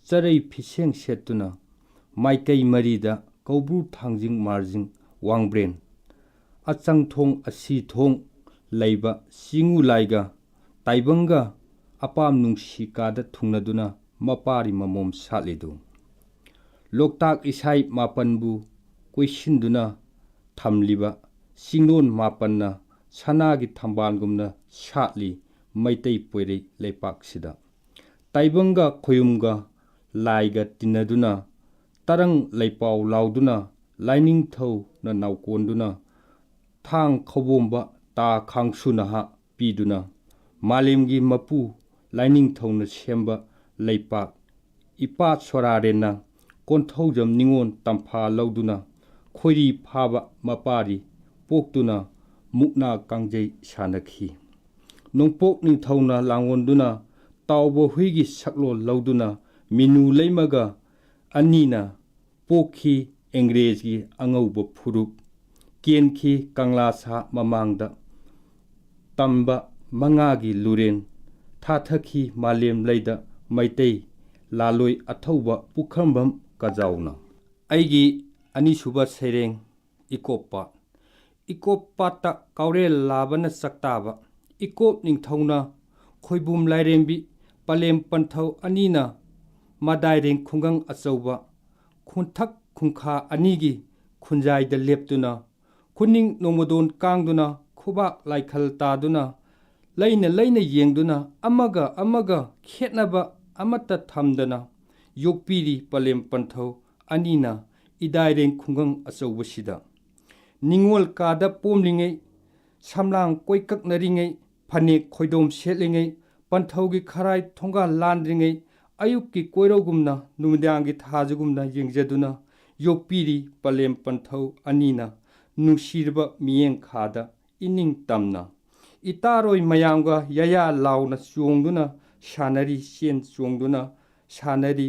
ꯆꯔꯩ ꯐꯤꯁꯦꯡ ꯁꯦꯠꯇꯨꯅ ꯃꯥꯏꯀꯩ ꯃꯔꯤꯗ ꯀꯧꯕ꯭ꯔꯨ ꯊꯥꯡꯖꯤꯡ ꯃꯥꯔꯖꯤꯡ ꯋꯥꯡꯕ꯭ꯔꯦꯟ ꯑꯆꯪꯊꯣꯡ ꯑꯁꯤꯊꯣꯡ ꯂꯩꯕ ꯆꯤꯡꯎ ꯂꯥꯏꯒ ꯇꯥꯏꯕꯪꯒ ꯑꯄꯥꯝ ꯅꯨꯡꯁꯤ ꯀꯥꯗ ꯊꯨꯡꯅꯗꯨꯅ ꯃꯄꯥꯔꯤ ꯃꯃꯣꯝ ꯁꯥꯠꯂꯤꯗꯨ ꯂꯣꯛꯇꯥꯛ ꯏꯁꯥꯏ ꯃꯥꯄꯟꯕꯨ ꯀꯣꯏꯁꯤꯟꯗꯨꯅ ꯊꯝꯂꯤꯕ ꯆꯤꯡꯂꯣꯟ ꯃꯥꯄꯟꯅ ꯁꯅꯥꯒꯤ ꯊꯝꯕꯥꯜꯒꯨꯝꯅ ꯁꯥꯠꯂꯤ ꯃꯩꯇꯩ ꯄꯣꯏꯔꯩ ꯂꯩꯄꯥꯛꯁꯤꯗ ꯇꯥꯏꯕꯪꯒ ꯈꯣꯌꯨꯝꯒ ꯂꯥꯏꯒ ꯇꯤꯟꯅꯗꯨꯅ ꯇꯔꯪ ꯂꯩꯄꯥꯎ ꯂꯥꯎꯗꯨꯅ ꯂꯥꯏꯅꯤꯡꯊꯧꯅ ꯅꯥꯎꯀꯣꯟꯗꯨꯅ ꯊꯥꯡ ꯈꯧꯕꯣꯝꯕ ꯇꯥ ꯈꯥꯡꯁꯨ ꯅꯍꯥ ꯄꯤꯗꯨꯅ ꯃꯥꯂꯦꯝꯒꯤ ꯃꯄꯨ ꯂꯥꯏꯅꯤꯡꯊꯧꯅ ꯁꯦꯝꯕ ꯂꯩꯄꯥꯛ ꯏꯄꯥ ꯁꯣꯔꯥꯔꯦꯟꯅ ꯀꯣꯟꯊꯧꯖꯝ ꯅꯤꯉꯣꯟ ꯇꯝꯐꯥ ꯂꯧꯗꯨꯅ ꯈꯣꯏꯔꯤ ꯐꯥꯕ ꯃꯄꯥꯔꯤ ꯄꯣꯛꯇꯨꯅ ꯃꯨꯛꯅꯥ ꯀꯥꯡꯖꯩ ꯁꯥꯟꯅꯈꯤ ꯅꯣꯡꯄꯣꯛ ꯅꯤꯡꯊꯧꯅ ꯂꯥꯡꯑꯣꯟꯗꯨꯅ ꯇꯥꯎꯕ ꯍꯨꯏꯒꯤ ꯁꯛꯂꯣꯟ ꯂꯧꯗꯨꯅ ꯃꯤꯅꯨ ꯂꯩꯃꯒ ꯑꯅꯤꯅ ꯄꯣꯛꯈꯤ ꯑꯪꯒ꯭ꯔꯦꯖꯒꯤ ꯑꯉꯧꯕ ꯐꯨꯔꯨꯞ ꯀꯦꯟꯈꯤ ꯀꯪꯂꯥ ꯁꯥ ꯃꯃꯥꯡꯗ ꯇꯝꯕ ꯃꯉꯥꯒꯤ ꯂꯨꯔꯦꯟ ꯊꯥꯊꯈꯤ ꯃꯥꯂꯦꯝ ꯂꯩꯗ ꯃꯩꯇꯩ ꯂꯥꯂꯣꯏ ꯑꯊꯧꯕ ꯄꯨꯈ꯭ꯔꯝꯕꯝ ꯀꯖꯥꯎꯅ ꯑꯩꯒꯤ ꯑꯅꯤꯁꯨꯕ ꯁꯩꯔꯦꯡ ꯏꯀꯣꯞ ꯄꯥꯠ ꯏꯀꯣꯞ ꯄꯥꯠꯇ ꯀꯥꯎꯔꯦꯜ ꯂꯥꯕꯅ ꯆꯥꯛꯇꯥꯕ ꯏꯀꯣꯞ ꯅꯤꯡꯊꯧꯅ ꯈꯣꯏꯕꯨꯝ ꯂꯥꯏꯔꯦꯝꯕꯤ ꯄꯂꯦꯝ ꯄꯟꯊꯧ ꯑꯅꯤꯅ ꯃꯗꯥꯏꯔꯦꯡ ꯈꯨꯡꯒꯪ ꯑꯆꯧꯕ ꯈꯨꯟꯊꯛ ꯈꯨꯡꯈꯥ ꯑꯅꯤꯒꯤ ꯈꯨꯟꯖꯥꯏꯗ ꯂꯦꯞꯇꯨꯅ ꯈꯨꯅꯤꯡ ꯅꯣꯡꯃꯗꯣꯟ ꯀꯥꯡꯗꯨꯅ ꯈꯨꯕꯥꯛ ꯂꯥꯏꯈꯜ ꯇꯥꯗꯨꯅ ꯂꯩꯅ ꯂꯩꯅ ꯌꯦꯡꯗꯨꯅ ꯑꯃꯒ ꯑꯃꯒ ꯈꯦꯠꯅꯕ ꯑꯃꯠꯇ ꯊꯝꯗꯅ ꯌꯣꯛꯄꯤꯔꯤ ꯄꯂꯦꯝ ꯄꯟꯊꯧ ꯑꯅꯤꯅ ꯏꯗꯥꯏꯔꯦꯡ ꯈꯨꯡꯒꯪ ꯑꯆꯧꯕꯁꯤꯗ ꯅꯤꯉꯣꯜ ꯀꯥꯗ ꯄꯣꯝꯂꯤꯉꯩ ꯁꯝꯂꯥꯡ ꯀꯣꯏꯀꯛꯅꯔꯤꯉꯩ ꯐꯅꯦꯛ ꯈꯣꯏꯗꯣꯝ ꯁꯦꯠꯂꯤꯉꯩ ꯄꯟꯊꯧꯒꯤ ꯈꯔꯥꯏ ꯊꯣꯡꯒꯥꯜ ꯂꯥꯟꯗ꯭ꯔꯤꯉꯩ ꯑꯌꯨꯛꯀꯤ ꯀꯣꯏꯔꯧꯒꯨꯝꯅ ꯅꯨꯃꯤꯗꯥꯡꯒꯤ ꯊꯥꯖꯒꯨꯝꯅ ꯌꯦꯡꯖꯗꯨꯅ ꯌꯣꯛꯄꯤꯔꯤ ꯄꯂꯦꯝ ꯄꯟꯊꯧ ꯑꯅꯤꯅ ꯅꯨꯡꯁꯤꯔꯕ ꯃꯤꯠꯌꯦꯡ ꯈꯥꯗ ꯏꯅꯤꯡ ꯇꯝꯅ ꯏꯇꯥꯔꯣꯏ ꯃꯌꯥꯝꯒ ꯌꯌꯥ ꯂꯥꯎꯅ ꯆꯣꯡꯗꯨꯅ ꯁꯥꯟꯅꯔꯤ ꯆꯦꯟ ꯆꯣꯡꯗꯨꯅ ꯁꯥꯟꯅꯔꯤ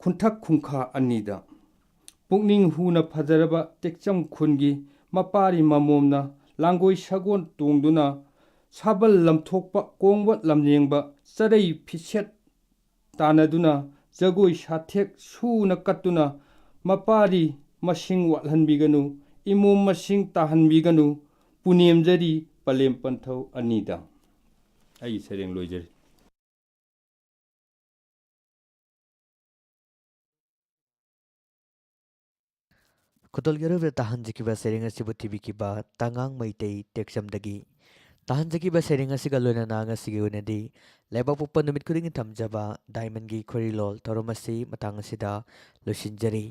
ꯈꯨꯟꯊꯛ ꯈꯨꯡꯈꯥ ꯑꯅꯤꯗ ꯄꯨꯛꯅꯤꯡ ꯍꯨꯅ ꯐꯖꯔꯕ ꯇꯦꯛꯆꯝ ꯈꯨꯟꯒꯤ ꯃꯄꯥꯔꯤ ꯃꯃꯣꯝꯅ ꯂꯥꯡꯒꯣꯏ ꯁꯒꯣꯜ ꯇꯣꯡꯗꯨꯅ ꯁꯥꯕꯜ ꯂꯝꯊꯣꯛꯄ ꯀꯣꯡꯕ ꯂꯝꯌꯦꯡꯕ ꯆꯔꯩ ꯐꯤꯁꯦꯠ ꯇꯥꯟꯅꯗꯨꯅ ꯖꯒꯣꯏ ꯁꯥꯊꯦꯛ ꯁꯨꯅ ꯀꯠꯇꯨꯅ ꯃꯄꯥꯔꯤ ꯃꯁꯤꯡ ꯋꯥꯠꯍꯟꯕꯤꯒꯅꯨ ꯏꯃꯣꯝ ꯃꯁꯤꯡ ꯇꯥꯍꯟꯕꯤꯒꯅꯨ ꯄꯨꯅꯦꯝꯖꯔꯤ ꯄꯂꯦꯝ ꯄꯟꯊꯧ ꯑꯅꯤꯗ ꯑꯩꯒꯤ ꯁꯩꯔꯦꯡ ꯂꯣꯏꯖꯔꯤ ꯈꯨꯗꯣꯜꯒꯤ ꯑꯔꯣꯏꯕꯗ ꯇꯥꯍꯟꯖꯈꯤꯕ ꯁꯩꯔꯦꯡ ꯑꯁꯤꯕꯨ ꯊꯤꯕꯤꯈꯤꯕ ꯇꯉꯥꯡ ꯃꯩꯇꯩ ꯇꯦꯛꯆꯝꯗꯒꯤ ꯇꯥꯍꯟꯖꯈꯤꯕ ꯁꯩꯔꯦꯡ ꯑꯁꯤꯒ ꯂꯣꯏꯅꯅ ꯉꯁꯤꯒꯤ ꯑꯣꯏꯅꯗꯤ ꯂꯩꯕꯥꯛꯄꯣꯛꯄ ꯅꯨꯃꯤꯠ ꯈꯨꯗꯤꯡꯒꯤ ꯊꯝꯖꯕ ꯗꯥꯏꯃꯟꯒꯤ ꯈꯣꯏꯔꯤꯂꯣꯜ ꯊꯧꯔꯝ ꯑꯁꯤ ꯃꯇꯥꯡ ꯑꯁꯤꯗ ꯂꯣꯏꯁꯤꯟꯖꯔꯤ